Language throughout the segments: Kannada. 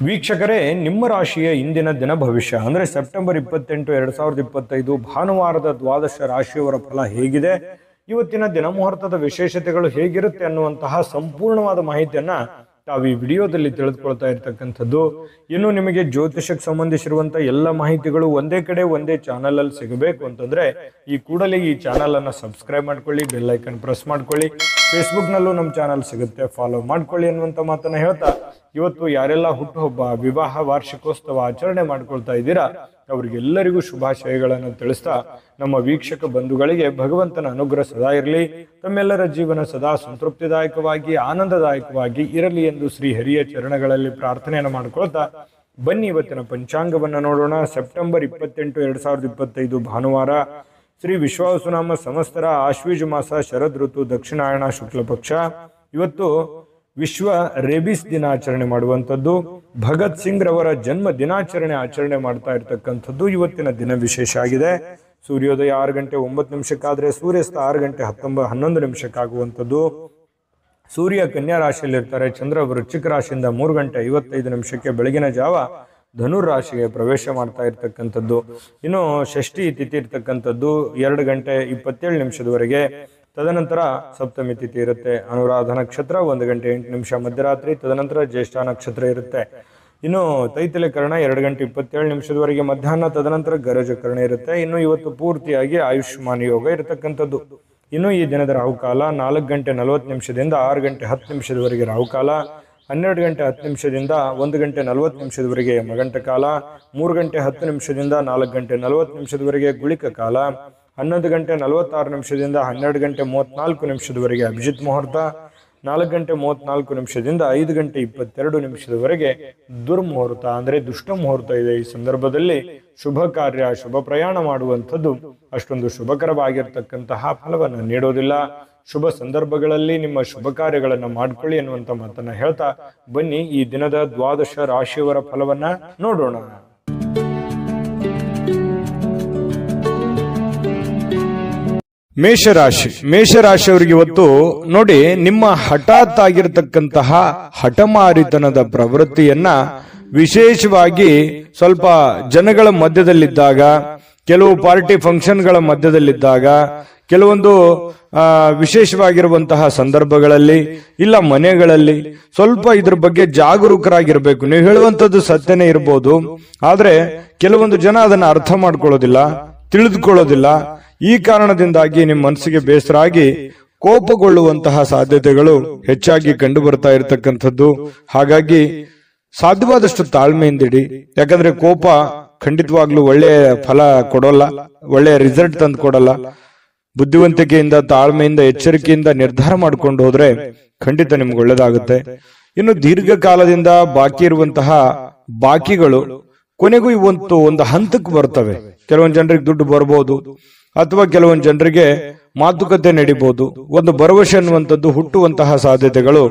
ವೀಕ್ಷಕರೇ, ನಿಮ್ಮ ರಾಶಿಯ ಇಂದಿನ ದಿನ ಭವಿಷ್ಯ ಅಂದರೆ ಸೆಪ್ಟೆಂಬರ್ 28, 2025 ಭಾನುವಾರದ ದ್ವಾದಶ ರಾಶಿಯವರ ಫಲ ಹೇಗಿದೆ, ಇವತ್ತಿನ ದಿನ ಮುಹೂರ್ತದ ವಿಶೇಷತೆಗಳು ಹೇಗಿರುತ್ತೆ ಅನ್ನುವಂತಹ ಸಂಪೂರ್ಣವಾದ ಮಾಹಿತಿಯನ್ನ ತಾವು ಈ ವಿಡಿಯೋದಲ್ಲಿ ತಿಳಿದುಕೊಳ್ತಾ ಇರ್ತಕ್ಕಂಥದ್ದು. ಇನ್ನು ನಿಮಗೆ ಜ್ಯೋತಿಷಕ್ಕೆ ಸಂಬಂಧಿಸಿರುವಂತ ಎಲ್ಲ ಮಾಹಿತಿಗಳು ಒಂದೇ ಕಡೆ ಒಂದೇ ಚಾನಲ್ ಅಲ್ಲಿ ಸಿಗಬೇಕು ಅಂತಂದ್ರೆ ಈ ಕೂಡಲೇ ಈ ಚಾನಲ್ ಅನ್ನ ಸಬ್ಸ್ಕ್ರೈಬ್ ಮಾಡ್ಕೊಳ್ಳಿ, ಬೆಲ್ ಐಕನ್ ಪ್ರೆಸ್ ಮಾಡ್ಕೊಳ್ಳಿ. ಫೇಸ್ಬುಕ್ ನಲ್ಲೂ ನಮ್ಮ ಚಾನಲ್ ಸಿಗುತ್ತೆ, ಫಾಲೋ ಮಾಡ್ಕೊಳ್ಳಿ ಅನ್ನುವಂತ ಮಾತನ್ನ ಹೇಳ್ತಾ, ಇವತ್ತು ಯಾರೆಲ್ಲ ಹುಟ್ಟುಹಬ್ಬ, ವಿವಾಹ ವಾರ್ಷಿಕೋತ್ಸವ ಆಚರಣೆ ಮಾಡ್ಕೊಳ್ತಾ ಇದ್ದೀರಾ ಅವರಿಗೆಲ್ಲರಿಗೂ ಶುಭಾಶಯಗಳನ್ನು ತಿಳಿಸ್ತಾ, ನಮ್ಮ ವೀಕ್ಷಕ ಬಂಧುಗಳಿಗೆ ಭಗವಂತನ ಅನುಗ್ರಹ ಸದಾ ಇರಲಿ, ತಮ್ಮೆಲ್ಲರ ಜೀವನ ಸದಾ ಸಂತೃಪ್ತಿದಾಯಕವಾಗಿ ಆನಂದದಾಯಕವಾಗಿ ಇರಲಿ ಎಂದು ಶ್ರೀ ಹರಿಯ ಚರಣಗಳಲ್ಲಿ ಪ್ರಾರ್ಥನೆಯನ್ನು ಮಾಡ್ಕೊಳ್ತಾ ಬನ್ನಿ ಇವತ್ತಿನ ಪಂಚಾಂಗವನ್ನ ನೋಡೋಣ. ಸೆಪ್ಟೆಂಬರ್ 28, 2025 ಭಾನುವಾರ, ಶ್ರೀ ವಿಶ್ವಾವಸುನಾಮ ಸಂವತ್ಸರ, ಆಶ್ವೀಜ ಮಾಸ, ಶರದ್ ಋತು, ದಕ್ಷಿಣಾಯಣ ಶುಕ್ಲ ಪಕ್ಷ. ಇವತ್ತು ವಿಶ್ವ ರೇಬಿಸ್ ದಿನಾಚರಣೆ ಮಾಡುವಂಥದ್ದು, ಭಗತ್ ಸಿಂಗ್ ರವರ ಜನ್ಮ ದಿನಾಚರಣೆ ಆಚರಣೆ ಮಾಡ್ತಾ ಇರ್ತಕ್ಕಂಥದ್ದು ಇವತ್ತಿನ ದಿನ ವಿಶೇಷ ಆಗಿದೆ. ಸೂರ್ಯೋದಯ 6 ಗಂಟೆ 9 ನಿಮಿಷಕ್ಕಾದ್ರೆ ಸೂರ್ಯಾಸ್ತ 6 ಗಂಟೆ 11 ನಿಮಿಷಕ್ಕಾಗುವಂಥದ್ದು. ಸೂರ್ಯ ಕನ್ಯಾ ರಾಶಿಯಲ್ಲಿ ಇರ್ತಾರೆ, ಚಂದ್ರ ವೃಶ್ಚಿಕ ರಾಶಿಯಿಂದ 3 ಗಂಟೆ 55 ನಿಮಿಷಕ್ಕೆ ಬೆಳಗಿನ ಜಾವ ಧನುರ್ ರಾಶಿಗೆ ಪ್ರವೇಶ ಮಾಡ್ತಾ ಇರ್ತಕ್ಕಂಥದ್ದು. ಇನ್ನು ಷಷ್ಠಿ ತಿಥಿ ಇರ್ತಕ್ಕಂಥದ್ದು 2 ಗಂಟೆ 27 ನಿಮಿಷದವರೆಗೆ. ತದನಂತರ ಸಪ್ತಮಿ ತಿಥಿ ಇರುತ್ತೆ. ಅನುರಾಧ ನಕ್ಷತ್ರ 1 ಗಂಟೆ 8 ನಿಮಿಷ ಮಧ್ಯರಾತ್ರಿ. ತದನಂತರ ಜ್ಯೇಷ್ಠ ನಕ್ಷತ್ರ ಇರುತ್ತೆ. ಇನ್ನು ತೈತಲೆಕರಣ 2 ಗಂಟೆ 27 ನಿಮಿಷದವರೆಗೆ ಮಧ್ಯಾಹ್ನ. ತದನಂತರ ಗರಜಕರಣ ಇರುತ್ತೆ. ಇನ್ನು ಇವತ್ತು ಪೂರ್ತಿಯಾಗಿ ಆಯುಷ್ಮಾನ್ ಯೋಗ ಇರತಕ್ಕಂಥದ್ದು. ಇನ್ನು ಈ ದಿನದ ರಾಹುಕಾಲ 4 ಗಂಟೆ 40 ನಿಮಿಷದಿಂದ 6 ಗಂಟೆ 10 ನಿಮಿಷದವರೆಗೆ ರಾಹುಕಾಲ, 12 ಗಂಟೆ 10 ನಿಮಿಷದಿಂದ 1 ಗಂಟೆ 40 ನಿಮಿಷದವರೆಗೆ ಯಮಗಂಟ ಕಾಲ, 3 ಗಂಟೆ 10 ನಿಮಿಷದಿಂದ 4 ಗಂಟೆ 40 ನಿಮಿಷದವರೆಗೆ ಗುಳಿಕ ಕಾಲ, 11 ಗಂಟೆ 46 ನಿಮಿಷದಿಂದ 12 ಗಂಟೆ 34 ನಿಮಿಷದವರೆಗೆ ಅಭಿಜಿತ್ ಮುಹೂರ್ತ, 4 ಗಂಟೆ 34 ನಿಮಿಷದಿಂದ 5 ಗಂಟೆ 22 ನಿಮಿಷದವರೆಗೆ ದುರ್ಮುಹೂರ್ತ ಅಂದರೆ ದುಷ್ಟ ಮುಹೂರ್ತ ಇದೆ. ಈ ಸಂದರ್ಭದಲ್ಲಿ ಶುಭ ಕಾರ್ಯ, ಶುಭ ಪ್ರಯಾಣ ಮಾಡುವಂಥದ್ದು ಅಷ್ಟೊಂದು ಶುಭಕರವಾಗಿರ್ತಕ್ಕಂತಹ ಫಲವನ್ನು ನೀಡೋದಿಲ್ಲ. ಶುಭ ಸಂದರ್ಭಗಳಲ್ಲಿ ನಿಮ್ಮ ಶುಭ ಕಾರ್ಯಗಳನ್ನು ಮಾಡ್ಕೊಳ್ಳಿ ಅನ್ನುವಂಥ ಮಾತನ್ನ ಹೇಳ್ತಾ ಬನ್ನಿ ಈ ದಿನದ ದ್ವಾದಶ ರಾಶಿಯವರ ಫಲವನ್ನ ನೋಡೋಣ. ಮೇಷರಾಶಿಯವರಿಗೆ ಇವತ್ತು ನೋಡಿ, ನಿಮ್ಮ ಹಠಾತ್ ಆಗಿರತಕ್ಕಂತಹ ಹಠಮಾರಿತನದ ಪ್ರವೃತ್ತಿಯನ್ನ ವಿಶೇಷವಾಗಿ ಸ್ವಲ್ಪ ಜನಗಳ ಮಧ್ಯದಲ್ಲಿದ್ದಾಗ, ಕೆಲವು ಪಾರ್ಟಿ ಫಂಕ್ಷನ್ಗಳ ಮಧ್ಯದಲ್ಲಿದ್ದಾಗ, ಕೆಲವೊಂದು ವಿಶೇಷವಾಗಿರುವಂತಹ ಸಂದರ್ಭಗಳಲ್ಲಿ ಇಲ್ಲ ಮನೆಗಳಲ್ಲಿ ಸ್ವಲ್ಪ ಇದ್ರ ಬಗ್ಗೆ ಜಾಗರೂಕರಾಗಿರ್ಬೇಕು. ನೀವು ಹೇಳುವಂಥದ್ದು ಸತ್ಯನೇ ಇರಬಹುದು, ಆದ್ರೆ ಕೆಲವೊಂದು ಜನ ಅದನ್ನ ಅರ್ಥ ಮಾಡ್ಕೊಳ್ಳೋದಿಲ್ಲ, ತಿಳಿದುಕೊಳ್ಳೋದಿಲ್ಲ. ಈ ಕಾರಣದಿಂದಾಗಿ ನಿಮ್ಮ ಮನಸ್ಸಿಗೆ ಬೇಸರ ಆಗಿ ಕೋಪಗೊಳ್ಳುವಂತಹ ಸಾಧ್ಯತೆಗಳು ಹೆಚ್ಚಾಗಿ ಕಂಡು ಬರ್ತಾ ಇರತಕ್ಕಂಥದ್ದು. ಹಾಗಾಗಿ ಸಾಧ್ಯವಾದಷ್ಟು ತಾಳ್ಮೆಯಿಂದಿಡಿ. ಯಾಕಂದ್ರೆ ಕೋಪ ಖಂಡಿತವಾಗ್ಲೂ ಒಳ್ಳೆಯ ಫಲ ಕೊಡೋಲ್ಲ, ಒಳ್ಳೆಯ ರಿಸಲ್ಟ್ ತಂದು ಕೊಡಲ್ಲ. ಬುದ್ಧಿವಂತಿಕೆಯಿಂದ, ತಾಳ್ಮೆಯಿಂದ, ಎಚ್ಚರಿಕೆಯಿಂದ ನಿರ್ಧಾರ ಮಾಡ್ಕೊಂಡು ಹೋದ್ರೆ ಖಂಡಿತ ನಿಮ್ಗೆ ಒಳ್ಳೇದಾಗುತ್ತೆ. ಇನ್ನು ದೀರ್ಘಕಾಲದಿಂದ ಬಾಕಿ ಇರುವಂತಹ ಬಾಕಿಗಳು ಕೊನೆಗೂ ಇವತ್ತು ಒಂದು ಹಂತಕ್ಕೆ ಬರ್ತವೆ. ಕೆಲವೊಂದು ಜನರಿಗೆ ದುಡ್ಡು ಬರ್ಬೋದು, ಅಥವಾ ಕೆಲವೊಂದು ಜನರಿಗೆ ಮಾತುಕತೆ ನಡೀಬಹುದು. ಒಂದು ಭರವಸೆ ಅನ್ನುವಂಥದ್ದು ಹುಟ್ಟುವಂತಹ ಸಾಧ್ಯತೆಗಳು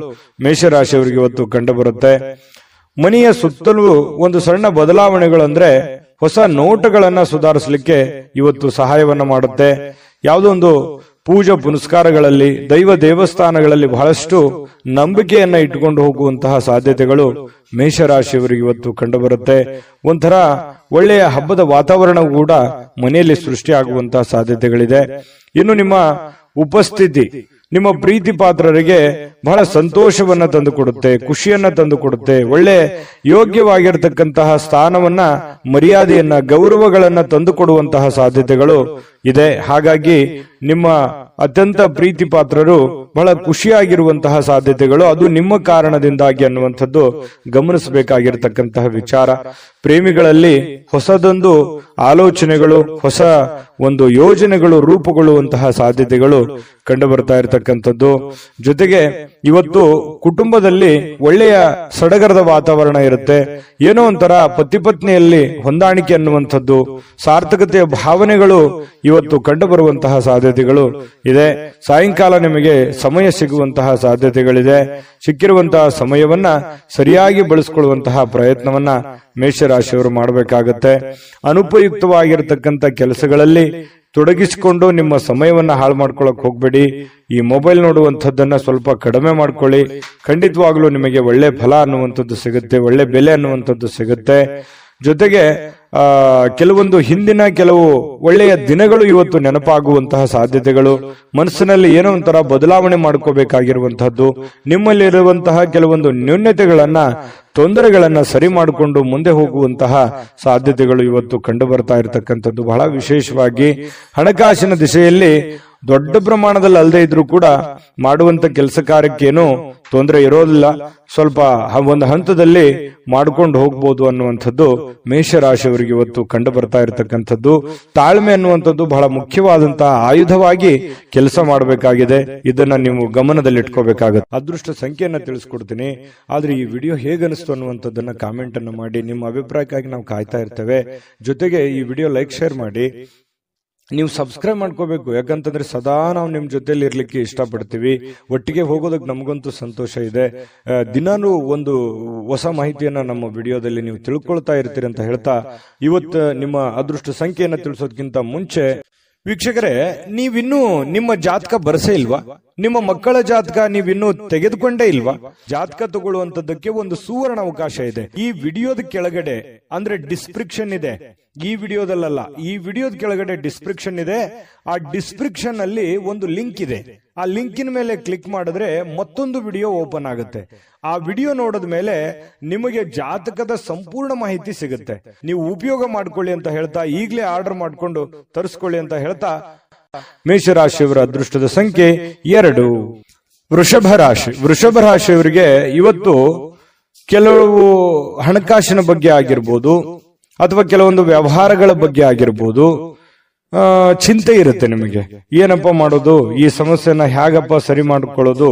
ಮೇಷರಾಶಿಯವರಿಗೆ ಇವತ್ತು ಕಂಡು ಬರುತ್ತೆ. ಮನೆಯ ಸುತ್ತಲೂ ಒಂದು ಸಣ್ಣ ಬದಲಾವಣೆಗಳು ಅಂದ್ರೆ ಹೊಸ ನೋಟಗಳನ್ನ ಸುಧಾರಿಸಲಿಕ್ಕೆ ಇವತ್ತು ಸಹಾಯವನ್ನ ಮಾಡುತ್ತೆ. ಯಾವುದೋ ಒಂದು ಪೂಜಾ ಪುನಸ್ಕಾರಗಳಲ್ಲಿ, ದೈವ ದೇವಸ್ಥಾನಗಳಲ್ಲಿ ಬಹಳಷ್ಟು ನಂಬಿಕೆಯನ್ನ ಇಟ್ಟುಕೊಂಡು ಹೋಗುವಂತಹ ಸಾಧ್ಯತೆಗಳು ಮೇಷರಾಶಿಯವರಿಗೆ ಇವತ್ತು ಕಂಡು ಬರುತ್ತೆ. ಒಂಥರ ಒಳ್ಳೆಯ ಹಬ್ಬದ ವಾತಾವರಣ ಕೂಡ ಮನೆಯಲ್ಲಿ ಸೃಷ್ಟಿಯಾಗುವಂತಹ ಸಾಧ್ಯತೆಗಳಿದೆ. ಇನ್ನು ನಿಮ್ಮ ಉಪಸ್ಥಿತಿ ನಿಮ್ಮ ಪ್ರೀತಿ ಪಾತ್ರರಿಗೆ ಬಹಳ ಸಂತೋಷವನ್ನ ತಂದುಕೊಡುತ್ತೆ, ಖುಷಿಯನ್ನ ತಂದುಕೊಡುತ್ತೆ. ಒಳ್ಳೆ ಯೋಗ್ಯವಾಗಿರ್ತಕ್ಕಂತಹ ಸ್ಥಾನವನ್ನ, ಮರ್ಯಾದೆಯನ್ನ, ಗೌರವಗಳನ್ನ ತಂದುಕೊಡುವಂತಹ ಸಾಧ್ಯತೆಗಳು ಇದೆ. ಹಾಗಾಗಿ ನಿಮ್ಮ ಅತ್ಯಂತ ಪ್ರೀತಿ ಪಾತ್ರರು ಬಹಳ ಖುಷಿಯಾಗಿರುವಂತಹ ಸಾಧ್ಯತೆಗಳು ಅದು ನಿಮ್ಮ ಕಾರಣದಿಂದಾಗಿ ಅನ್ನುವಂಥದ್ದು ಗಮನಿಸಬೇಕಾಗಿರ್ತಕ್ಕಂತಹ ವಿಚಾರ. ಪ್ರೇಮಿಗಳಲ್ಲಿ ಹೊಸದೊಂದು ಆಲೋಚನೆಗಳು, ಹೊಸ ಒಂದು ಯೋಜನೆಗಳು ರೂಪುಗೊಳ್ಳುವಂತಹ ಸಾಧ್ಯತೆಗಳು ಕಂಡು ಬರ್ತಾ ಇರತಕ್ಕಂಥದ್ದು. ಜೊತೆಗೆ ಇವತ್ತು ಕುಟುಂಬದಲ್ಲಿ ಒಳ್ಳೆಯ ಸಡಗರದ ವಾತಾವರಣ ಇರುತ್ತೆ. ಏನೋ ಒಂಥರ ಪತಿ ಪತ್ನಿಯಲ್ಲಿ ಹೊಂದಾಣಿಕೆ ಅನ್ನುವಂಥದ್ದು, ಸಾರ್ಥಕತೆಯ ಭಾವನೆಗಳು ಇವತ್ತು ಕಂಡು ಬರುವಂತಹ ಸಾಧ್ಯತೆಗಳು ಇದೆ. ಸಾಯಂಕಾಲ ನಿಮಗೆ ಸಮಯ ಸಿಗುವಂತಹ ಸಾಧ್ಯತೆಗಳಿದೆ. ಸಿಕ್ಕಿರುವಂತಹ ಸಮಯವನ್ನ ಸರಿಯಾಗಿ ಬಳಸಿಕೊಳ್ಳುವಂತಹ ಪ್ರಯತ್ನವನ್ನ ಮೇಷರಾಶಿಯವರು ಮಾಡಬೇಕಾಗತ್ತೆ. ಅನುಪಯುಕ್ತವಾಗಿರತಕ್ಕಂಥ ಕೆಲಸಗಳಲ್ಲಿ ತೊಡಗಿಸಿಕೊಂಡು ನಿಮ್ಮ ಸಮಯವನ್ನ ಹಾಳು ಮಾಡ್ಕೊಳಕ್ ಹೋಗ್ಬೇಡಿ. ಈ ಮೊಬೈಲ್ ನೋಡುವಂಥದ್ದನ್ನ ಸ್ವಲ್ಪ ಕಡಿಮೆ ಮಾಡ್ಕೊಳ್ಳಿ. ಖಂಡಿತವಾಗ್ಲೂ ನಿಮಗೆ ಒಳ್ಳೆ ಫಲ ಅನ್ನುವಂಥದ್ದು ಸಿಗುತ್ತೆ, ಒಳ್ಳೆ ಬೆಲೆ ಅನ್ನುವಂಥದ್ದು ಸಿಗುತ್ತೆ. ಜೊತೆಗೆ ಕೆಲವೊಂದು ಹಿಂದಿನ ಕೆಲವು ಒಳ್ಳೆಯ ದಿನಗಳು ಇವತ್ತು ನೆನಪಾಗುವಂತಹ ಸಾಧ್ಯತೆಗಳು, ಮನಸ್ಸಿನಲ್ಲಿ ಏನೋ ಒಂಥರ ಬದಲಾವಣೆ ಮಾಡ್ಕೋಬೇಕಾಗಿರುವಂತಹದ್ದು, ನಿಮ್ಮಲ್ಲಿರುವಂತಹ ಕೆಲವೊಂದು ನ್ಯೂನತೆಗಳನ್ನ ತೊಂದರೆಗಳನ್ನ ಸರಿ ಮಾಡಿಕೊಂಡು ಮುಂದೆ ಹೋಗುವಂತಹ ಸಾಧ್ಯತೆಗಳು ಇವತ್ತು ಕಂಡು ಬರ್ತಾ ಇರತಕ್ಕಂಥದ್ದು. ಬಹಳ ವಿಶೇಷವಾಗಿ ಹಣಕಾಸಿನ ದಿಶೆಯಲ್ಲಿ ದೊಡ್ಡ ಪ್ರಮಾಣದಲ್ಲಿ ಅಲ್ಲದೆ ಇದ್ರೂ ಕೂಡ ಮಾಡುವಂತ ಕೆಲಸ ಕಾರ್ಯಕ್ಕೇನು ತೊಂದರೆ ಇರೋದಿಲ್ಲ, ಸ್ವಲ್ಪ ಒಂದು ಹಂತದಲ್ಲಿ ಮಾಡ್ಕೊಂಡು ಹೋಗ್ಬೋದು ಅನ್ನುವಂಥದ್ದು ಮೇಷರಾಶಿಯವರಿಗೆ ಇವತ್ತು ಕಂಡು ಬರ್ತಾ ಇರತಕ್ಕಂಥದ್ದು. ತಾಳ್ಮೆ ಅನ್ನುವಂಥದ್ದು ಬಹಳ ಮುಖ್ಯವಾದಂತಹ ಆಯುಧವಾಗಿ ಕೆಲಸ ಮಾಡಬೇಕಾಗಿದೆ. ಇದನ್ನ ನೀವು ಗಮನದಲ್ಲಿಟ್ಕೋಬೇಕಾಗುತ್ತೆ. ಅದೃಷ್ಟ ಸಂಖ್ಯೆಯನ್ನ ತಿಳಿಸ್ಕೊಡ್ತೀನಿ, ಆದ್ರೆ ಈ ವಿಡಿಯೋ ಹೇಗನಿಸ್ತು ಅನ್ನುವಂಥದ್ದನ್ನ ಕಾಮೆಂಟ್ ಅನ್ನು ಮಾಡಿ. ನಿಮ್ಮ ಅಭಿಪ್ರಾಯಕ್ಕಾಗಿ ನಾವು ಕಾಯ್ತಾ ಇರ್ತೇವೆ. ಜೊತೆಗೆ ಈ ವಿಡಿಯೋ ಲೈಕ್ ಶೇರ್ ಮಾಡಿ. ನೀವು ಸಬ್ಸ್ಕ್ರೈಬ್ ಮಾಡ್ಕೋಬೇಕು, ಯಾಕಂತಂದ್ರೆ ಸದಾ ನಾವು ನಿಮ್ ಜೊತೆಲಿ ಇರ್ಲಿಕ್ಕೆ ಇಷ್ಟಪಡ್ತೀವಿ. ಒಟ್ಟಿಗೆ ಹೋಗೋದಕ್ಕೆ ನಮಗಂತೂ ಸಂತೋಷ ಇದೆ. ದಿನಾನು ಒಂದು ಹೊಸ ಮಾಹಿತಿಯನ್ನ ನಮ್ಮ ವಿಡಿಯೋದಲ್ಲಿ ನೀವು ತಿಳ್ಕೊಳ್ತಾ ಇರ್ತೀರಿ ಅಂತ ಹೇಳ್ತಾ, ಇವತ್ತು ನಿಮ್ಮ ಅದೃಷ್ಟ ಸಂಖ್ಯೆಯನ್ನ ತಿಳಿಸೋದಕ್ಕಿಂತ ಮುಂಚೆ ವೀಕ್ಷಕರೇ, ನೀವಿನ್ನೂ ನಿಮ್ಮ ಜಾತಕ ಬರಸೇ ಇಲ್ವಾ? ನಿಮ್ಮ ಮಕ್ಕಳ ಜಾತಕ ನೀವಿನ್ನೂ ತೆಗೆದುಕೊಂಡೇ ಇಲ್ವಾ? ಜಾತಕ ತಗೊಳ್ಳುವಂತದ್ದಕ್ಕೆ ಒಂದು ಸುವರ್ಣ ಅವಕಾಶ ಇದೆ. ಈ ವಿಡಿಯೋದ ಕೆಳಗಡೆ ಅಂದ್ರೆ ಡಿಸ್ಕ್ರಿಪ್ಷನ್ ಇದೆ, ಈ ವಿಡಿಯೋದಲ್ಲ, ಈ ವಿಡಿಯೋದ ಕೆಳಗಡೆ ಡಿಸ್ಕ್ರಿಪ್ಷನ್ ಇದೆ. ಆ ಡಿಸ್ಕ್ರಿಪ್ಷನ್ ಅಲ್ಲಿ ಒಂದು ಲಿಂಕ್ ಇದೆ. ಆ ಲಿಂಕಿನ ಮೇಲೆ ಕ್ಲಿಕ್ ಮಾಡಿದ್ರೆ ಮತ್ತೊಂದು ವಿಡಿಯೋ ಓಪನ್ ಆಗುತ್ತೆ. ಆ ವಿಡಿಯೋ ನೋಡಿದ ಮೇಲೆ ನಿಮಗೆ ಜಾತಕದ ಸಂಪೂರ್ಣ ಮಾಹಿತಿ ಸಿಗುತ್ತೆ. ನೀವು ಉಪಯೋಗ ಮಾಡ್ಕೊಳ್ಳಿ ಅಂತ ಹೇಳ್ತಾ, ಈಗಲೇ ಆರ್ಡರ್ ಮಾಡ್ಕೊಂಡು ತರಿಸ್ಕೊಳ್ಳಿ ಅಂತ ಹೇಳ್ತಾ, ಮೇಷರಾಶಿಯವರ ಅದೃಷ್ಟದ ಸಂಖ್ಯೆ 2. ವೃಷಭ ರಾಶಿ. ವೃಷಭ ರಾಶಿಯವರಿಗೆ ಇವತ್ತು ಕೆಲವು ಹಣಕಾಸಿನ ಬಗ್ಗೆ ಆಗಿರ್ಬೋದು ಅಥವಾ ಕೆಲವೊಂದು ವ್ಯವಹಾರಗಳ ಬಗ್ಗೆ ಆಗಿರ್ಬೋದು ಚಿಂತೆ ಇರುತ್ತೆ ನಿಮಗೆ. ಏನಪ್ಪ ಮಾಡೋದು, ಈ ಸಮಸ್ಯೆನ ಹೇಗಪ್ಪ ಸರಿ ಮಾಡಿಕೊಳ್ಳೋದು,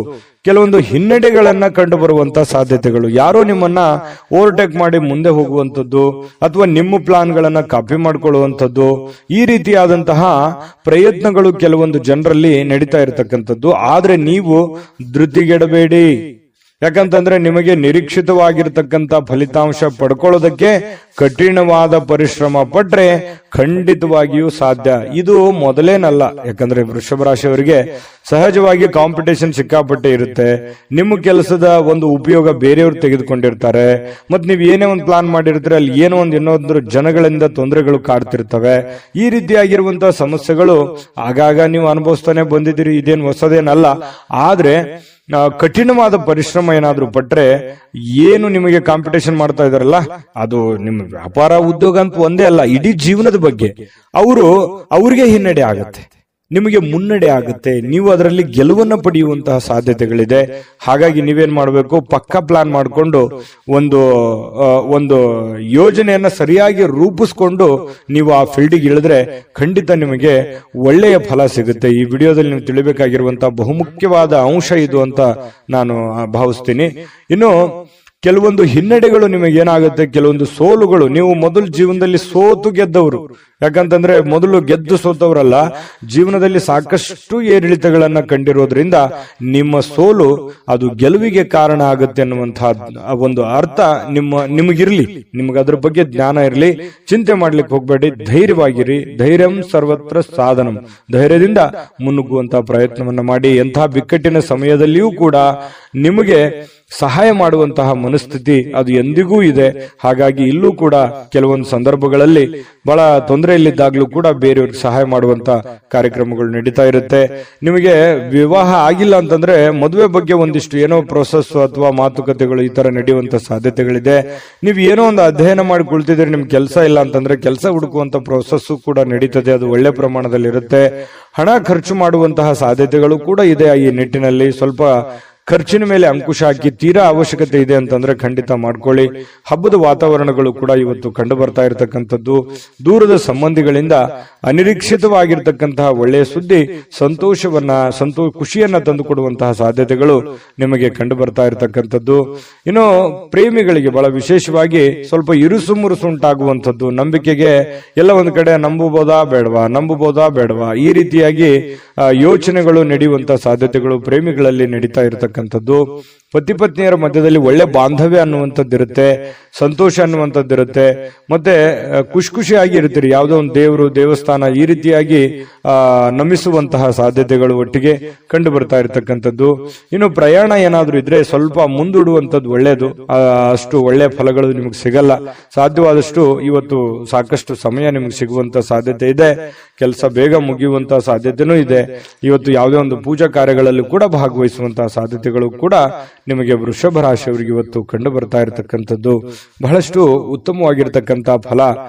ಕೆಲವೊಂದು ಹಿನ್ನಡೆಗಳನ್ನ ಕಂಡು ಬರುವಂತಹ ಸಾಧ್ಯತೆಗಳು, ಯಾರೋ ನಿಮ್ಮನ್ನ ಓವರ್ಟೇಕ್ ಮಾಡಿ ಮುಂದೆ ಹೋಗುವಂಥದ್ದು ಅಥವಾ ನಿಮ್ಮ ಪ್ಲಾನ್ಗಳನ್ನ ಕಾಪಿ ಮಾಡಿಕೊಳ್ಳುವಂಥದ್ದು, ಈ ರೀತಿಯಾದಂತಹ ಪ್ರಯತ್ನಗಳು ಕೆಲವೊಂದು ಜನರಲ್ಲಿ ನಡೀತಾ ಇರತಕ್ಕಂಥದ್ದು. ಆದ್ರೆ ನೀವು ಧೃತಿಗೆಡಬೇಡಿ, ಯಾಕಂತಂದ್ರೆ ನಿಮಗೆ ನಿರೀಕ್ಷಿತವಾಗಿರ್ತಕ್ಕಂಥ ಫಲಿತಾಂಶ ಪಡ್ಕೊಳ್ಳೋದಕ್ಕೆ ಕಠಿಣವಾದ ಪರಿಶ್ರಮ ಪಟ್ರೆ ಖಂಡಿತವಾಗಿಯೂ ಸಾಧ್ಯ. ಇದು ಮೊದಲೇನಲ್ಲ, ಯಾಕಂದ್ರೆ ವೃಷಭ ರಾಶಿಯವರಿಗೆ ಸಹಜವಾಗಿ ಕಾಂಪಿಟೇಷನ್ ಸಿಕ್ಕಾಪಟ್ಟೆ ಇರುತ್ತೆ. ನಿಮ್ಮ ಕೆಲಸದ ಒಂದು ಉಪಯೋಗ ಬೇರೆಯವರು ತೆಗೆದುಕೊಂಡಿರ್ತಾರೆ. ಮತ್ ನೀವು ಏನೇ ಒಂದು ಪ್ಲಾನ್ ಮಾಡಿರ್ತೀರ, ಅಲ್ಲಿ ಏನೋ ಒಂದು ಇನ್ನೊಂದು ಜನಗಳಿಂದ ತೊಂದರೆಗಳು ಕಾಡ್ತಿರ್ತವೆ. ಈ ರೀತಿಯಾಗಿರುವಂತಹ ಸಮಸ್ಯೆಗಳು ಆಗಾಗ ನೀವು ಅನುಭವಿಸ್ತಾನೆ ಬಂದಿದ್ದೀರಿ, ಇದೇನು ಹೊಸದೇನಲ್ಲ. ಆದ್ರೆ ಕಠಿಣವಾದ ಪರಿಶ್ರಮ ಏನಾದ್ರೂ ಪಟ್ರೆ, ಏನು ನಿಮಗೆ ಕಾಂಪಿಟೇಷನ್ ಮಾಡ್ತಾ ಇದಾರಲ್ಲ, ಅದು ನಿಮ್ಮ ವ್ಯಾಪಾರ ಉದ್ಯೋಗ ಅಂತ ಒಂದೇ ಅಲ್ಲ, ಇಡೀ ಜೀವನದ ಬಗ್ಗೆ ಅವ್ರಿಗೆ ಹಿನ್ನಡೆ ಆಗುತ್ತೆ, ನಿಮಗೆ ಮುನ್ನಡೆ ಆಗುತ್ತೆ. ನೀವು ಅದರಲ್ಲಿ ಗೆಲುವನ್ನ ಪಡೆಯುವಂತಹ ಸಾಧ್ಯತೆಗಳಿದೆ. ಹಾಗಾಗಿ ನೀವೇನ್ ಮಾಡಬೇಕು, ಪಕ್ಕಾ ಪ್ಲಾನ್ ಮಾಡಿಕೊಂಡು ಒಂದು ಯೋಜನೆಯನ್ನ ಸರಿಯಾಗಿ ರೂಪಿಸ್ಕೊಂಡು ನೀವು ಆ ಫೀಲ್ಡಿಗೆ ಇಳಿದ್ರೆ ಖಂಡಿತ ನಿಮಗೆ ಒಳ್ಳೆಯ ಫಲ ಸಿಗುತ್ತೆ. ಈ ವಿಡಿಯೋದಲ್ಲಿ ನೀವು ತಿಳಿಬೇಕಾಗಿರುವಂತಹ ಬಹುಮುಖ್ಯವಾದ ಅಂಶ ಇದು ಅಂತ ನಾನು ಭಾವಿಸ್ತೀನಿ. ಇನ್ನು ಕೆಲವೊಂದು ಹಿನ್ನಡೆಗಳು ನಿಮಗೆ ಏನಾಗುತ್ತೆ, ಕೆಲವೊಂದು ಸೋಲುಗಳು, ನೀವು ಮೊದಲು ಜೀವನದಲ್ಲಿ ಸೋತು ಗೆದ್ದವರು, ಯಾಕಂತಂದ್ರೆ ಮೊದಲು ಗೆದ್ದು ಸೋತವರಲ್ಲ, ಜೀವನದಲ್ಲಿ ಸಾಕಷ್ಟು ಏರಿಳಿತಗಳನ್ನ ಕಂಡಿರೋದ್ರಿಂದ ನಿಮ್ಮ ಸೋಲು ಅದು ಗೆಲುವಿಗೆ ಕಾರಣ ಆಗುತ್ತೆ ಅನ್ನುವಂತಹ ಒಂದು ಅರ್ಥ ನಿಮಗಿರ್ಲಿ, ನಿಮ್ಗೆ ಅದ್ರ ಬಗ್ಗೆ ಜ್ಞಾನ ಇರಲಿ. ಚಿಂತೆ ಮಾಡ್ಲಿಕ್ಕೆ ಹೋಗ್ಬೇಡಿ, ಧೈರ್ಯವಾಗಿರಿ. ಧೈರ್ಯಂ ಸರ್ವತ್ರ ಸಾಧನಂ, ಧೈರ್ಯದಿಂದ ಮುನ್ನುಗ್ಗುವಂತಹ ಪ್ರಯತ್ನವನ್ನ ಮಾಡಿ. ಎಂತಹ ಬಿಕ್ಕಟ್ಟಿನ ಸಮಯದಲ್ಲಿಯೂ ಕೂಡ ನಿಮಗೆ ಸಹಾಯ ಮಾಡುವಂತಹ ಮನಸ್ಥಿತಿ ಅದು ಎಂದಿಗೂ ಇದೆ. ಹಾಗಾಗಿ ಇಲ್ಲೂ ಕೂಡ ಕೆಲವೊಂದು ಸಂದರ್ಭಗಳಲ್ಲಿ ಬಹಳ ತೊಂದರೆಯಲ್ಲಿದ್ದಾಗ್ಲೂ ಕೂಡ ಬೇರೆಯವ್ರಿಗೆ ಸಹಾಯ ಮಾಡುವಂತ ಕಾರ್ಯಕ್ರಮಗಳು ನಡೀತಾ ಇರುತ್ತೆ. ನಿಮಗೆ ವಿವಾಹ ಆಗಿಲ್ಲ ಅಂತಂದ್ರೆ ಮದುವೆ ಬಗ್ಗೆ ಒಂದಿಷ್ಟು ಏನೋ ಪ್ರೊಸೆಸ್ ಅಥವಾ ಮಾತುಕತೆಗಳು ಈ ತರ ನಡೆಯುವಂತ ಸಾಧ್ಯತೆಗಳಿದೆ. ನೀವು ಏನೋ ಒಂದು ಅಧ್ಯಯನ ಮಾಡಿ ಕುಳಿತಿದ್ರೆ, ನಿಮ್ಗೆ ಕೆಲಸ ಇಲ್ಲ ಅಂತಂದ್ರೆ ಕೆಲಸ ಹುಡುಕುವಂತ ಪ್ರೊಸೆಸ್ ಕೂಡ ನಡೀತದೆ, ಅದು ಒಳ್ಳೆ ಪ್ರಮಾಣದಲ್ಲಿ ಇರುತ್ತೆ. ಹಣ ಖರ್ಚು ಮಾಡುವಂತಹ ಸಾಧ್ಯತೆಗಳು ಕೂಡ ಇದೆ. ಈ ನಿಟ್ಟಿನಲ್ಲಿ ಸ್ವಲ್ಪ ಖರ್ಚಿನ ಮೇಲೆ ಅಂಕುಶ ಹಾಕಿ, ತೀರಾ ಅವಶ್ಯಕತೆ ಇದೆ ಅಂತಂದ್ರೆ ಖಂಡಿತ ಮಾಡ್ಕೊಳ್ಳಿ. ಹಬ್ಬದ ವಾತಾವರಣಗಳು ಕೂಡ ಇವತ್ತು ಕಂಡು ಬರ್ತಾ ಇರತಕ್ಕಂಥದ್ದು. ದೂರದ ಸಂಬಂಧಿಗಳಿಂದ ಅನಿರೀಕ್ಷಿತವಾಗಿರ್ತಕ್ಕಂತಹ ಒಳ್ಳೆಯ ಸುದ್ದಿ ಖುಷಿಯನ್ನ ತಂದುಕೊಡುವಂತಹ ಸಾಧ್ಯತೆಗಳು ನಿಮಗೆ ಕಂಡು ಬರ್ತಾ ಇರತಕ್ಕಂಥದ್ದು. ಇನ್ನು ಪ್ರೇಮಿಗಳಿಗೆ ಬಹಳ ವಿಶೇಷವಾಗಿ ಸ್ವಲ್ಪ ಇರುಸು ಮುರುಸು ಉಂಟಾಗುವಂಥದ್ದು, ನಂಬಿಕೆಗೆ ಎಲ್ಲ ಒಂದು ಕಡೆ ನಂಬಬಹುದಾ ಬೇಡವಾ ಈ ರೀತಿಯಾಗಿ ಯೋಚನೆಗಳು ನಡೆಯುವಂತಹ ಸಾಧ್ಯತೆಗಳು ಪ್ರೇಮಿಗಳಲ್ಲಿ ನಡೀತಾ ಇರತಕ್ಕಂಥದ್ದು. ಪತಿ ಪತ್ನಿಯರ ಮಧ್ಯದಲ್ಲಿ ಒಳ್ಳೆ ಬಾಂಧವ್ಯ ಅನ್ನುವಂಥದ್ದಿರುತ್ತೆ, ಸಂತೋಷ ಅನ್ನುವಂಥದ್ದಿರುತ್ತೆ, ಮತ್ತೆ ಖುಷಿಯಾಗಿ ಇರ್ತೀರಿ. ಯಾವುದೋ ಒಂದು ದೇವರು ದೇವಸ್ಥಾನ ಈ ರೀತಿಯಾಗಿ ನಮಿಸುವಂತಹ ಸಾಧ್ಯತೆಗಳು ಒಟ್ಟಿಗೆ ಕಂಡು ಬರ್ತಾ ಇರತಕ್ಕಂಥದ್ದು. ಇನ್ನು ಪ್ರಯಾಣ ಏನಾದ್ರೂ ಇದ್ರೆ ಸ್ವಲ್ಪ ಮುಂದೂಡುವಂಥದ್ದು ಒಳ್ಳೇದು. ಅಷ್ಟು ಒಳ್ಳೆ ಫಲಗಳು ನಿಮಗೆ ಸಿಗಲ್ಲ. ಸಾಧ್ಯವಾದಷ್ಟು ಇವತ್ತು ಸಾಕಷ್ಟು ಸಮಯ ನಿಮಗೆ ಸಿಗುವಂತ ಸಾಧ್ಯತೆ ಇದೆ. ಕೆಲಸ ಬೇಗ ಮುಗಿಯುವಂತಹ ಸಾಧ್ಯತೆನೂ ಇದೆ. ಇವತ್ತು ಯಾವುದೇ ಒಂದು ಪೂಜಾ ಕಾರ್ಯಗಳಲ್ಲಿ ಕೂಡ ಭಾಗವಹಿಸುವಂತಹ ಸಾಧ್ಯತೆಗಳು ಕೂಡ ನಿಮಗೆ ವೃಷಭ ರಾಶಿಯವರಿಗೆ ಇವತ್ತು ಕಂಡು ಬರ್ತಾ ಇರತಕ್ಕಂಥದ್ದು. ಬಹಳಷ್ಟು ಉತ್ತಮವಾಗಿರ್ತಕ್ಕಂತಹ ಫಲ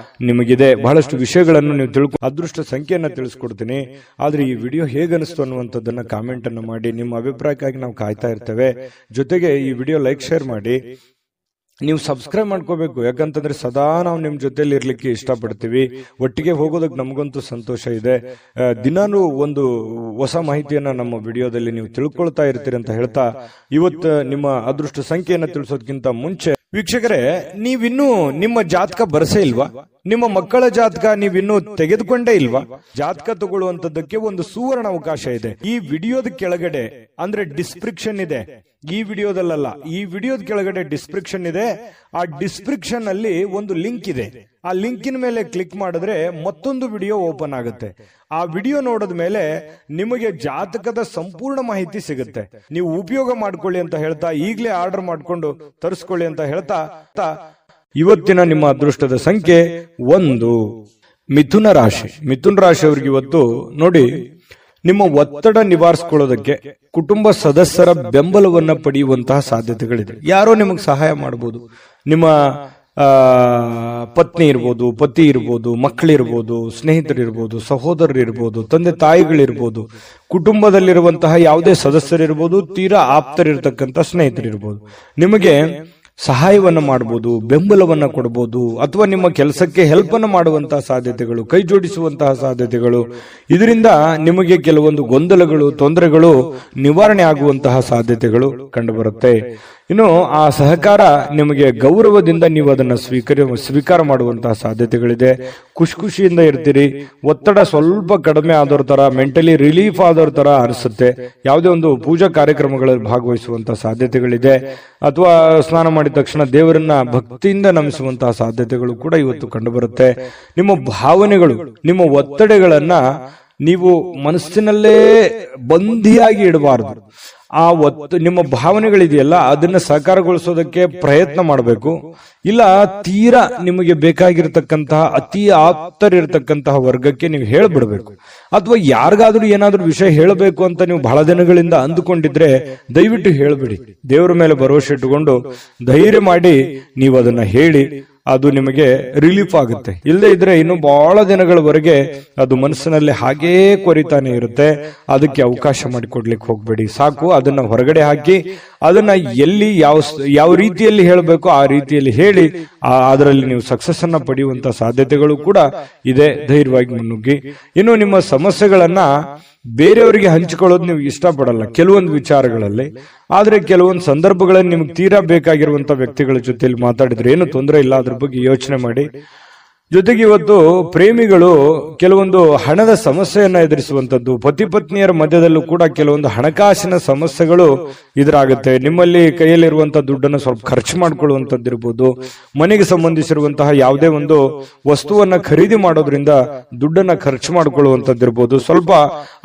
ನಿಮಗಿದೆ. ಬಹಳಷ್ಟು ವಿಷಯಗಳನ್ನು ನೀವು ಅದೃಷ್ಟ ಸಂಖ್ಯೆಯನ್ನ ತಿಳಿಸ್ಕೊಡ್ತೀನಿ. ಆದ್ರೆ ಈ ವಿಡಿಯೋ ಹೇಗನಿಸ್ತು ಅನ್ನುವಂಥದ್ದನ್ನ ಕಾಮೆಂಟ್ ಅನ್ನು ಮಾಡಿ. ನಿಮ್ಮ ಅಭಿಪ್ರಾಯಕ್ಕಾಗಿ ನಾವು ಕಾಯ್ತಾ ಇರ್ತೇವೆ. ಜೊತೆಗೆ ಈ ವಿಡಿಯೋ ಲೈಕ್ ಶೇರ್ ಮಾಡಿ. ನೀವು ಸಬ್ಸ್ಕ್ರೈಬ್ ಮಾಡ್ಕೋಬೇಕು. ಯಾಕಂತಂದ್ರೆ ಸದಾ ನಾವು ನಿಮ್ ಜೊತೆಲಿ ಇರ್ಲಿಕ್ಕೆ ಇಷ್ಟಪಡ್ತೀವಿ. ಒಟ್ಟಿಗೆ ಹೋಗೋದಕ್ಕೆ ನಮಗಂತೂ ಸಂತೋಷ ಇದೆ. ದಿನಾನು ಒಂದು ಹೊಸ ಮಾಹಿತಿಯನ್ನ ನಮ್ಮ ವಿಡಿಯೋದಲ್ಲಿ ನೀವು ತಿಳ್ಕೊಳ್ತಾ ಇರ್ತೀರಿ ಅಂತ ಹೇಳ್ತಾ, ಇವತ್ತು ನಿಮ್ಮ ಅದೃಷ್ಟ ಸಂಖ್ಯೆಯನ್ನ ತಿಳಿಸೋದಕ್ಕಿಂತ ಮುಂಚೆ ವೀಕ್ಷಕರೇ, ನೀವಿನ್ನೂ ನಿಮ್ಮ ಜಾತಕ ಬರಸೇ ಇಲ್ವಾ? ನಿಮ್ಮ ಮಕ್ಕಳ ಜಾತಕ ನೀವಿನ್ನೂ ತೆಗೆದುಕೊಂಡೇ ಇಲ್ವಾ? ಜಾತಕ ತಗೊಳ್ಳುವಂತದ್ದಕ್ಕೆ ಒಂದು ಸುವರ್ಣ ಅವಕಾಶ ಇದೆ. ಈ ವಿಡಿಯೋದ ಕೆಳಗಡೆ ಅಂದ್ರೆ ಡಿಸ್ಕ್ರಿಪ್ಷನ್ ಇದೆ. ಈ ವಿಡಿಯೋದಲ್ಲ, ಈ ವಿಡಿಯೋದ ಕೆಳಗಡೆ ಡಿಸ್ಕ್ರಿಪ್ಷನ್ ಇದೆ. ಆ ಡಿಸ್ಕ್ರಿಪ್ಷನ್ ಅಲ್ಲಿ ಒಂದು ಲಿಂಕ್ ಇದೆ. ಆ ಲಿಂಕಿನ ಮೇಲೆ ಕ್ಲಿಕ್ ಮಾಡಿದ್ರೆ ಮತ್ತೊಂದು ವಿಡಿಯೋ ಓಪನ್ ಆಗುತ್ತೆ. ಆ ವಿಡಿಯೋ ನೋಡಿದ ಮೇಲೆ ನಿಮಗೆ ಜಾತಕದ ಸಂಪೂರ್ಣ ಮಾಹಿತಿ ಸಿಗುತ್ತೆ. ನೀವು ಉಪಯೋಗ ಮಾಡ್ಕೊಳ್ಳಿ ಅಂತ ಹೇಳ್ತಾ, ಈಗಲೇ ಆರ್ಡರ್ ಮಾಡ್ಕೊಂಡು ತರಿಸ್ಕೊಳ್ಳಿ ಅಂತ ಹೇಳ್ತಾ, ಇವತ್ತಿನ ನಿಮ್ಮ ಅದೃಷ್ಟದ ಸಂಖ್ಯೆ 1. ಮಿಥುನ ರಾಶಿ. ಮಿಥುನ ರಾಶಿಯವರಿಗೆ ಇವತ್ತು ನೋಡಿ, ನಿಮ್ಮ ಒತ್ತಡ ನಿವಾರಿಸಿಕೊಳ್ಳೋದಕ್ಕೆ ಕುಟುಂಬ ಸದಸ್ಯರ ಬೆಂಬಲವನ್ನ ಪಡೆಯುವಂತಹ ಸಾಧ್ಯತೆಗಳಿದೆ. ಯಾರೋ ನಿಮಗೆ ಸಹಾಯ ಮಾಡಬಹುದು. ನಿಮ್ಮ ಪತ್ನಿ ಇರ್ಬೋದು, ಪತಿ ಇರ್ಬೋದು, ಮಕ್ಕಳಿರ್ಬೋದು, ಸ್ನೇಹಿತರಿರ್ಬೋದು, ಸಹೋದರರಿರ್ಬೋದು, ತಂದೆ ತಾಯಿಗಳಿರ್ಬೋದು, ಕುಟುಂಬದಲ್ಲಿರುವಂತಹ ಯಾವುದೇ ಸದಸ್ಯರಿರ್ಬೋದು, ತೀರಾ ಆಪ್ತರಿರ್ತಕ್ಕಂಥ ಸ್ನೇಹಿತರಿರ್ಬೋದು, ನಿಮಗೆ ಸಹಾಯವನ್ನ ಮಾಡಬಹುದು, ಬೆಂಬಲವನ್ನ ಕೊಡಬಹುದು, ಅಥವಾ ನಿಮ್ಮ ಕೆಲಸಕ್ಕೆ ಹೆಲ್ಪ್ ಅನ್ನು ಮಾಡುವಂತಹ ಸಾಧ್ಯತೆಗಳು, ಕೈ ಜೋಡಿಸುವಂತಹ ಸಾಧ್ಯತೆಗಳು, ಇದರಿಂದ ನಿಮಗೆ ಕೆಲವೊಂದು ಗೊಂದಲಗಳು, ತೊಂದರೆಗಳು ನಿವಾರಣೆ ಆಗುವಂತಹ ಸಾಧ್ಯತೆಗಳು ಕಂಡುಬರುತ್ತೆ. ಇನ್ನು ಆ ಸಹಕಾರ ನಿಮಗೆ ಗೌರವದಿಂದ ನೀವು ಅದನ್ನ ಸ್ವೀಕಾರ ಮಾಡುವಂತಹ ಸಾಧ್ಯತೆಗಳಿದೆ. ಖುಷಿಯಿಂದ ಇರ್ತೀರಿ. ಒತ್ತಡ ಸ್ವಲ್ಪ ಕಡಿಮೆ ಆದವ್ರ ತರ, ಮೆಂಟಲಿ ರಿಲೀಫ್ ಆದವ್ರ ತರ ಅನಿಸುತ್ತೆ. ಯಾವುದೇ ಒಂದು ಪೂಜಾ ಕಾರ್ಯಕ್ರಮಗಳಲ್ಲಿ ಭಾಗವಹಿಸುವಂತಹ ಸಾಧ್ಯತೆಗಳಿದೆ. ಅಥವಾ ಸ್ನಾನ ಮಾಡಿದ ತಕ್ಷಣ ದೇವರನ್ನ ಭಕ್ತಿಯಿಂದ ನಮಿಸುವಂತಹ ಸಾಧ್ಯತೆಗಳು ಕೂಡ ಇವತ್ತು ಕಂಡುಬರುತ್ತೆ. ನಿಮ್ಮ ಭಾವನೆಗಳು, ನಿಮ್ಮ ಒತ್ತಡಗಳನ್ನ ನೀವು ಮನಸ್ಸಿನಲ್ಲೇ ಬಂಧಿಯಾಗಿ ಇಡಬಾರದು. ನಿಮ್ಮ ಭಾವನೆಗಳಿದೆಯಲ್ಲ, ಅದನ್ನ ಸಾಕಾರಗೊಳಿಸೋದಕ್ಕೆ ಪ್ರಯತ್ನ ಮಾಡಬೇಕು. ಇಲ್ಲ ತೀರಾ ನಿಮಗೆ ಬೇಕಾಗಿರ್ತಕ್ಕಂತಹ ಅತಿ ಆಪ್ತರಿರ್ತಕ್ಕಂತಹ ವರ್ಗಕ್ಕೆ ನೀವು ಹೇಳ್ಬಿಡ್ಬೇಕು. ಅಥವಾ ಯಾರಿಗಾದ್ರೂ ಏನಾದ್ರೂ ವಿಷಯ ಹೇಳಬೇಕು ಅಂತ ನೀವು ಬಹಳ ದಿನಗಳಿಂದ ಅಂದುಕೊಂಡಿದ್ರೆ ದಯವಿಟ್ಟು ಹೇಳ್ಬಿಡಿ. ದೇವರ ಮೇಲೆ ಭರವಸೆ ಇಟ್ಟುಕೊಂಡು ಧೈರ್ಯ ಮಾಡಿ ನೀವು ಅದನ್ನ ಹೇಳಿ. ಅದು ನಿಮಗೆ ರಿಲೀಫ್ ಆಗುತ್ತೆ. ಇಲ್ಲದೆ ಇದ್ರೆ ಇನ್ನು ಬಹಳ ದಿನಗಳವರೆಗೆ ಅದು ಮನಸ್ಸಿನಲ್ಲಿ ಹಾಗೇ ಕೊರಿತಾನೆ ಇರುತ್ತೆ. ಅದಕ್ಕೆ ಅವಕಾಶ ಮಾಡಿಕೊಡ್ಲಿಕ್ಕೆ ಹೋಗ್ಬೇಡಿ. ಸಾಕು, ಅದನ್ನ ಹೊರಗಡೆ ಹಾಕಿ ಅದನ್ನ ಎಲ್ಲಿ ಯಾವ ರೀತಿಯಲ್ಲಿ ಹೇಳಬೇಕು ಆ ರೀತಿಯಲ್ಲಿ ಹೇಳಿ ಅದರಲ್ಲಿ ನೀವು ಸಕ್ಸಸ್ ಅನ್ನ ಪಡೆಯುವಂತ ಸಾಧ್ಯತೆಗಳು ಕೂಡ ಇದೆ. ಧೈರ್ಯವಾಗಿ ಮುನ್ನುಗ್ಗಿ. ಇನ್ನು ನಿಮ್ಮ ಸಮಸ್ಯೆಗಳನ್ನ ಬೇರೆಯವರಿಗೆ ಹಂಚಿಕೊಳ್ಳೋದು ನೀವು ಇಷ್ಟಪಡಲ್ಲ ಕೆಲವೊಂದು ವಿಚಾರಗಳಲ್ಲಿ. ಆದ್ರೆ ಕೆಲವೊಂದು ಸಂದರ್ಭಗಳಲ್ಲಿ ನಿಮ್ಗೆ ತೀರಾ ಬೇಕಾಗಿರುವಂತ ವ್ಯಕ್ತಿಗಳ ಜೊತೆಲಿ ಮಾತಾಡಿದ್ರೆ ಏನು ತೊಂದರೆ ಇಲ್ಲ. ಅದ್ರ ಬಗ್ಗೆ ಯೋಚನೆ ಮಾಡಿ. ಜೊತೆಗೆ ಇವತ್ತು ಪ್ರೇಮಿಗಳು ಕೆಲವೊಂದು ಹಣದ ಸಮಸ್ಯೆಯನ್ನ ಎದುರಿಸುವಂತದ್ದು, ಪತಿ ಪತ್ನಿಯರ ಮಧ್ಯದಲ್ಲೂ ಕೂಡ ಕೆಲವೊಂದು ಹಣಕಾಸಿನ ಸಮಸ್ಯೆಗಳು ಎದುರಾಗುತ್ತೆ. ನಿಮ್ಮಲ್ಲಿ ಕೈಯಲ್ಲಿರುವಂತಹ ದುಡ್ಡನ್ನು ಸ್ವಲ್ಪ ಖರ್ಚು ಮಾಡ್ಕೊಳ್ಳುವಂತದ್ದಿರ್ಬೋದು. ಮನೆಗೆ ಸಂಬಂಧಿಸಿರುವಂತಹ ಯಾವುದೇ ಒಂದು ವಸ್ತುವನ್ನ ಖರೀದಿ ಮಾಡೋದ್ರಿಂದ ದುಡ್ಡನ್ನ ಖರ್ಚು ಮಾಡ್ಕೊಳ್ಳುವಂತದ್ದಿರ್ಬೋದು. ಸ್ವಲ್ಪ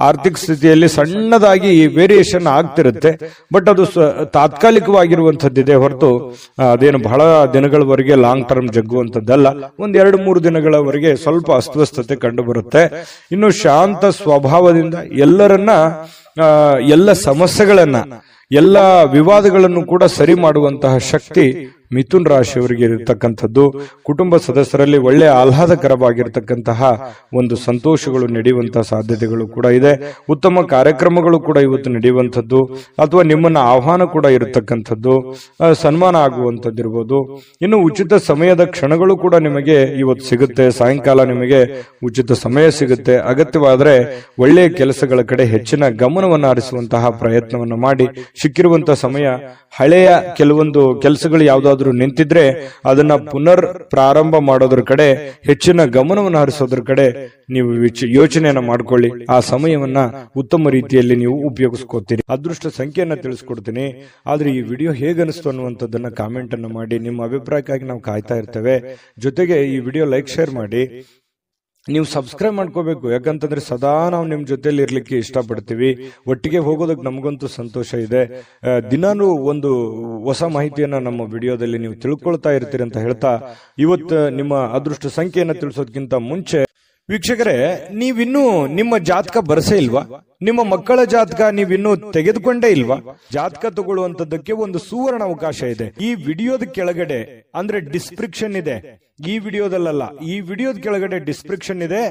ಆರ್ಥಿಕ ಸ್ಥಿತಿಯಲ್ಲಿ ಸಣ್ಣದಾಗಿ ವೇರಿಯೇಷನ್ ಆಗ್ತಿರುತ್ತೆ. ಬಟ್ ಅದು ತಾತ್ಕಾಲಿಕವಾಗಿರುವಂತದ್ದಿದೆ ಹೊರತು ಅದೇನು ಬಹಳ ದಿನಗಳವರೆಗೆ ಲಾಂಗ್ ಟರ್ಮ್ ಜಗ್ಗುವಂತದ್ದಲ್ಲ. ಒಂದ್ 2-3 ದಿನಗಳವರೆಗೆ ಸ್ವಲ್ಪ ಅಸ್ವಸ್ಥತೆ ಕಂಡು ಬರುತ್ತೆ. ಇನ್ನು ಶಾಂತ ಸ್ವಭಾವದಿಂದ ಎಲ್ಲ ಸಮಸ್ಯೆಗಳನ್ನ, ಎಲ್ಲ ವಿವಾದಗಳನ್ನು ಕೂಡ ಸರಿ ಮಾಡುವಂತಹ ಶಕ್ತಿ ಮಿಥುನ್ ರಾಶಿಯವರಿಗೆ ಇರತಕ್ಕಂಥದ್ದು. ಕುಟುಂಬ ಸದಸ್ಯರಲ್ಲಿ ಒಳ್ಳೆ ಆಹ್ಲಾದಕರವಾಗಿರ್ತಕ್ಕಂತಹ ಒಂದು ಸಂತೋಷಗಳು ನಡೆಯುವಂತಹ ಸಾಧ್ಯತೆಗಳು ಕೂಡ ಇದೆ. ಉತ್ತಮ ಕಾರ್ಯಕ್ರಮಗಳು ಕೂಡ ಇವತ್ತು ನಡೆಯುವಂಥದ್ದು, ಅಥವಾ ನಿಮ್ಮನ್ನ ಆಹ್ವಾನ ಕೂಡ ಇರತಕ್ಕಂಥದ್ದು, ಸನ್ಮಾನ ಆಗುವಂಥದ್ದಿರ್ಬೋದು. ಇನ್ನು ಉಚಿತ ಸಮಯದ ಕ್ಷಣಗಳು ಕೂಡ ನಿಮಗೆ ಇವತ್ತು ಸಿಗುತ್ತೆ. ಸಾಯಂಕಾಲ ನಿಮಗೆ ಉಚಿತ ಸಮಯ ಸಿಗುತ್ತೆ. ಅಗತ್ಯವಾದರೆ ಒಳ್ಳೆಯ ಕೆಲಸಗಳ ಕಡೆ ಹೆಚ್ಚಿನ ಗಮನವನ್ನು ಹರಿಸುವಂತಹ ಪ್ರಯತ್ನವನ್ನು ಮಾಡಿ. ಸಿಕ್ಕಿರುವಂತಹ ಸಮಯ ಹಳೆಯ ಕೆಲವೊಂದು ಕೆಲಸಗಳು ಯಾವ್ದಾದ್ರು ಏನಾದ್ರೂ ನಿಂತಿದ್ರೆ ಅದನ್ನ ಪುನರ್ ಪ್ರಾರಂಭ ಮಾಡೋದ್ರ ಕಡೆ ಹೆಚ್ಚಿನ ಗಮನವನ್ನು ಹರಿಸೋದ್ರ ಕಡೆ ನೀವು ಯೋಚನೆಯನ್ನ ಮಾಡ್ಕೊಳ್ಳಿ. ಆ ಸಮಯವನ್ನ ಉತ್ತಮ ರೀತಿಯಲ್ಲಿ ನೀವು ಉಪಯೋಗಿಸ್ಕೋತೀರಿ. ಅದೃಷ್ಟ ಸಂಖ್ಯೆಯನ್ನ ತಿಳಿಸ್ಕೊಡ್ತೀನಿ. ಆದ್ರೆ ಈ ವಿಡಿಯೋ ಹೇಗನಿಸ್ತು ಅನ್ನುವಂಥದ್ದನ್ನ ಕಾಮೆಂಟ್ ಅನ್ನು ಮಾಡಿ. ನಿಮ್ಮ ಅಭಿಪ್ರಾಯಕ್ಕಾಗಿ ನಾವು ಕಾಯ್ತಾ ಇರ್ತೇವೆ. ಜೊತೆಗೆ ಈ ವಿಡಿಯೋ ಲೈಕ್ ಶೇರ್ ಮಾಡಿ. ನೀವು ಸಬ್ಸ್ಕ್ರೈಬ್ ಮಾಡ್ಕೋಬೇಕು. ಯಾಕಂತಂದ್ರೆ ಸದಾ ನಾವು ನಿಮ್ ಜೊತೆಲಿ ಇರ್ಲಿಕ್ಕೆ ಇಷ್ಟಪಡ್ತೀವಿ. ಒಟ್ಟಿಗೆ ಹೋಗೋದಕ್ಕೆ ನಮಗಂತೂ ಸಂತೋಷ ಇದೆ. ದಿನಾನು ಒಂದು ಹೊಸ ಮಾಹಿತಿಯನ್ನ ನಮ್ಮ ವಿಡಿಯೋದಲ್ಲಿ ನೀವು ತಿಳ್ಕೊಳ್ತಾ ಇರ್ತೀರಿ ಅಂತ ಹೇಳ್ತಾ, ಇವತ್ತು ನಿಮ್ಮ ಅದೃಷ್ಟ ಸಂಖ್ಯೆಯನ್ನ ತಿಳಿಸೋದಕ್ಕಿಂತ ಮುಂಚೆ ವೀಕ್ಷಕರೇ, ನೀವಿನ್ನೂ ನಿಮ್ಮ ಜಾತಕ ಬರಸೇ ಇಲ್ವಾ? ನಿಮ್ಮ ಮಕ್ಕಳ ಜಾತಕ ನೀವಿನ್ನೂ ತೆಗೆದುಕೊಂಡೇ ಇಲ್ವಾ? ಜಾತಕ ತಗೊಳ್ಳುವಂತದ್ದಕ್ಕೆ ಒಂದು ಸುವರ್ಣ ಅವಕಾಶ ಇದೆ. ಈ ವಿಡಿಯೋದ ಕೆಳಗಡೆ ಅಂದ್ರೆ ಡಿಸ್ಕ್ರಿಪ್ಷನ್ ಇದೆ. ಈ ವಿಡಿಯೋದಲ್ಲ, ಈ ವಿಡಿಯೋದ ಕೆಳಗಡೆ ಡಿಸ್ಕ್ರಿಪ್ಷನ್ ಇದೆ.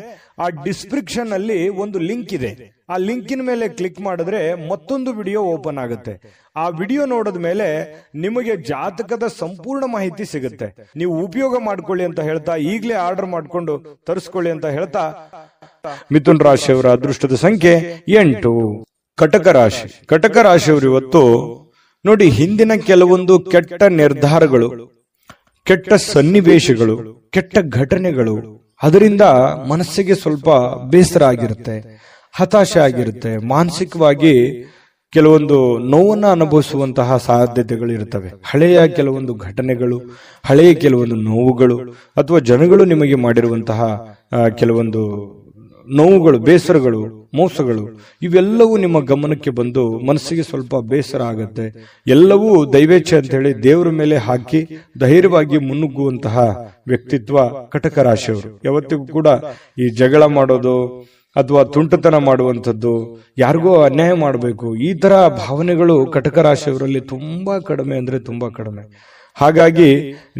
ಆ ಡಿಸ್ಕ್ರಿಪ್ಷನ್ ಅಲ್ಲಿ ಒಂದು ಲಿಂಕ್ ಇದೆ. ಆ ಲಿಂಕಿನ ಮೇಲೆ ಕ್ಲಿಕ್ ಮಾಡಿದ್ರೆ ಮತ್ತೊಂದು ವಿಡಿಯೋ ಓಪನ್ ಆಗುತ್ತೆ. ಆ ವಿಡಿಯೋ ನೋಡಿದ ಮೇಲೆ ನಿಮಗೆ ಜಾತಕದ ಸಂಪೂರ್ಣ ಮಾಹಿತಿ ಸಿಗುತ್ತೆ. ನೀವು ಉಪಯೋಗ ಮಾಡ್ಕೊಳ್ಳಿ ಅಂತ ಹೇಳ್ತಾ, ಈಗಲೇ ಆರ್ಡರ್ ಮಾಡ್ಕೊಂಡು ತರಿಸ್ಕೊಳ್ಳಿ ಅಂತ ಹೇಳ್ತಾ, ಮಿಥುನ್ ರಾಶಿಯವರ ಅದೃಷ್ಟದ ಸಂಖ್ಯೆ 8. ಕಟಕ ರಾಶಿ. ಕಟಕ ರಾಶಿಯವರು ಇವತ್ತು ನೋಡಿ, ಹಿಂದಿನ ಕೆಲವೊಂದು ಕೆಟ್ಟ ನಿರ್ಧಾರಗಳು, ಕೆಟ್ಟ ಸನ್ನಿವೇಶಗಳು, ಕೆಟ್ಟ ಘಟನೆಗಳು, ಅದರಿಂದ ಮನಸ್ಸಿಗೆ ಸ್ವಲ್ಪ ಬೇಸರ ಆಗಿರುತ್ತೆ, ಹತಾಶೆ ಆಗಿರುತ್ತೆ. ಮಾನಸಿಕವಾಗಿ ಕೆಲವೊಂದು ನೋವನ್ನ ಅನುಭವಿಸುವಂತಹ ಸಾಧ್ಯತೆಗಳು ಇರ್ತವೆ. ಹಳೆಯ ಕೆಲವೊಂದು ಘಟನೆಗಳು, ಹಳೆಯ ಕೆಲವೊಂದು ನೋವುಗಳು, ಅಥವಾ ಜನಗಳು ನಿಮಗೆ ಮಾಡಿರುವಂತಹ ಕೆಲವೊಂದು ನೋವುಗಳು, ಬೇಸರಗಳು, ಮೋಸಗಳು, ಇವೆಲ್ಲವೂ ನಿಮ್ಮ ಗಮನಕ್ಕೆ ಬಂದು ಮನಸ್ಸಿಗೆ ಸ್ವಲ್ಪ ಬೇಸರ ಆಗುತ್ತೆ. ಎಲ್ಲವೂ ದೈವೇಚ್ಛೆ ಅಂತ ಹೇಳಿ ದೇವರ ಮೇಲೆ ಹಾಕಿ ಧೈರ್ಯವಾಗಿ ಮುನ್ನುಗ್ಗುವಂತಹ ವ್ಯಕ್ತಿತ್ವ ಕಟಕ ರಾಶಿಯವರು. ಯಾವತ್ತಿಗೂ ಕೂಡ ಈ ಜಗಳ ಮಾಡೋದು ಅಥವಾ ತುಂಟತನ ಮಾಡುವಂಥದ್ದು, ಯಾರಿಗೋ ಅನ್ಯಾಯ ಮಾಡಬೇಕು, ಈ ತರ ಭಾವನೆಗಳು ಕಟಕ ರಾಶಿಯವರಲ್ಲಿ ತುಂಬಾ ಕಡಿಮೆ ಅಂದ್ರೆ ತುಂಬಾ ಕಡಿಮೆ. ಹಾಗಾಗಿ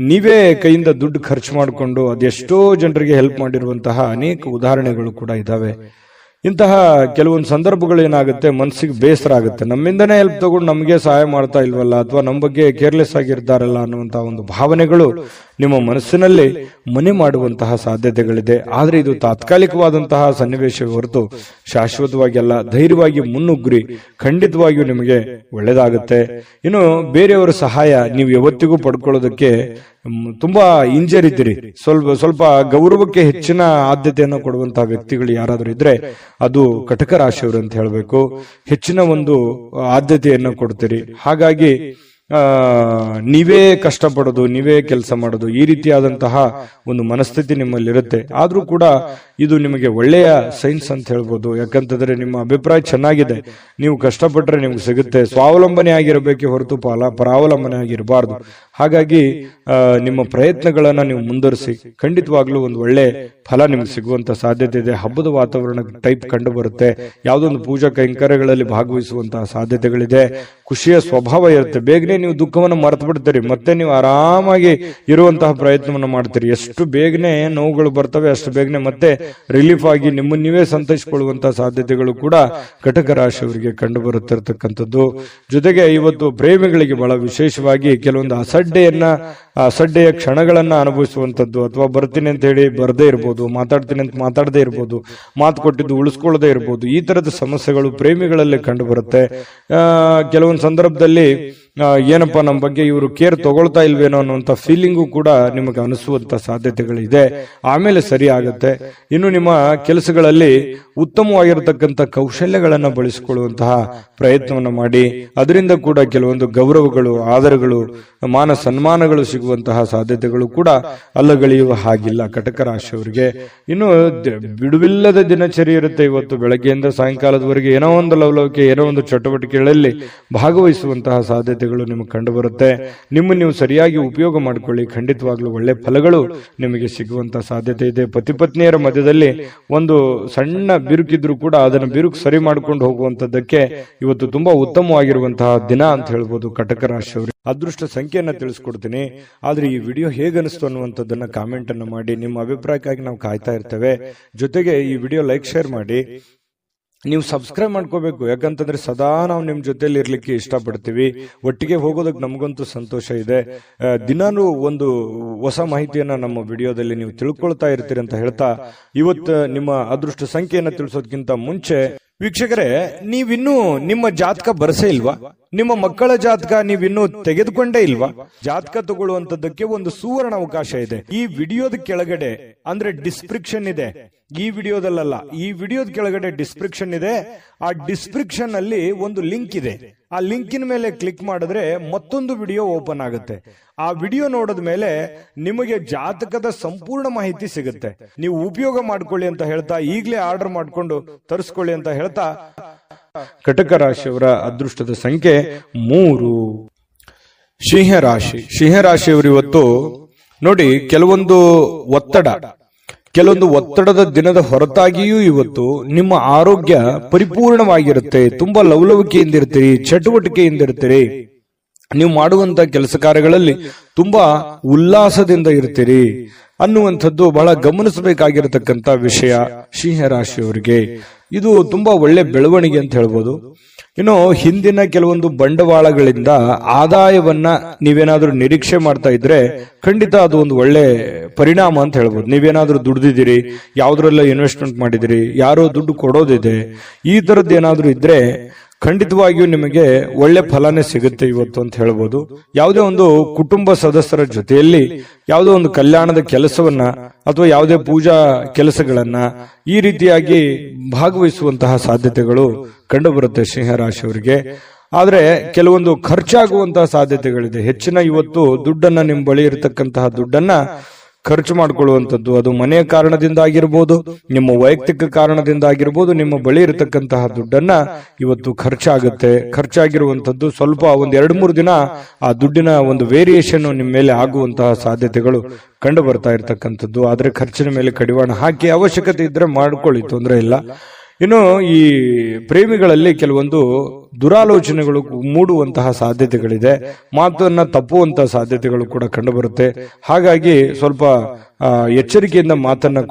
ನೀವೇ ಕೈಯಿಂದ ದುಡ್ಡು ಖರ್ಚು ಮಾಡಿಕೊಂಡು ಅದೆಷ್ಟೋ ಜನರಿಗೆ ಹೆಲ್ಪ್ ಮಾಡಿರುವಂತಹ ಅನೇಕ ಉದಾಹರಣೆಗಳು ಕೂಡ ಇದಾವೆ. ಇಂತಹ ಕೆಲವೊಂದು ಸಂದರ್ಭಗಳು ಏನಾಗುತ್ತೆ, ಮನಸ್ಸಿಗೆ ಬೇಸರ ಆಗುತ್ತೆ. ನಮ್ಮಿಂದನೇ ಹೆಲ್ಪ್ ತಗೊಂಡು ನಮಗೆ ಸಹಾಯ ಮಾಡ್ತಾ ಇಲ್ವಲ್ಲ, ಅಥವಾ ನಮ್ಮ ಬಗ್ಗೆ ಕೇರ್ಲೆಸ್ ಆಗಿರ್ತಾರಲ್ಲ ಅನ್ನುವಂತಹ ಒಂದು ಭಾವನೆಗಳು ನಿಮ್ಮ ಮನಸ್ಸಿನಲ್ಲಿ ಮನೆ ಮಾಡುವಂತಹ ಸಾಧ್ಯತೆಗಳಿದೆ. ಆದ್ರೆ ಇದು ತಾತ್ಕಾಲಿಕವಾದಂತಹ ಸನ್ನಿವೇಶ ಹೊರತು ಶಾಶ್ವತವಾಗಿ ಅಲ್ಲ. ಧೈರ್ಯವಾಗಿ ಮುನ್ನುಗ್ರಿ, ಖಂಡಿತವಾಗಿಯೂ ನಿಮಗೆ ಒಳ್ಳೇದಾಗುತ್ತೆ. ಇನ್ನು ಬೇರೆಯವರ ಸಹಾಯ ನೀವು ಯಾವತ್ತಿಗೂ ಪಡ್ಕೊಳ್ಳೋದಕ್ಕೆ ತುಂಬಾ ಹಿಂಜರಿತೀರಿ. ಸ್ವಲ್ಪ ಗೌರವಕ್ಕೆ ಹೆಚ್ಚಿನ ಆದ್ಯತೆಯನ್ನು ಕೊಡುವಂತಹ ವ್ಯಕ್ತಿಗಳು ಯಾರಾದ್ರೂ ಇದ್ರೆ ಅದು ಕಟಕ ರಾಶಿಯವರು ಅಂತ ಹೇಳಬೇಕು. ಹೆಚ್ಚಿನ ಒಂದು ಆದ್ಯತೆಯನ್ನು ಕೊಡ್ತೀರಿ. ಹಾಗಾಗಿ ನೀವೇ ಕಷ್ಟಪಡೋದು, ನೀವೇ ಕೆಲಸ ಮಾಡೋದು, ಈ ರೀತಿಯಾದಂತಹ ಒಂದು ಮನಸ್ಥಿತಿ ನಿಮ್ಮಲ್ಲಿರುತ್ತೆ. ಆದ್ರೂ ಕೂಡ ಇದು ನಿಮಗೆ ಒಳ್ಳೆಯ ಸೈನ್ಸ್ ಅಂತ ಹೇಳ್ಬೋದು. ಯಾಕಂತಂದ್ರೆ ನಿಮ್ಮ ಅಭಿಪ್ರಾಯ ಚೆನ್ನಾಗಿದೆ, ನೀವು ಕಷ್ಟಪಟ್ಟರೆ ನಿಮ್ಗೆ ಸಿಗುತ್ತೆ. ಸ್ವಾವಲಂಬನೆ ಆಗಿರಬೇಕೆ ಹೊರತು ಪರಾವಲಂಬನೆ ಆಗಿರಬಾರ್ದು. ಹಾಗಾಗಿ ನಿಮ್ಮ ಪ್ರಯತ್ನಗಳನ್ನ ನೀವು ಮುಂದುವರಿಸಿ, ಖಂಡಿತವಾಗ್ಲೂ ಒಂದು ಒಳ್ಳೆ ಫಲ ನಿಮ್ಗೆ ಸಿಗುವಂತ ಸಾಧ್ಯತೆ ಇದೆ. ಹಬ್ಬದ ವಾತಾವರಣ ಟೈಪ್ ಕಂಡು ಬರುತ್ತೆ. ಯಾವುದೊಂದು ಪೂಜಾ ಕೈಂಕರ್ಯಗಳಲ್ಲಿ ಭಾಗವಹಿಸುವಂತಹ ಸಾಧ್ಯತೆಗಳಿದೆ. ಖುಷಿಯ ಸ್ವಭಾವ ಇರುತ್ತೆ. ಬೇಗನೆ ನೀವು ದುಃಖವನ್ನು ಮರೆತು ಬಿಡ್ತೀರಿ, ಮತ್ತೆ ನೀವು ಆರಾಮಾಗಿ ಇರುವಂತಹ ಪ್ರಯತ್ನವನ್ನು ಮಾಡ್ತೀರಿ. ಎಷ್ಟು ಬೇಗನೆ ನೋವುಗಳು ಬರ್ತವೆ ಅಷ್ಟು ಬೇಗನೆ ಮತ್ತೆ ರಿಲೀಫ್ ಆಗಿ ನಿಮ್ಮನ್ನು ನೀವೇ ಸಂತೈಸಿಕೊಳ್ಳುವಂತಹ ಸಾಧ್ಯತೆಗಳು ಕೂಡ ಕಟಕ ರಾಶಿಯವರಿಗೆ ಕಂಡು ಬರುತ್ತಿರತಕ್ಕಂಥದ್ದು. ಜೊತೆಗೆ ಇವತ್ತು ಪ್ರೇಮಿಗಳಿಗೆ ಬಹಳ ವಿಶೇಷವಾಗಿ ಕೆಲವೊಂದು ಅಸಡ್ಡೆಯ ಕ್ಷಣಗಳನ್ನ ಅನುಭವಿಸುವಂತದ್ದು, ಅಥವಾ ಬರ್ತೀನಿ ಅಂತ ಹೇಳಿ ಬರದೇ ಇರ್ಬೋದು, ಮಾತಾಡ್ತೀನಿ ಅಂತ ಮಾತಾಡದೇ ಇರ್ಬೋದು, ಮಾತು ಕೊಟ್ಟಿದ್ದು ಉಳಿಸ್ಕೊಳ್ಳದೆ ಇರ್ಬೋದು. ಈ ತರದ ಸಮಸ್ಯೆಗಳು ಪ್ರೇಮಿಗಳಲ್ಲಿ ಕಂಡು ಬರುತ್ತೆ. ಕೆಲವೊಂದು ಸಂದರ್ಭದಲ್ಲಿ ಏನಪ್ಪಾ ನಮ್ಮ ಬಗ್ಗೆ ಇವರು ಕೇರ್ ತಗೊಳ್ತಾ ಇಲ್ವೇನೋ ಅನ್ನುವಂತ ಫೀಲಿಂಗು ಕೂಡ ನಿಮಗೆ ಅನಿಸುವಂತ ಸಾಧ್ಯತೆಗಳಿದೆ. ಆಮೇಲೆ ಸರಿ ಆಗತ್ತೆ. ಇನ್ನು ನಿಮ್ಮ ಕೆಲಸಗಳಲ್ಲಿ ಉತ್ತಮವಾಗಿರತಕ್ಕಂಥ ಕೌಶಲ್ಯಗಳನ್ನ ಬಳಸಿಕೊಳ್ಳುವಂತಹ ಪ್ರಯತ್ನವನ್ನು ಮಾಡಿ, ಅದರಿಂದ ಕೂಡ ಕೆಲವೊಂದು ಗೌರವಗಳು, ಆದರಗಳು, ಮಾನ ಸನ್ಮಾನಗಳು ಸಿಗುವಂತಹ ಸಾಧ್ಯತೆಗಳು ಕೂಡ ಅಲ್ಲಗಳೆಯುವ ಹಾಗಿಲ್ಲ ಕಟಕ ರಾಶಿಯವರಿಗೆ. ಇನ್ನು ಬಿಡುವಿಲ್ಲದ ದಿನಚರಿ ಇರುತ್ತೆ. ಇವತ್ತು ಬೆಳಗ್ಗೆಯಿಂದ ಸಾಯಂಕಾಲದವರೆಗೆ ಏನೋ ಒಂದು ಲವಲವಿಕೆ, ಏನೋ ಒಂದು ಚಟುವಟಿಕೆಗಳಲ್ಲಿ ಭಾಗವಹಿಸುವಂತಹ ಸಾಧ್ಯತೆಗಳು ನಿಮಗೆ ಕಂಡು ಬರುತ್ತೆ. ನಿಮ್ಮ ನೀವು ಸರಿಯಾಗಿ ಉಪಯೋಗ ಮಾಡಿಕೊಳ್ಳಿ, ಖಂಡಿತವಾಗ್ಲೂ ಒಳ್ಳೆ ಫಲಗಳು ನಿಮಗೆ ಸಿಗುವಂತಹ ಸಾಧ್ಯತೆ ಇದೆ. ಪತಿ ಪತ್ನಿಯರ ಮಧ್ಯದಲ್ಲಿ ಒಂದು ಸಣ್ಣ ಬಿರುಕಿದ್ರು ಕೂಡ ಅದನ್ನು ಬಿರುಕು ಸರಿ ಮಾಡ್ಕೊಂಡು ಹೋಗುವಂತದ್ದಕ್ಕೆ ಇವತ್ತು ತುಂಬಾ ಉತ್ತಮವಾಗಿರುವಂತಹ ದಿನ ಅಂತ ಹೇಳ್ಬೋದು ಕಟಕ ರಾಶಿಯವರು. ಅದೃಷ್ಟ ಸಂಖ್ಯೆಯನ್ನ ತಿಳಿಸ್ಕೊಡ್ತೀನಿ. ಆದ್ರೆ ಈ ವಿಡಿಯೋ ಹೇಗನಿಸ್ತು ಅನ್ನುವಂಥದ್ದನ್ನ ಕಾಮೆಂಟ್ ಅನ್ನು ಮಾಡಿ. ನಿಮ್ಮ ಅಭಿಪ್ರಾಯಕ್ಕಾಗಿ ನಾವು ಕಾಯ್ತಾ ಇರ್ತೇವೆ. ಜೊತೆಗೆ ಈ ವಿಡಿಯೋ ಲೈಕ್ ಶೇರ್ ಮಾಡಿ. ನೀವು ಸಬ್ಸ್ಕ್ರೈಬ್ ಮಾಡ್ಕೋಬೇಕು. ಯಾಕಂತಂದ್ರೆ ಸದಾ ನಾವು ನಿಮ್ ಜೊತೆಲಿ ಇರ್ಲಿಕ್ಕೆ ಇಷ್ಟಪಡ್ತೀವಿ. ಒಟ್ಟಿಗೆ ಹೋಗೋದಕ್ಕೆ ನಮಗಂತೂ ಸಂತೋಷ ಇದೆ. ದಿನಾನು ಒಂದು ಹೊಸ ಮಾಹಿತಿಯನ್ನ ನಮ್ಮ ವಿಡಿಯೋದಲ್ಲಿ ನೀವು ತಿಳ್ಕೊಳ್ತಾ ಇರ್ತೀರಿ ಅಂತ ಹೇಳ್ತಾ, ಇವತ್ತು ನಿಮ್ಮ ಅದೃಷ್ಟ ಸಂಖ್ಯೆಯನ್ನ ತಿಳಿಸೋದಕ್ಕಿಂತ ಮುಂಚೆ ವೀಕ್ಷಕರೇ, ನೀವಿನ್ನೂ ನಿಮ್ಮ ಜಾತಕ ಬರಸೇ ಇಲ್ವಾ? ನಿಮ್ಮ ಮಕ್ಕಳ ಜಾತಕ ನೀವಿನ್ನೂ ತೆಗೆದುಕೊಂಡೇ ಇಲ್ವಾ? ಜಾತಕ ತಗೊಳ್ಳುವಂತದ್ದಕ್ಕೆ ಒಂದು ಸುವರ್ಣ ಅವಕಾಶ ಇದೆ. ಈ ವಿಡಿಯೋದ ಕೆಳಗಡೆ ಅಂದ್ರೆ ಡಿಸ್ಕ್ರಿಪ್ಷನ್ ಇದೆ, ಈ ವಿಡಿಯೋದಲ್ಲ, ಈ ವಿಡಿಯೋದ ಕೆಳಗಡೆ ಡಿಸ್ಕ್ರಿಪ್ಷನ್ ಇದೆ. ಆ ಡಿಸ್ಕ್ರಿಪ್ಷನ್ ಅಲ್ಲಿ ಒಂದು ಲಿಂಕ್ ಇದೆ. ಆ ಲಿಂಕಿನ ಮೇಲೆ ಕ್ಲಿಕ್ ಮಾಡಿದ್ರೆ ಮತ್ತೊಂದು ವಿಡಿಯೋ ಓಪನ್ ಆಗುತ್ತೆ. ಆ ವಿಡಿಯೋ ನೋಡಿದ ಮೇಲೆ ನಿಮಗೆ ಜಾತಕದ ಸಂಪೂರ್ಣ ಮಾಹಿತಿ ಸಿಗುತ್ತೆ. ನೀವು ಉಪಯೋಗ ಮಾಡ್ಕೊಳ್ಳಿ ಅಂತ ಹೇಳ್ತಾ, ಈಗಲೇ ಆರ್ಡರ್ ಮಾಡ್ಕೊಂಡು ತರಿಸ್ಕೊಳ್ಳಿ ಅಂತ ಹೇಳ್ತಾ, ಕಟಕ ರಾಶಿಯವರ ಅದೃಷ್ಟದ ಸಂಖ್ಯೆ 3. ಸಿಂಹರಾಶಿಯವರು ಇವತ್ತು ನೋಡಿ, ಕೆಲವೊಂದು ಒತ್ತಡದ ದಿನದ ಹೊರತಾಗಿಯೂ ಇವತ್ತು ನಿಮ್ಮ ಆರೋಗ್ಯ ಪರಿಪೂರ್ಣವಾಗಿರುತ್ತೆ. ತುಂಬಾ ಲವಲವಿಕೆಯಿಂದ ಇರ್ತೀರಿ, ಚಟುವಟಿಕೆಯಿಂದ ಇರ್ತೀರಿ. ನೀವು ಮಾಡುವಂತ ಕೆಲಸ ಕಾರ್ಯಗಳಲ್ಲಿ ತುಂಬಾ ಉಲ್ಲಾಸದಿಂದ ಇರ್ತೀರಿ ಅನ್ನುವಂಥದ್ದು ಬಹಳ ಗಮನಿಸಬೇಕಾಗಿರತಕ್ಕಂತ ವಿಷಯ ಸಿಂಹರಾಶಿಯವರಿಗೆ. ಇದು ತುಂಬಾ ಒಳ್ಳೆ ಬೆಳವಣಿಗೆ ಅಂತ ಹೇಳ್ಬೋದು. ಇನ್ನು ಹಿಂದಿನ ಕೆಲವೊಂದು ಬಂಡವಾಳಗಳಿಂದ ಆದಾಯವನ್ನ ನೀವೇನಾದ್ರೂ ನಿರೀಕ್ಷೆ ಮಾಡ್ತಾ ಇದ್ರೆ ಖಂಡಿತ ಅದು ಒಂದು ಒಳ್ಳೆ ಪರಿಣಾಮ ಅಂತ ಹೇಳ್ಬೋದು. ನೀವೇನಾದ್ರೂ ದುಡ್ದಿದ್ದೀರಿ, ಯಾವ್ದ್ರೆಲ್ಲ ಇನ್ವೆಸ್ಟ್ಮೆಂಟ್ ಮಾಡಿದಿರಿ, ಯಾರೋ ದುಡ್ಡು ಕೊಡೋದಿದೆ, ಈ ತರದ್ದು ಏನಾದ್ರೂ ಇದ್ರೆ ಖಂಡಿತವಾಗಿಯೂ ನಿಮಗೆ ಒಳ್ಳೆ ಫಲನೇ ಸಿಗುತ್ತೆ ಇವತ್ತು ಅಂತ ಹೇಳ್ಬೋದು. ಯಾವುದೇ ಒಂದು ಕುಟುಂಬ ಸದಸ್ಯರ ಜೊತೆಯಲ್ಲಿ ಯಾವುದೋ ಒಂದು ಕಲ್ಯಾಣದ ಕೆಲಸವನ್ನ ಅಥವಾ ಯಾವುದೇ ಪೂಜಾ ಕೆಲಸಗಳನ್ನ ಈ ರೀತಿಯಾಗಿ ಭಾಗವಹಿಸುವಂತಹ ಸಾಧ್ಯತೆಗಳು ಕಂಡುಬರುತ್ತೆ ಸಿಂಹರಾಶಿಯವರಿಗೆ. ಆದ್ರೆ ಕೆಲವೊಂದು ಖರ್ಚಾಗುವಂತಹ ಸಾಧ್ಯತೆಗಳಿದೆ. ಹೆಚ್ಚಿನ ಇವತ್ತು ದುಡ್ಡನ್ನ ನಿಮ್ಮ ಬಳಿ ಇರತಕ್ಕಂತಹ ದುಡ್ಡನ್ನ ಖರ್ಚು ಮಾಡಿಕೊಳ್ಳುವಂಥದ್ದು, ಅದು ಮನೆಯ ಕಾರಣದಿಂದ ಆಗಿರ್ಬೋದು, ನಿಮ್ಮ ವೈಯಕ್ತಿಕ ಕಾರಣದಿಂದ ಆಗಿರ್ಬೋದು, ನಿಮ್ಮ ಬಳಿ ಇರತಕ್ಕಂತಹ ದುಡ್ಡನ್ನ ಇವತ್ತು ಖರ್ಚಾಗಿರುವಂತದ್ದು ಸ್ವಲ್ಪ ಒಂದ್ 2-3 ದಿನ ಆ ದುಡ್ಡಿನ ಒಂದು ವೇರಿಯೇಷನ್ ನಿಮ್ಮ ಮೇಲೆ ಆಗುವಂತಹ ಸಾಧ್ಯತೆಗಳು ಕಂಡು ಬರ್ತಾ ಇರತಕ್ಕಂಥದ್ದು. ಆದ್ರೆ ಖರ್ಚಿನ ಮೇಲೆ ಕಡಿವಾಣ ಹಾಕಿ ಅವಶ್ಯಕತೆ ಇದ್ರೆ ಮಾಡ್ಕೊಳ್ಳಿ, ತೊಂದರೆ ಇಲ್ಲ. ಇನ್ನು ಈ ಪ್ರೇಮಿಗಳಲ್ಲಿ ಕೆಲವೊಂದು ದುರಾಲೋಚನೆಗಳು ಮೂಡುವಂತಹ ಸಾಧ್ಯತೆಗಳಿದೆ, ಮಾತನ್ನ ತಪ್ಪುವಂತಹ ಸಾಧ್ಯತೆಗಳು ಕೂಡ ಕಂಡುಬರುತ್ತೆ. ಹಾಗಾಗಿ ಸ್ವಲ್ಪ ಎಚ್ಚರಿಕೆಯಿಂದ ಮಾತನ್ನ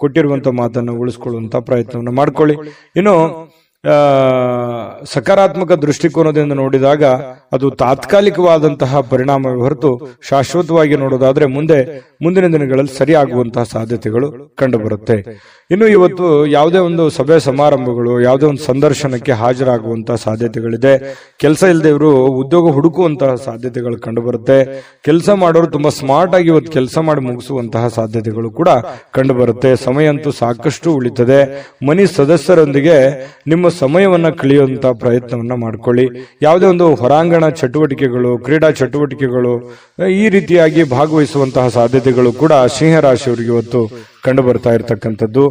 ಕೊಟ್ಟಿರುವಂತಹ ಮಾತನ್ನ ಉಳಿಸ್ಕೊಳ್ಳುವಂತ ಪ್ರಯತ್ನವನ್ನು ಮಾಡ್ಕೊಳ್ಳಿ. ಇನ್ನು ಸಕಾರಾತ್ಮಕ ದೃಷ್ಟಿಕೋನದಿಂದ ನೋಡಿದಾಗ ಅದು ತಾತ್ಕಾಲಿಕವಾದಂತಹ ಪರಿಣಾಮವೇ ಹೊರತು ಶಾಶ್ವತವಾಗಿ ನೋಡೋದಾದ್ರೆ ಮುಂದಿನ ದಿನಗಳಲ್ಲಿ ಸರಿಯಾಗುವಂತಹ ಸಾಧ್ಯತೆಗಳು ಕಂಡುಬರುತ್ತೆ. ಇನ್ನು ಇವತ್ತು ಯಾವುದೇ ಒಂದು ಸಭೆ ಸಮಾರಂಭಗಳು, ಯಾವುದೇ ಒಂದು ಸಂದರ್ಶನಕ್ಕೆ ಹಾಜರಾಗುವಂತಹ ಸಾಧ್ಯತೆಗಳಿದೆ. ಕೆಲಸ ಇಲ್ಲದೆ ಇವರು ಉದ್ಯೋಗ ಹುಡುಕುವಂತಹ ಸಾಧ್ಯತೆಗಳು ಕಂಡುಬರುತ್ತೆ. ಕೆಲಸ ಮಾಡೋರು ತುಂಬಾ ಸ್ಮಾರ್ಟ್ ಆಗಿ ಇವತ್ತು ಕೆಲಸ ಮಾಡಿ ಮುಗಿಸುವಂತಹ ಸಾಧ್ಯತೆಗಳು ಕೂಡ ಕಂಡುಬರುತ್ತೆ. ಸಮಯ ಅಂತೂ ಸಾಕಷ್ಟು ಉಳಿತದೆ. ಮನೆ ಸದಸ್ಯರೊಂದಿಗೆ ನಿಮ್ಮ ಸಮಯವನ್ನ ಕಳೆಯುವಂತಹ ಪ್ರಯತ್ನವನ್ನ ಮಾಡ್ಕೊಳ್ಳಿ. ಯಾವುದೇ ಒಂದು ಹೊರಾಂಗಣ ಚಟುವಟಿಕೆಗಳು, ಕ್ರೀಡಾ ಚಟುವಟಿಕೆಗಳು ಈ ರೀತಿಯಾಗಿ ಭಾಗವಹಿಸುವಂತಹ ಸಾಧ್ಯತೆಗಳು ಕೂಡ ಸಿಂಹರಾಶಿಯವರಿಗೆ ಇವತ್ತು ಕಂಡು ಬರ್ತಾ ಇರತಕ್ಕಂಥದ್ದು.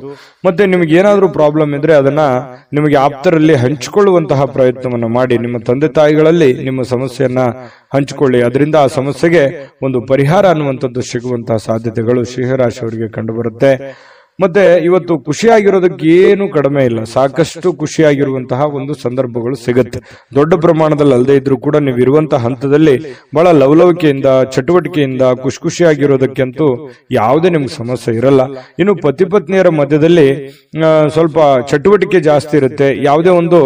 ಮತ್ತೆ ನಿಮಗೆ ಏನಾದ್ರೂ ಪ್ರಾಬ್ಲಮ್ ಇದ್ರೆ ಅದನ್ನ ನಿಮಗೆ ಆಪ್ತರಲ್ಲಿ ಹಂಚಿಕೊಳ್ಳುವಂತಹ ಪ್ರಯತ್ನವನ್ನ ಮಾಡಿ. ನಿಮ್ಮ ತಂದೆ ತಾಯಿಗಳಲ್ಲಿ ನಿಮ್ಮ ಸಮಸ್ಯೆಯನ್ನ ಹಂಚಿಕೊಳ್ಳಿ. ಅದರಿಂದ ಆ ಸಮಸ್ಯೆಗೆ ಒಂದು ಪರಿಹಾರ ಅನ್ನುವಂಥದ್ದು ಸಿಗುವಂತಹ ಸಾಧ್ಯತೆಗಳು ಸಿಂಹರಾಶಿಯವರಿಗೆ ಕಂಡು ಬರುತ್ತೆ. ಮತ್ತೆ ಇವತ್ತು ಖುಷಿಯಾಗಿರೋದಕ್ಕೆ ಏನು ಕಡಿಮೆ ಇಲ್ಲ, ಸಾಕಷ್ಟು ಖುಷಿಯಾಗಿರುವಂತಹ ಒಂದು ಸಂದರ್ಭಗಳು ಸಿಗುತ್ತೆ. ದೊಡ್ಡ ಪ್ರಮಾಣದಲ್ಲಿ ಅಲ್ಲದೆ ಇದ್ರೂ ಕೂಡ ನೀವು ಇರುವಂತಹ ಹಂತದಲ್ಲಿ ಬಹಳ ಲವಲವಿಕೆಯಿಂದ, ಚಟುವಟಿಕೆಯಿಂದ ಖುಷಿಯಾಗಿರೋದಕ್ಕಂತೂ ಯಾವುದೇ ನಿಮ್ಗೆ ಸಮಸ್ಯೆ ಇರಲ್ಲ. ಇನ್ನು ಪತಿ ಪತ್ನಿಯರ ಮಧ್ಯದಲ್ಲಿ ಸ್ವಲ್ಪ ಚಟುವಟಿಕೆ ಜಾಸ್ತಿ ಇರುತ್ತೆ. ಯಾವುದೇ ಒಂದು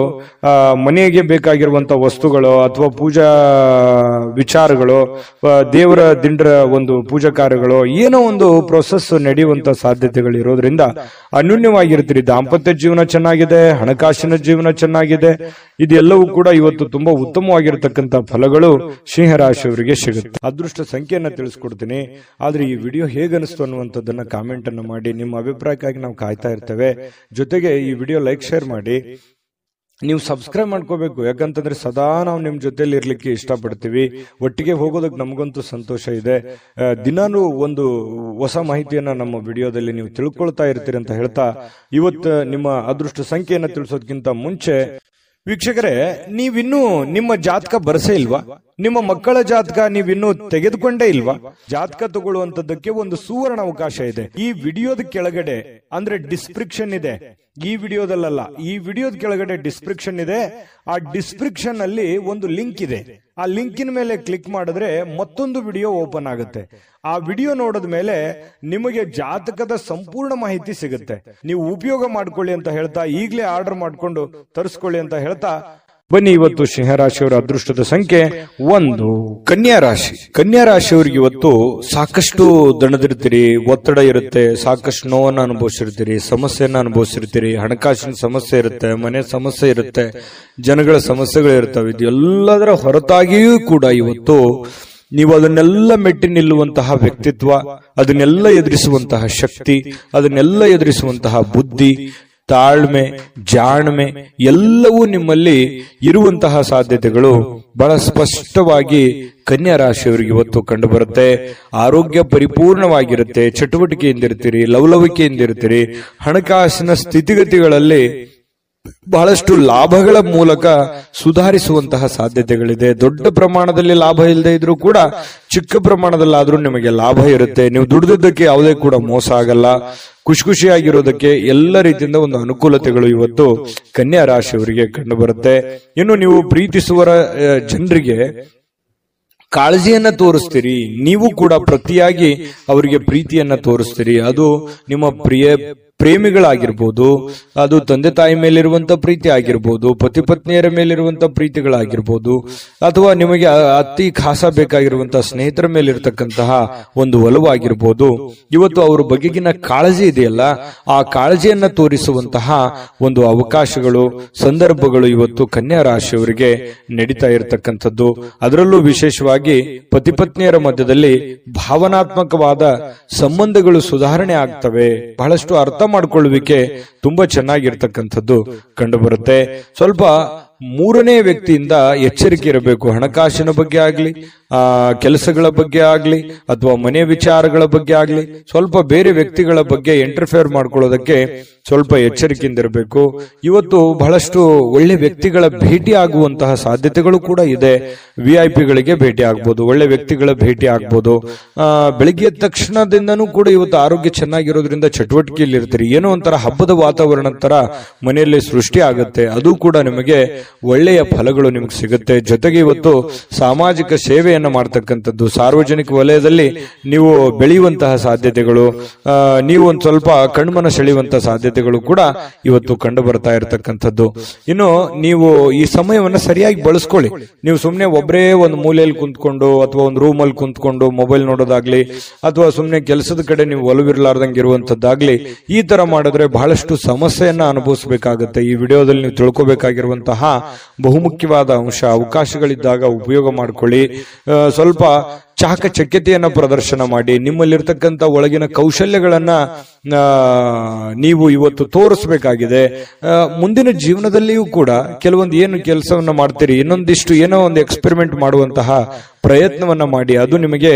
ಮನೆಗೆ ಬೇಕಾಗಿರುವಂತಹ ವಸ್ತುಗಳು ಅಥವಾ ಪೂಜಾ ವಿಚಾರಗಳು, ದೇವರ ದಿಂಡ್ರ ಒಂದು ಪೂಜಾ ಕಾರ್ಯಗಳು, ಏನೋ ಒಂದು ಪ್ರೊಸೆಸ್ ನಡೆಯುವಂತ ಸಾಧ್ಯತೆಗಳು ಇರೋದ್ರಿಂದ ಅನ್ಯೂನ್ಯವಾಗಿರ್ತೀರಿ. ದಾಂಪತ್ಯ ಜೀವನ ಚೆನ್ನಾಗಿದೆ, ಹಣಕಾಸಿನ ಜೀವನ ಚೆನ್ನಾಗಿದೆ. ಇದೆಲ್ಲವೂ ಕೂಡ ಇವತ್ತು ತುಂಬಾ ಉತ್ತಮವಾಗಿರತಕ್ಕಂತ ಫಲಗಳು ಸಿಂಹರಾಶಿಯವರಿಗೆ ಸಿಗುತ್ತೆ. ಅದೃಷ್ಟ ಸಂಖ್ಯೆಯನ್ನ ತಿಳಿಸ್ಕೊಡ್ತೀನಿ. ಆದ್ರೆ ಈ ವಿಡಿಯೋ ಹೇಗನಿಸ್ತು ಅನ್ನುವಂಥದ್ದನ್ನ ಕಾಮೆಂಟ್ ಅನ್ನು ಮಾಡಿ. ನಿಮ್ಮ ಅಭಿಪ್ರಾಯಕ್ಕಾಗಿ ನಾವು ಕಾಯ್ತಾ ಇರ್ತೇವೆ. ಜೊತೆಗೆ ಈ ವಿಡಿಯೋ ಲೈಕ್, ಶೇರ್ ಮಾಡಿ. ನೀವು ಸಬ್ಸ್ಕ್ರೈಬ್ ಮಾಡ್ಕೋಬೇಕು, ಯಾಕಂತಂದ್ರೆ ಸದಾ ನಾವು ನಿಮ್ ಜೊತೆಲಿ ಇರ್ಲಿಕ್ಕೆ ಇಷ್ಟಪಡ್ತೀವಿ. ಒಟ್ಟಿಗೆ ಹೋಗೋದಕ್ಕೆ ನಮಗಂತೂ ಸಂತೋಷ ಇದೆ. ದಿನಾನು ಒಂದು ಹೊಸ ಮಾಹಿತಿಯನ್ನ ನಮ್ಮ ವಿಡಿಯೋದಲ್ಲಿ ನೀವು ತಿಳ್ಕೊಳ್ತಾ ಇರ್ತೀರಿ ಅಂತ ಹೇಳ್ತಾ, ಇವತ್ತು ನಿಮ್ಮ ಅದೃಷ್ಟ ಸಂಖ್ಯೆಯನ್ನ ತಿಳಿಸೋದಕ್ಕಿಂತ ಮುಂಚೆ ವೀಕ್ಷಕರೇ, ನೀವಿನ್ನೂ ನಿಮ್ಮ ಜಾತಕ ಬರಸೇ ಇಲ್ವಾ? ನಿಮ್ಮ ಮಕ್ಕಳ ಜಾತಕ ನೀವಿನ್ನೂ ತೆಗೆದುಕೊಂಡೇ ಇಲ್ವಾ? ಜಾತಕ ತಗೊಳ್ಳುವಂತದ್ದಕ್ಕೆ ಒಂದು ಸುವರ್ಣ ಅವಕಾಶ ಇದೆ. ಈ ವಿಡಿಯೋದ ಕೆಳಗಡೆ ಅಂದ್ರೆ ಡಿಸ್ಕ್ರಿಪ್ಷನ್ ಇದೆ, ಈ ವಿಡಿಯೋದಲ್ಲ, ಈ ವಿಡಿಯೋದ ಕೆಳಗಡೆ ಡಿಸ್ಕ್ರಿಪ್ಷನ್ ಇದೆ. ಆ ಡಿಸ್ಕ್ರಿಪ್ಷನ್ ಅಲ್ಲಿ ಒಂದು ಲಿಂಕ್ ಇದೆ. ಆ ಲಿಂಕಿನ ಮೇಲೆ ಕ್ಲಿಕ್ ಮಾಡಿದ್ರೆ ಮತ್ತೊಂದು ವಿಡಿಯೋ ಓಪನ್ ಆಗುತ್ತೆ. ಆ ವಿಡಿಯೋ ನೋಡಿದ ಮೇಲೆ ನಿಮಗೆ ಜಾತಕದ ಸಂಪೂರ್ಣ ಮಾಹಿತಿ ಸಿಗುತ್ತೆ. ನೀವು ಉಪಯೋಗ ಮಾಡ್ಕೊಳ್ಳಿ ಅಂತ ಹೇಳ್ತಾ, ಈಗಲೇ ಆರ್ಡರ್ ಮಾಡ್ಕೊಂಡು ತರಿಸ್ಕೊಳ್ಳಿ ಅಂತ ಹೇಳ್ತಾ, ಬನ್ನಿ ಇವತ್ತು ಸಿಂಹರಾಶಿಯವರ ಅದೃಷ್ಟದ ಸಂಖ್ಯೆ 1. ಕನ್ಯಾ ರಾಶಿಯವರಿಗೆ ಇವತ್ತು ಸಾಕಷ್ಟು ದಣದಿರ್ತೀರಿ, ಒತ್ತಡ ಇರುತ್ತೆ, ಸಾಕಷ್ಟು ನೋವನ್ನು ಅನುಭವಿಸಿರ್ತೀರಿ, ಸಮಸ್ಯೆಯನ್ನ ಅನುಭವಿಸಿರ್ತೀರಿ, ಹಣಕಾಸಿನ ಸಮಸ್ಯೆ ಇರುತ್ತೆ, ಮನೆ ಸಮಸ್ಯೆ ಇರುತ್ತೆ, ಜನಗಳ ಸಮಸ್ಯೆಗಳು ಇರ್ತವೆ. ಇದು ಎಲ್ಲದರ ಹೊರತಾಗಿಯೂ ಕೂಡ ಇವತ್ತು ನೀವು ಅದನ್ನೆಲ್ಲ ಮೆಟ್ಟಿ ನಿಲ್ಲುವಂತಹ ವ್ಯಕ್ತಿತ್ವ, ಅದನ್ನೆಲ್ಲ ಎದುರಿಸುವಂತಹ ಶಕ್ತಿ, ಅದನ್ನೆಲ್ಲ ಎದುರಿಸುವಂತಹ ಬುದ್ಧಿ, ತಾಳ್ಮೆ, ಜಾಣ್ಮೆ ಎಲ್ಲವೂ ನಿಮ್ಮಲ್ಲಿ ಇರುವಂತಹ ಸಾಧ್ಯತೆಗಳು ಬಹಳ ಸ್ಪಷ್ಟವಾಗಿ ಕನ್ಯಾ ರಾಶಿಯವರಿಗೆ ಇವತ್ತು ಕಂಡು ಬರುತ್ತೆ. ಆರೋಗ್ಯ ಪರಿಪೂರ್ಣವಾಗಿರುತ್ತೆ, ಚಟುವಟಿಕೆಯಿಂದಿರ್ತೀರಿ, ಲವಲವಿಕೆಯಿಂದಿರ್ತೀರಿ, ಹಣಕಾಸಿನ ಸ್ಥಿತಿಗತಿಗಳಲ್ಲಿ ಬಹಳಷ್ಟು ಲಾಭಗಳ ಮೂಲಕ ಸುಧಾರಿಸುವಂತಹ ಸಾಧ್ಯತೆಗಳಿದೆ. ದೊಡ್ಡ ಪ್ರಮಾಣದಲ್ಲಿ ಲಾಭ ಇಲ್ಲದೆ ಇದ್ರೂ ಕೂಡ ಚಿಕ್ಕ ಪ್ರಮಾಣದಲ್ಲಾದ್ರೂ ನಿಮಗೆ ಲಾಭ ಇರುತ್ತೆ. ನೀವು ದುಡಿದಕ್ಕೆ ಯಾವುದೇ ಕೂಡ ಮೋಸ ಆಗಲ್ಲ. ಖುಷಿಯಾಗಿರೋದಕ್ಕೆ ಎಲ್ಲ ರೀತಿಯಿಂದ ಒಂದು ಅನುಕೂಲತೆಗಳು ಇವತ್ತು ಕನ್ಯಾ ರಾಶಿಯವರಿಗೆ ಕಂಡು ಬರುತ್ತೆ. ಇನ್ನು ನೀವು ಪ್ರೀತಿಸುವ ಜನರಿಗೆ ಕಾಳಜಿಯನ್ನ ತೋರಿಸ್ತೀರಿ, ನೀವು ಕೂಡ ಪ್ರತಿಯಾಗಿ ಅವರಿಗೆ ಪ್ರೀತಿಯನ್ನ ತೋರಿಸ್ತೀರಿ. ಅದು ನಿಮ್ಮ ಪ್ರೇಮಿಗಳಾಗಿರ್ಬೋದು, ಅದು ತಂದೆ ತಾಯಿ ಮೇಲಿರುವಂತ ಪ್ರೀತಿ ಆಗಿರ್ಬೋದು, ಪತಿ ಪತ್ನಿಯರ ಮೇಲಿರುವಂತ ಪ್ರೀತಿಗಳಾಗಿರ್ಬೋದು, ಅಥವಾ ನಿಮಗೆ ಅತಿ ಖಾಸ ಬೇಕಾಗಿರುವಂತಹ ಸ್ನೇಹಿತರ ಮೇಲಿರ್ತಕ್ಕಂತಹ ಒಂದು ಒಲವಾಗಿರ್ಬೋದು. ಇವತ್ತು ಅವರ ಬಗೆಗಿನ ಕಾಳಜಿ ಇದೆಯಲ್ಲ, ಆ ಕಾಳಜಿಯನ್ನ ತೋರಿಸುವಂತಹ ಒಂದು ಅವಕಾಶಗಳು, ಸಂದರ್ಭಗಳು ಇವತ್ತು ಕನ್ಯಾ ರಾಶಿಯವರಿಗೆ ನಡೀತಾ ಇರತಕ್ಕಂಥದ್ದು. ಅದರಲ್ಲೂ ವಿಶೇಷವಾಗಿ ಪತಿ ಪತ್ನಿಯರ ಮಧ್ಯದಲ್ಲಿ ಭಾವನಾತ್ಮಕವಾದ ಸಂಬಂಧಗಳು ಸುಧಾರಣೆ ಆಗ್ತವೆ. ಬಹಳಷ್ಟು ಅರ್ಥ ಮಾಡಿಕೊಳ್ಳುವಿಕೆ ತುಂಬಾ ಚೆನ್ನಾಗಿರ್ತಕ್ಕಂಥದ್ದು ಕಂಡು ಬರುತ್ತೆ. ಸ್ವಲ್ಪ ಮೂರನೇ ವ್ಯಕ್ತಿಯಿಂದ ಎಚ್ಚರಿಕೆ ಇರಬೇಕು. ಹಣಕಾಸಿನ ಬಗ್ಗೆ ಆಗ್ಲಿ, ಕೆಲಸಗಳ ಬಗ್ಗೆ ಆಗ್ಲಿ, ಅಥವಾ ಮನೆ ವಿಚಾರಗಳ ಬಗ್ಗೆ ಆಗ್ಲಿ, ಸ್ವಲ್ಪ ಬೇರೆ ವ್ಯಕ್ತಿಗಳ ಬಗ್ಗೆ ಇಂಟರ್ಫಿಯರ್ ಮಾಡ್ಕೊಳ್ಳೋದಕ್ಕೆ ಸ್ವಲ್ಪ ಎಚ್ಚರಿಕೆಯಿಂದ ಇರಬೇಕು. ಇವತ್ತು ಬಹಳಷ್ಟು ಒಳ್ಳೆ ವ್ಯಕ್ತಿಗಳ ಭೇಟಿ ಆಗುವಂತಹ ಸಾಧ್ಯತೆಗಳು ಕೂಡ ಇದೆ. VIP ಗಳಿಗೆ ಭೇಟಿ ಆಗ್ಬೋದು, ಒಳ್ಳೆ ವ್ಯಕ್ತಿಗಳ ಭೇಟಿ ಆಗ್ಬೋದು. ಬೆಳಿಗ್ಗೆ ಎದ್ದ ತಕ್ಷಣದಿಂದನೂ ಕೂಡ ಇವತ್ತು ಆರೋಗ್ಯ ಚೆನ್ನಾಗಿರೋದ್ರಿಂದ ಚಟುವಟಿಕೆಯಲ್ಲಿ ಇರ್ತೀರಿ. ಏನೋ ಒಂಥರ ಹಬ್ಬದ ವಾತಾವರಣ ತರ ಮನೆಯಲ್ಲಿ ಸೃಷ್ಟಿ ಆಗುತ್ತೆ. ಅದು ಕೂಡ ನಿಮಗೆ ಒಳ್ಳೆಯ ಫಲಗಳು ನಿಮಗೆ ಸಿಗುತ್ತೆ. ಜೊತೆಗೆ ಇವತ್ತು ಸಾಮಾಜಿಕ ಸೇವೆಯನ್ನ ಮಾಡ್ತಕ್ಕಂಥದ್ದು, ಸಾರ್ವಜನಿಕ ವಲಯದಲ್ಲಿ ನೀವು ಬೆಳೆಯುವಂತಹ ಸಾಧ್ಯತೆಗಳು, ನೀವು ಒಂದು ಸ್ವಲ್ಪ ಕಣ್ಮನ ಸೆಳೆಯುವಂತಹ ಸಾಧ್ಯತೆಗಳು ಕೂಡ ಇವತ್ತು ಕಂಡು ಬರ್ತಾ ಇರತಕ್ಕಂಥದ್ದು. ಇನ್ನು ನೀವು ಈ ಸಮಯವನ್ನು ಸರಿಯಾಗಿ ಬಳಸ್ಕೊಳ್ಳಿ. ನೀವು ಸುಮ್ಮನೆ ಒಬ್ಬರೇ ಒಂದು ಮೂಲೆಯಲ್ಲಿ ಕುಂತ್ಕೊಂಡು ಅಥವಾ ಒಂದು ರೂಮಲ್ಲಿ ಕುಂತ್ಕೊಂಡು ಮೊಬೈಲ್ ನೋಡೋದಾಗ್ಲಿ, ಅಥವಾ ಸುಮ್ಮನೆ ಕೆಲಸದ ಕಡೆ ನೀವು ಒಲವಿರಲಾರ್ದಂಗೆ ಇರುವಂತದ್ದಾಗ್ಲಿ, ಈ ತರ ಮಾಡಿದ್ರೆ ಬಹಳಷ್ಟು ಸಮಸ್ಯೆಯನ್ನ ಅನುಭವಿಸಬೇಕಾಗುತ್ತೆ. ಈ ವಿಡಿಯೋದಲ್ಲಿ ನೀವು ತಿಳ್ಕೋಬೇಕಾಗಿರುವಂತಹ ಬಹುಮುಖ್ಯವಾದ ಅಂಶ, ಅವಕಾಶಗಳಿದ್ದಾಗ ಉಪಯೋಗ ಮಾಡ್ಕೊಳ್ಳಿ. ಸ್ವಲ್ಪ ಚಾಕಚಕ್ಯತೆಯನ್ನ ಪ್ರದರ್ಶನ ಮಾಡಿ, ನಿಮ್ಮಲ್ಲಿರ್ತಕ್ಕಂಥ ಒಳಗಿನ ಕೌಶಲ್ಯಗಳನ್ನ ನೀವು ಇವತ್ತು ತೋರಿಸಬೇಕಾಗಿದೆ. ಮುಂದಿನ ಜೀವನದಲ್ಲಿಯೂ ಕೂಡ ಕೆಲವೊಂದು ಏನು ಕೆಲಸವನ್ನ ಮಾಡ್ತೀರಿ, ಇನ್ನೊಂದಿಷ್ಟು ಏನೋ ಒಂದು ಎಕ್ಸ್ಪೆರಿಮೆಂಟ್ ಮಾಡುವಂತಹ ಪ್ರಯತ್ನವನ್ನ ಮಾಡಿ. ಅದು ನಿಮಗೆ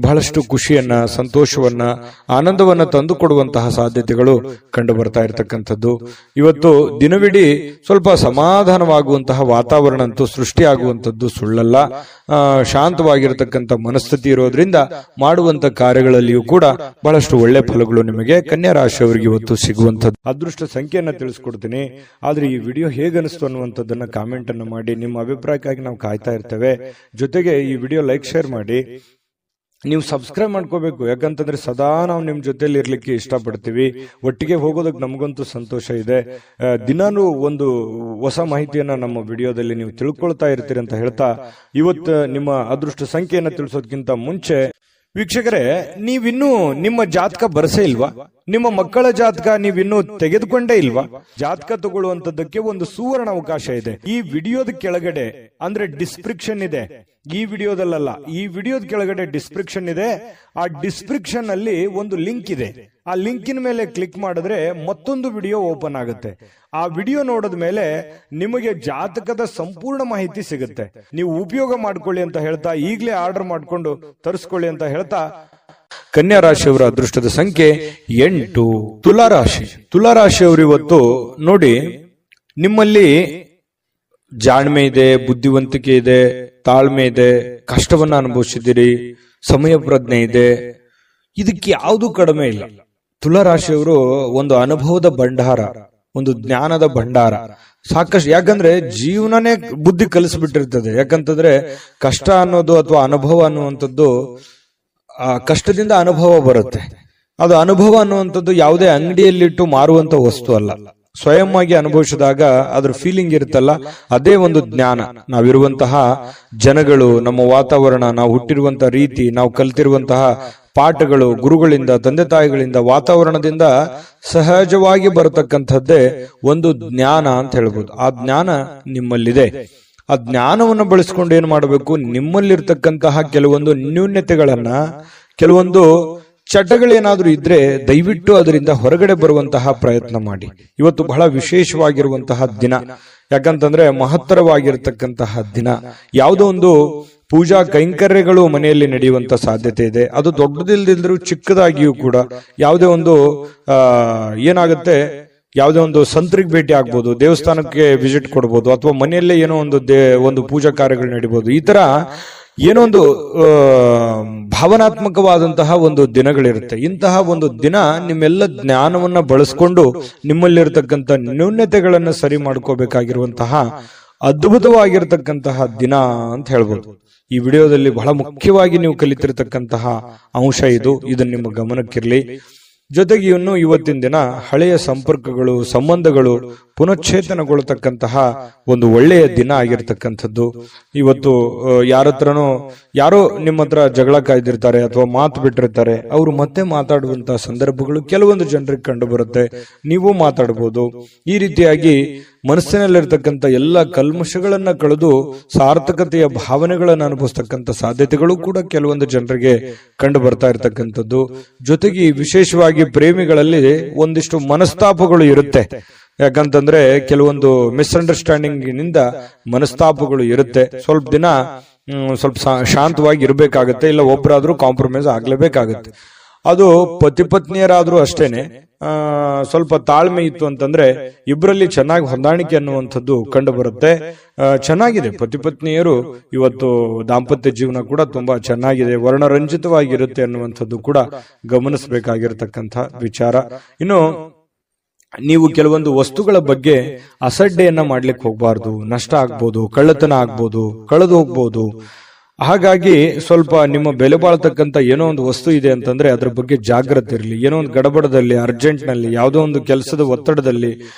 ಬಹಳಷ್ಟು ಖುಷಿಯನ್ನ, ಸಂತೋಷವನ್ನ, ಆನಂದವನ್ನ ತಂದು ಕೊಡುವಂತಹ ಸಾಧ್ಯತೆಗಳು ಕಂಡು ಬರ್ತಾ ಇರತಕ್ಕಂಥದ್ದು. ಇವತ್ತು ದಿನವಿಡೀ ಸ್ವಲ್ಪ ಸಮಾಧಾನವಾಗುವಂತಹ ವಾತಾವರಣ ಅಂತೂ ಸೃಷ್ಟಿಯಾಗುವಂಥದ್ದು ಸುಳ್ಳಲ್ಲ. ಶಾಂತವಾಗಿರತಕ್ಕಂಥ ಮನಸ್ಥಿತಿ ಇರೋದ್ರಿಂದ ಮಾಡುವಂತ ಕಾರ್ಯಗಳಲ್ಲಿಯೂ ಕೂಡ ಬಹಳಷ್ಟು ಒಳ್ಳೆ ಫಲಗಳು ನಿಮಗೆ ಕನ್ಯಾ ರಾಶಿಯವರಿಗೆ ಇವತ್ತು ಸಿಗುವಂಥದ್ದು. ಅದೃಷ್ಟ ಸಂಖ್ಯೆಯನ್ನ ತಿಳಿಸ್ಕೊಡ್ತೀನಿ. ಆದ್ರೆ ಈ ವಿಡಿಯೋ ಹೇಗನಿಸ್ತು ಅನ್ನುವಂಥದ್ದನ್ನ ಕಾಮೆಂಟ್ ಅನ್ನು ಮಾಡಿ. ನಿಮ್ಮ ಅಭಿಪ್ರಾಯಕ್ಕಾಗಿ ನಾವು ಕಾಯ್ತಾ ಇರ್ತೇವೆ. ಜೊತೆಗೆ ಈ ವಿಡಿಯೋ ಲೈಕ್, ಶೇರ್ ಮಾಡಿ. ನೀವು ಸಬ್ಸ್ಕ್ರೈಬ್ ಮಾಡ್ಕೋಬೇಕು. ಯಾಕಂತಂದ್ರೆ ಸದಾ ನಾವು ನಿಮ್ ಜೊತೆಲಿ ಇರ್ಲಿಕ್ಕೆ ಇಷ್ಟಪಡ್ತೀವಿ. ಒಟ್ಟಿಗೆ ಹೋಗೋದಕ್ಕೆ ನಮಗಂತೂ ಸಂತೋಷ ಇದೆ. ದಿನಾನು ಒಂದು ಹೊಸ ಮಾಹಿತಿಯನ್ನ ನಮ್ಮ ವಿಡಿಯೋದಲ್ಲಿ ನೀವು ತಿಳ್ಕೊಳ್ತಾ ಇರ್ತೀರಿ ಅಂತ ಹೇಳ್ತಾ, ಇವತ್ತು ನಿಮ್ಮ ಅದೃಷ್ಟ ಸಂಖ್ಯೆಯನ್ನ ತಿಳಿಸೋದಕ್ಕಿಂತ ಮುಂಚೆ ವೀಕ್ಷಕರೇ, ನೀವಿನ್ನೂ ನಿಮ್ಮ ಜಾತಕ ಬರಸೇ ಇಲ್ವಾ? ನಿಮ್ಮ ಮಕ್ಕಳ ಜಾತಕ ನೀವಿನ್ನೂ ತೆಗೆದುಕೊಂಡೇ ಇಲ್ವಾ? ಜಾತಕ ತಗೊಳ್ಳುವಂತದ್ದಕ್ಕೆ ಒಂದು ಸುವರ್ಣ ಅವಕಾಶ ಇದೆ. ಈ ವಿಡಿಯೋದ ಕೆಳಗಡೆ ಅಂದ್ರೆ ಡಿಸ್ಕ್ರಿಪ್ಷನ್ ಇದೆ. ಈ ವಿಡಿಯೋದಲ್ಲ, ಈ ವಿಡಿಯೋದ ಕೆಳಗಡೆ ಡಿಸ್ಕ್ರಿಪ್ಷನ್ ಇದೆ. ಆ ಡಿಸ್ಕ್ರಿಪ್ಷನ್ ಅಲ್ಲಿ ಒಂದು ಲಿಂಕ್ ಇದೆ. ಆ ಲಿಂಕಿನ ಮೇಲೆ ಕ್ಲಿಕ್ ಮಾಡಿದ್ರೆ ಮತ್ತೊಂದು ವಿಡಿಯೋ ಓಪನ್ ಆಗುತ್ತೆ. ಆ ವಿಡಿಯೋ ನೋಡಿದ ಮೇಲೆ ನಿಮಗೆ ಜಾತಕದ ಸಂಪೂರ್ಣ ಮಾಹಿತಿ ಸಿಗುತ್ತೆ. ನೀವು ಉಪಯೋಗ ಮಾಡ್ಕೊಳ್ಳಿ ಅಂತ ಹೇಳ್ತಾ, ಈಗಲೇ ಆರ್ಡರ್ ಮಾಡ್ಕೊಂಡು ತರಿಸ್ಕೊಳ್ಳಿ ಅಂತ ಹೇಳ್ತಾ, ಕನ್ಯಾ ರಾಶಿಯವರ ಅದೃಷ್ಟದ ಸಂಖ್ಯೆ 8. ತುಲಾರಾಶಿಯವರು ಇವತ್ತು ನೋಡಿ, ನಿಮ್ಮಲ್ಲಿ ಜಾಣ್ಮೆ ಇದೆ, ಬುದ್ಧಿವಂತಿಕೆ ಇದೆ, ತಾಳ್ಮೆ ಇದೆ, ಕಷ್ಟವನ್ನ ಅನುಭವಿಸಿದ್ದೀರಿ, ಸಮಯ ಪ್ರಜ್ಞೆ ಇದೆ. ಇದಕ್ಕೆ ಯಾವುದು ಕಡಿಮೆ ಇಲ್ಲ. ತುಲಾರಾಶಿಯವರು ಒಂದು ಅನುಭವದ ಭಂಡಾರ, ಒಂದು ಜ್ಞಾನದ ಭಂಡಾರ ಸಾಕಷ್ಟು. ಯಾಕಂದ್ರೆ ಜೀವನನೇ ಬುದ್ಧಿ ಕಲಿಸ್ಬಿಟ್ಟಿರ್ತದೆ. ಯಾಕಂತಂದ್ರೆ ಕಷ್ಟ ಅನ್ನೋದು ಅಥವಾ ಅನುಭವ ಅನ್ನುವಂಥದ್ದು, ಕಷ್ಟದಿಂದ ಅನುಭವ ಬರುತ್ತೆ. ಅದು ಅನುಭವ ಅನ್ನುವಂಥದ್ದು ಯಾವುದೇ ಅಂಗಡಿಯಲ್ಲಿಟ್ಟು ಮಾರುವಂತ ವಸ್ತು ಅಲ್ಲ. ಸ್ವಯಂ ಆಗಿ ಅನುಭವಿಸಿದಾಗ ಅದ್ರ ಫೀಲಿಂಗ್ ಇರುತ್ತಲ್ಲ, ಅದೇ ಒಂದು ಜ್ಞಾನ. ನಾವಿರುವಂತಹ ಜನಗಳು, ನಮ್ಮ ವಾತಾವರಣ, ನಾವು ಹುಟ್ಟಿರುವಂತಹ ರೀತಿ, ನಾವು ಕಲ್ತಿರುವಂತಹ ಪಾಠಗಳು, ಗುರುಗಳಿಂದ, ತಂದೆ ತಾಯಿಗಳಿಂದ, ವಾತಾವರಣದಿಂದ ಸಹಜವಾಗಿ ಬರತಕ್ಕಂಥದ್ದೇ ಒಂದು ಜ್ಞಾನ ಅಂತ ಹೇಳ್ಬೋದು. ಆ ಜ್ಞಾನ ನಿಮ್ಮಲ್ಲಿದೆ. ಆ ಜ್ಞಾನವನ್ನು ಬಳಸ್ಕೊಂಡು ಏನ್ ಮಾಡಬೇಕು, ನಿಮ್ಮಲ್ಲಿರ್ತಕ್ಕಂತಹ ಕೆಲವೊಂದು ನ್ಯೂನ್ಯತೆಗಳನ್ನ, ಕೆಲವೊಂದು ಚಟಗಳೇನಾದ್ರೂ ಇದ್ರೆ ದಯವಿಟ್ಟು ಅದರಿಂದ ಹೊರಗಡೆ ಬರುವಂತಹ ಪ್ರಯತ್ನ ಮಾಡಿ. ಇವತ್ತು ಬಹಳ ವಿಶೇಷವಾಗಿರುವಂತಹ ದಿನ, ಯಾಕಂತಂದ್ರೆ ಮಹತ್ತರವಾಗಿರ್ತಕ್ಕಂತಹ ದಿನ. ಯಾವುದೋ ಒಂದು ಪೂಜಾ ಕೈಂಕರ್ಯಗಳು ಮನೆಯಲ್ಲಿ ನಡೆಯುವಂತ ಸಾಧ್ಯತೆ ಇದೆ. ಅದು ದೊಡ್ಡದಿಲ್ದಿಲ್ದ್ರೂ ಚಿಕ್ಕದಾಗಿಯೂ ಕೂಡ ಯಾವುದೇ ಒಂದು ಏನಾಗುತ್ತೆ, ಯಾವುದೇ ಒಂದು ಸಂತ್ರಿಗೆ ಭೇಟಿ ಆಗ್ಬೋದು, ದೇವಸ್ಥಾನಕ್ಕೆ ವಿಸಿಟ್ ಕೊಡ್ಬೋದು, ಅಥವಾ ಮನೆಯಲ್ಲೇ ಏನೋ ಒಂದು ಪೂಜಾ ಕಾರ್ಯಗಳು ನಡೀಬಹುದು. ಈ ತರ ಏನೋ ಒಂದು ಭಾವನಾತ್ಮಕವಾದಂತಹ ಒಂದು ದಿನಗಳಿರುತ್ತೆ. ಇಂತಹ ಒಂದು ದಿನ ನಿಮ್ಮೆಲ್ಲ ಜ್ಞಾನವನ್ನ ಬಳಸ್ಕೊಂಡು ನಿಮ್ಮಲ್ಲಿರ್ತಕ್ಕಂಥ ನ್ಯೂನ್ಯತೆಗಳನ್ನ ಸರಿ ಮಾಡ್ಕೋಬೇಕಾಗಿರುವಂತಹ ಅದ್ಭುತವಾಗಿರ್ತಕ್ಕಂತಹ ದಿನ ಅಂತ ಹೇಳ್ಬೋದು. ಈ ವಿಡಿಯೋದಲ್ಲಿ ಬಹಳ ಮುಖ್ಯವಾಗಿ ನೀವು ಕಲಿತಿರ್ತಕ್ಕಂತಹ ಅಂಶ ಇದು. ಇದನ್ನ ನಿಮ್ಮ ಗಮನಕ್ಕಿರ್ಲಿ. ಜೊತೆಗೆ ಇನ್ನು ಇವತ್ತಿನ ದಿನ ಹಳೆಯ ಸಂಪರ್ಕಗಳು, ಸಂಬಂಧಗಳು ಪುನಶ್ಚೇತನಗೊಳ್ಳತಕ್ಕಂತಹ ಒಂದು ಒಳ್ಳೆಯ ದಿನ ಆಗಿರ್ತಕ್ಕಂಥದ್ದು. ಇವತ್ತು ಯಾರೋ ನಿಮ್ಮ ಹತ್ರ ಜಗಳ ಕಾಯ್ದಿರ್ತಾರೆ ಅಥವಾ ಮಾತು ಬಿಟ್ಟಿರ್ತಾರೆ, ಅವರು ಮತ್ತೆ ಮಾತಾಡುವಂತಹ ಸಂದರ್ಭಗಳು ಕೆಲವೊಂದು ಜನರಿಗೆ ಕಂಡು ಬರುತ್ತೆ. ನೀವು ಮಾತಾಡಬಹುದು. ಈ ರೀತಿಯಾಗಿ ಮನಸ್ಸಿನಲ್ಲಿರ್ತಕ್ಕಂಥ ಎಲ್ಲ ಕಲ್ಮಶಗಳನ್ನ ಕಳೆದು ಸಾರ್ಥಕತೆಯ ಭಾವನೆಗಳನ್ನು ಅನುಭವಿಸ್ತಕ್ಕಂಥ ಸಾಧ್ಯತೆಗಳು ಕೂಡ ಕೆಲವೊಂದು ಜನರಿಗೆ ಕಂಡು ಬರ್ತಾ ಇರತಕ್ಕಂಥದ್ದು. ಜೊತೆಗೆ ವಿಶೇಷವಾಗಿ ಪ್ರೇಮಿಗಳಲ್ಲಿ ಒಂದಿಷ್ಟು ಮನಸ್ತಾಪಗಳು ಇರುತ್ತೆ. ಯಾಕಂತಂದ್ರೆ ಕೆಲವೊಂದು ಮಿಸ್ಅಂಡರ್ಸ್ಟ್ಯಾಂಡಿಂಗ್ ನಿಂದ ಮನಸ್ತಾಪಗಳು ಇರುತ್ತೆ. ಸ್ವಲ್ಪ ದಿನ ಸ್ವಲ್ಪ ಶಾಂತವಾಗಿ ಇರಬೇಕಾಗತ್ತೆ, ಇಲ್ಲ ಒಬ್ಬರಾದ್ರೂ ಕಾಂಪ್ರಮೈಸ್ ಆಗ್ಲೇಬೇಕಾಗತ್ತೆ. ಅದು ಪತಿ ಪತ್ನಿಯರಾದ್ರೂ ಅಷ್ಟೇನೆ. ಸ್ವಲ್ಪ ತಾಳ್ಮೆ ಇತ್ತು ಅಂತಂದ್ರೆ ಇಬ್ಬರಲ್ಲಿ ಚೆನ್ನಾಗಿ ಹೊಂದಾಣಿಕೆ ಅನ್ನುವಂಥದ್ದು ಕಂಡು ಬರುತ್ತೆ. ಚೆನ್ನಾಗಿದೆ ಪತಿ ಪತ್ನಿಯರು ಇವತ್ತು ದಾಂಪತ್ಯ ಜೀವನ ಕೂಡ ತುಂಬಾ ಚೆನ್ನಾಗಿದೆ, ವರ್ಣರಂಜಿತವಾಗಿರುತ್ತೆ ಅನ್ನುವಂಥದ್ದು ಕೂಡ ಗಮನಿಸಬೇಕಾಗಿರ್ತಕ್ಕಂಥ ವಿಚಾರ. ಇನ್ನು ನೀವು ಕೆಲವೊಂದು ವಸ್ತುಗಳ ಬಗ್ಗೆ ಅಸಡ್ಡೆಯನ್ನ ಮಾಡ್ಲಿಕ್ಕೆ ಹೋಗ್ಬಾರ್ದು. ನಷ್ಟ ಆಗ್ಬೋದು, ಕಳ್ಳತನ ಆಗ್ಬೋದು, ಕಳೆದು ಹೋಗ್ಬೋದು. ಹಾಗಾಗಿ ಸ್ವಲ್ಪ ನಿಮ್ಮ ಬೆಲೆ ಬಾಳ್ತಕ್ಕಂಥ ಏನೋ ಒಂದು ವಸ್ತು ಇದೆ ಅಂತಂದ್ರೆ ಅದ್ರ ಬಗ್ಗೆ ಜಾಗ್ರತೆ ಇರಲಿ. ಏನೋ ಒಂದು ಗಡಬಡದಲ್ಲಿ, ಅರ್ಜೆಂಟ್ ನಲ್ಲಿ, ಯಾವುದೋ ಒಂದು ಕೆಲಸದ ಒತ್ತಡದಲ್ಲಿ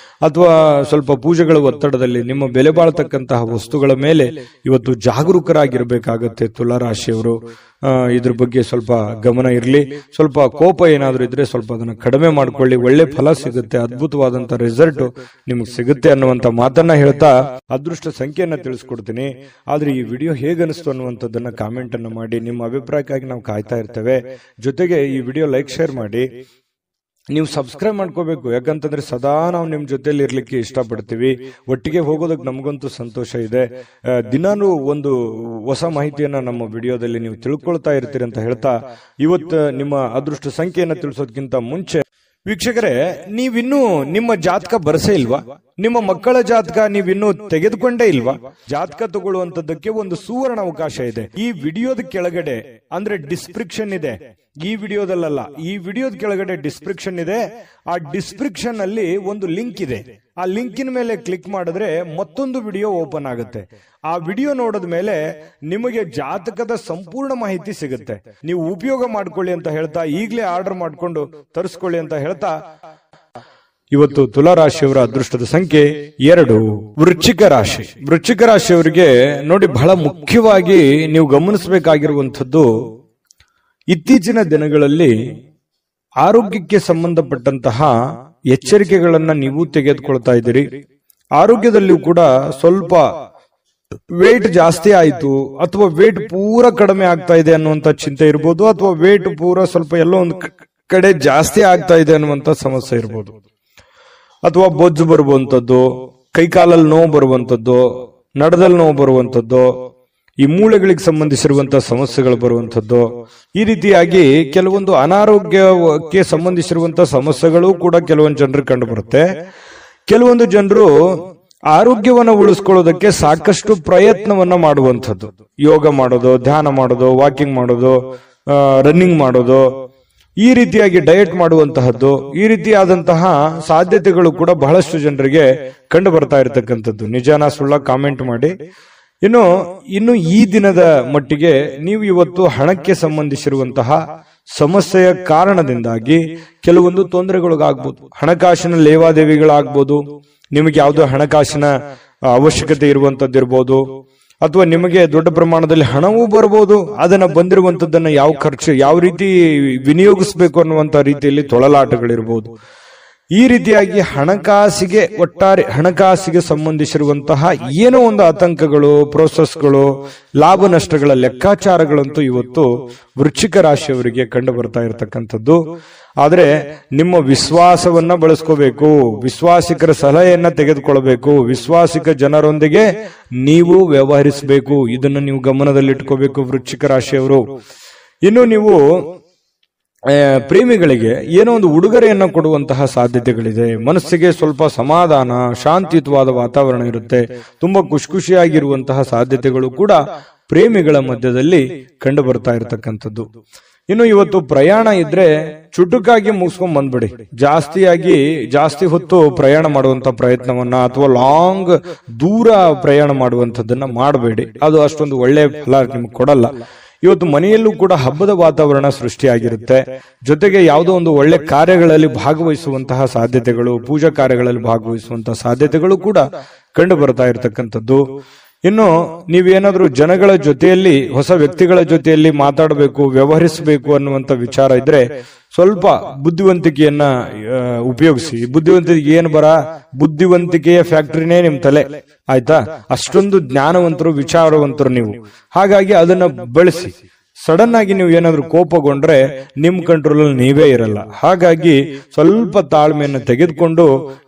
ಅಥವಾ ಸ್ವಲ್ಪ ಪೂಜೆಗಳ ಒತ್ತಡದಲ್ಲಿ ನಿಮ್ಮ ಬೆಲೆ ಬಾಳ್ತಕ್ಕಂತಹ ವಸ್ತುಗಳ ಮೇಲೆ ಇವತ್ತು ಜಾಗರೂಕರಾಗಿರ್ಬೇಕಾಗತ್ತೆ ತುಲಾರಾಶಿಯವರು. ಇದ್ರ ಬಗ್ಗೆ ಸ್ವಲ್ಪ ಗಮನ ಇರಲಿ. ಸ್ವಲ್ಪ ಕೋಪ ಏನಾದ್ರೂ ಇದ್ರೆ ಸ್ವಲ್ಪ ಅದನ್ನ ಕಡಿಮೆ ಮಾಡ್ಕೊಳ್ಳಿ. ಒಳ್ಳೆ ಫಲ ಸಿಗುತ್ತೆ, ಅದ್ಭುತವಾದಂತ ರಿಸಲ್ಟ್ ನಿಮ್ಗೆ ಸಿಗುತ್ತೆ ಅನ್ನುವಂತ ಮಾತನ್ನ ಹೇಳ್ತಾ ಅದೃಷ್ಟ ಸಂಖ್ಯೆಯನ್ನ ತಿಳಿಸ್ಕೊಡ್ತೀನಿ. ಆದ್ರೆ ಈ ವಿಡಿಯೋ ಹೇಗನಿಸ್ತು ಅನ್ನುವಂಥದ್ದನ್ನ ಕಾಮೆಂಟ್ ಅನ್ನ ಮಾಡಿ. ನಿಮ್ಮ ಅಭಿಪ್ರಾಯಕ್ಕಾಗಿ ನಾವು ಕಾಯ್ತಾ ಇರ್ತೇವೆ. ಜೊತೆಗೆ ಈ ವಿಡಿಯೋ ಲೈಕ್, ಶೇರ್ ಮಾಡಿ. ನೀವು ಸಬ್ಸ್ಕ್ರೈಬ್ ಮಾಡ್ಕೋಬೇಕು. ಯಾಕಂತಂದ್ರೆ ಸದಾ ನಾವು ನಿಮ್ ಜೊತೆಲಿ ಇರ್ಲಿಕ್ಕೆ ಇಷ್ಟಪಡ್ತೀವಿ. ಒಟ್ಟಿಗೆ ಹೋಗೋದಕ್ಕೆ ನಮಗಂತೂ ಸಂತೋಷ ಇದೆ. ದಿನಾನು ಒಂದು ಹೊಸ ಮಾಹಿತಿಯನ್ನ ನಮ್ಮ ವಿಡಿಯೋದಲ್ಲಿ ನೀವು ತಿಳ್ಕೊಳ್ತಾ ಇರ್ತೀರಿ ಅಂತ ಹೇಳ್ತಾ, ಇವತ್ತು ನಿಮ್ಮ ಅದೃಷ್ಟ ಸಂಖ್ಯೆಯನ್ನ ತಿಳಿಸೋದಕ್ಕಿಂತ ಮುಂಚೆ ವೀಕ್ಷಕರೇ, ನೀವಿನ್ನೂ ನಿಮ್ಮ ಜಾತಕ ಬರಸೇ ಇಲ್ವಾ? ನಿಮ್ಮ ಮಕ್ಕಳ ಜಾತಕ ನೀವಿನ್ನೂ ತೆಗೆದುಕೊಂಡೇ ಇಲ್ವಾ? ಜಾತಕ ತಗೊಳ್ಳುವಂತದ್ದಕ್ಕೆ ಒಂದು ಸುವರ್ಣ ಅವಕಾಶ ಇದೆ. ಈ ವಿಡಿಯೋದ ಕೆಳಗಡೆ ಅಂದ್ರೆ ಡಿಸ್ಕ್ರಿಪ್ಷನ್ ಇದೆ. ಈ ವಿಡಿಯೋದಲ್ಲ, ಈ ವಿಡಿಯೋದ ಕೆಳಗಡೆ ಡಿಸ್ಕ್ರಿಪ್ಷನ್ ಇದೆ. ಆ ಡಿಸ್ಕ್ರಿಪ್ಷನ್ ಅಲ್ಲಿ ಒಂದು ಲಿಂಕ್ ಇದೆ. ಆ ಲಿಂಕಿನ ಮೇಲೆ ಕ್ಲಿಕ್ ಮಾಡಿದ್ರೆ ಮತ್ತೊಂದು ವಿಡಿಯೋ ಓಪನ್ ಆಗುತ್ತೆ. ಆ ವಿಡಿಯೋ ನೋಡಿದ ಮೇಲೆ ನಿಮಗೆ ಜಾತಕದ ಸಂಪೂರ್ಣ ಮಾಹಿತಿ ಸಿಗುತ್ತೆ. ನೀವು ಉಪಯೋಗ ಮಾಡ್ಕೊಳ್ಳಿ ಅಂತ ಹೇಳ್ತಾ, ಈಗಲೇ ಆರ್ಡರ್ ಮಾಡ್ಕೊಂಡು ತರಿಸ್ಕೊಳ್ಳಿ ಅಂತ ಹೇಳ್ತಾ, ಇವತ್ತು ತುಲಾರಾಶಿಯವರ ಅದೃಷ್ಟದ ಸಂಖ್ಯೆ 2. ವೃಶ್ಚಿಕ ರಾಶಿ. ವೃಶ್ಚಿಕ ರಾಶಿಯವರಿಗೆ ನೋಡಿ, ಬಹಳ ಮುಖ್ಯವಾಗಿ ನೀವು ಗಮನಿಸಬೇಕಾಗಿರುವಂಥದ್ದು, ಇತ್ತೀಚಿನ ದಿನಗಳಲ್ಲಿ ಆರೋಗ್ಯಕ್ಕೆ ಸಂಬಂಧಪಟ್ಟಂತಹ ಎಚ್ಚರಿಕೆಗಳನ್ನ ನೀವು ತೆಗೆದುಕೊಳ್ತಾ ಇದ್ದೀರಿ. ಆರೋಗ್ಯದಲ್ಲಿಯೂ ಕೂಡ ಸ್ವಲ್ಪ ವೇಟ್ ಜಾಸ್ತಿ ಆಯ್ತು ಅಥವಾ ವೇಟ್ ಪೂರ ಕಡಿಮೆ ಆಗ್ತಾ ಇದೆ ಅನ್ನುವಂತ ಚಿಂತೆ ಇರ್ಬೋದು, ಅಥವಾ ವೇಟ್ ಪೂರ ಸ್ವಲ್ಪ ಎಲ್ಲೋ ಒಂದು ಕಡೆ ಜಾಸ್ತಿ ಆಗ್ತಾ ಇದೆ ಅನ್ನುವಂತ ಸಮಸ್ಯೆ ಇರ್ಬೋದು, ಅಥವಾ ಬೊಜ್ಜು ಬರುವಂತದ್ದು, ಕೈಕಾಲಲ್ಲಿ ನೋವು ಬರುವಂತದ್ದು, ನಡದಲ್ಲಿ ನೋವು ಬರುವಂತದ್ದು, ಈ ಮೂಳೆಗಳಿಗೆ ಸಂಬಂಧಿಸಿರುವಂತಹ ಸಮಸ್ಯೆಗಳು ಬರುವಂತದ್ದು. ಈ ರೀತಿಯಾಗಿ ಕೆಲವೊಂದು ಅನಾರೋಗ್ಯಕ್ಕೆ ಸಂಬಂಧಿಸಿರುವಂತಹ ಸಮಸ್ಯೆಗಳು ಕೂಡ ಕೆಲವೊಂದು ಜನರಿಗೆ ಕಂಡು ಬರುತ್ತೆ. ಕೆಲವೊಂದು ಜನರು ಆರೋಗ್ಯವನ್ನು ಉಳಿಸ್ಕೊಳ್ಳೋದಕ್ಕೆ ಸಾಕಷ್ಟು ಪ್ರಯತ್ನವನ್ನ ಮಾಡುವಂಥದ್ದು, ಯೋಗ ಮಾಡೋದು, ಧ್ಯಾನ ಮಾಡೋದು, ವಾಕಿಂಗ್ ಮಾಡೋದು, ರನ್ನಿಂಗ್ ಮಾಡೋದು, ಈ ರೀತಿಯಾಗಿ ಡಯಟ್ ಮಾಡುವಂತಹದ್ದು, ಈ ರೀತಿಯಾದಂತಹ ಸಾಧ್ಯತೆಗಳು ಕೂಡ ಬಹಳಷ್ಟು ಜನರಿಗೆ ಕಂಡು ಬರ್ತಾ ಇರತಕ್ಕಂಥದ್ದು. ನಿಜಾನ ಸುಳ್ಳ ಕಾಮೆಂಟ್ ಮಾಡಿ. ಇನ್ನು ಈ ದಿನದ ಮಟ್ಟಿಗೆ ನೀವು ಇವತ್ತು ಹಣಕ್ಕೆ ಸಂಬಂಧಿಸಿರುವಂತಹ ಸಮಸ್ಯೆಯ ಕಾರಣದಿಂದಾಗಿ ಕೆಲವೊಂದು ತೊಂದರೆಗಳಿಗಾಗ್ಬೋದು. ಹಣಕಾಸಿನ ಲೇವಾದೇವಿಗಳಾಗ್ಬೋದು, ನಿಮಗೆ ಯಾವುದೋ ಹಣಕಾಸಿನ ಅವಶ್ಯಕತೆ ಇರುವಂತದ್ದಿರ್ಬೋದು, ಅಥವಾ ನಿಮಗೆ ದೊಡ್ಡ ಪ್ರಮಾಣದಲ್ಲಿ ಹಣವೂ ಬರ್ಬೋದು. ಅದನ್ನ ಬಂದಿರುವಂತದ್ದನ್ನ ಯಾವ ರೀತಿ ವಿನಿಯೋಗಿಸಬೇಕು ಅನ್ನುವಂತ ರೀತಿಯಲ್ಲಿ ತೊಳಲಾಟಗಳಿರ್ಬೋದು. ಈ ರೀತಿಯಾಗಿ ಒಟ್ಟಾರೆ ಹಣಕಾಸಿಗೆ ಸಂಬಂಧಿಸಿರುವಂತಹ ಏನೋ ಒಂದು ಆತಂಕಗಳು, ಪ್ರೋಸೆಸ್ಗಳು, ಲಾಭ ನಷ್ಟಗಳ ಲೆಕ್ಕಾಚಾರಗಳಂತೂ ಇವತ್ತು ವೃಶ್ಚಿಕ ರಾಶಿಯವರಿಗೆ ಕಂಡು ಬರ್ತಾ ಇರತಕ್ಕಂಥದ್ದು. ಆದ್ರೆ ನಿಮ್ಮ ವಿಶ್ವಾಸವನ್ನ ಬಳಸ್ಕೋಬೇಕು, ವಿಶ್ವಾಸಿಕರ ಸಲಹೆಯನ್ನ ತೆಗೆದುಕೊಳ್ಬೇಕು, ವಿಶ್ವಾಸಿಕ ಜನರೊಂದಿಗೆ ನೀವು ವ್ಯವಹರಿಸಬೇಕು. ಇದನ್ನು ನೀವು ಗಮನದಲ್ಲಿಟ್ಕೋಬೇಕು ವೃಶ್ಚಿಕ ರಾಶಿಯವರು. ಇನ್ನು ನೀವು ಪ್ರೇಮಿಗಳಿಗೆ ಏನೋ ಒಂದು ಉಡುಗೊರೆಯನ್ನು ಕೊಡುವಂತಹ ಸಾಧ್ಯತೆಗಳಿದೆ. ಮನಸ್ಸಿಗೆ ಸ್ವಲ್ಪ ಸಮಾಧಾನ, ಶಾಂತಿಯುತವಾದ ವಾತಾವರಣ ಇರುತ್ತೆ. ತುಂಬಾ ಖುಷಿಯಾಗಿರುವಂತಹ ಸಾಧ್ಯತೆಗಳು ಕೂಡ ಪ್ರೇಮಿಗಳ ಮಧ್ಯದಲ್ಲಿ ಕಂಡು ಬರ್ತಾ ಇರತಕ್ಕಂಥದ್ದು. ಇನ್ನು ಇವತ್ತು ಪ್ರಯಾಣ ಇದ್ರೆ ಚುಟುಕಾಗಿ ಮುಗಿಸ್ಕೊಂಡ್ ಬಂದ್ಬಿಡಿ. ಜಾಸ್ತಿ ಹೊತ್ತು ಪ್ರಯಾಣ ಮಾಡುವಂತ ಪ್ರಯತ್ನವನ್ನ ಅಥವಾ ಲಾಂಗ್ ದೂರ ಪ್ರಯಾಣ ಮಾಡುವಂತದ್ದನ್ನ ಮಾಡಬೇಡಿ. ಅದು ಅಷ್ಟೊಂದು ಒಳ್ಳೆಯ ಫಲ ನಿಮ್ಗೆ ಕೊಡಲ್ಲ. ಇವತ್ತು ಮನೆಯಲ್ಲೂ ಕೂಡ ಹಬ್ಬದ ವಾತಾವರಣ ಸೃಷ್ಟಿಯಾಗಿರುತ್ತೆ. ಜೊತೆಗೆ ಯಾವುದೋ ಒಂದು ಒಳ್ಳೆ ಕಾರ್ಯಗಳಲ್ಲಿ ಭಾಗವಹಿಸುವಂತಹ ಸಾಧ್ಯತೆಗಳು, ಪೂಜಾ ಕಾರ್ಯಗಳಲ್ಲಿ ಭಾಗವಹಿಸುವಂತಹ ಸಾಧ್ಯತೆಗಳು ಕೂಡ ಕಂಡು ಬರ್ತಾ ಇರತಕ್ಕಂಥದ್ದು. ಇನ್ನು ನೀವೇನಾದ್ರೂ ಜನಗಳ ಜೊತೆಯಲ್ಲಿ, ಹೊಸ ವ್ಯಕ್ತಿಗಳ ಜೊತೆಯಲ್ಲಿ ಮಾತಾಡಬೇಕು, ವ್ಯವಹರಿಸಬೇಕು ಅನ್ನುವಂತ ವಿಚಾರ ಇದ್ರೆ ಸ್ವಲ್ಪ ಬುದ್ಧಿವಂತಿಕೆಯನ್ನ ಉಪಯೋಗಿಸಿ. ಬುದ್ಧಿವಂತಿಕೆಯ ಫ್ಯಾಕ್ಟರಿನೇ ನಿಮ್ ತಲೆ, ಆಯ್ತಾ? ಅಷ್ಟೊಂದು ಜ್ಞಾನವಂತರು, ವಿಚಾರವಂತರು ನೀವು. ಹಾಗಾಗಿ ಅದನ್ನ ಬಳಸಿ. ಸಡನ್ ಆಗಿ ನೀವು ಏನಾದ್ರೂ ಕೋಪಗೊಂಡ್ರೆ ನಿಮ್ ಕಂಟ್ರೋಲ್ ಅಲ್ಲಿ ನೀವೇ ಇರಲ್ಲ. ಹಾಗಾಗಿ ಸ್ವಲ್ಪ ತಾಳ್ಮೆಯನ್ನು ತೆಗೆದುಕೊಂಡು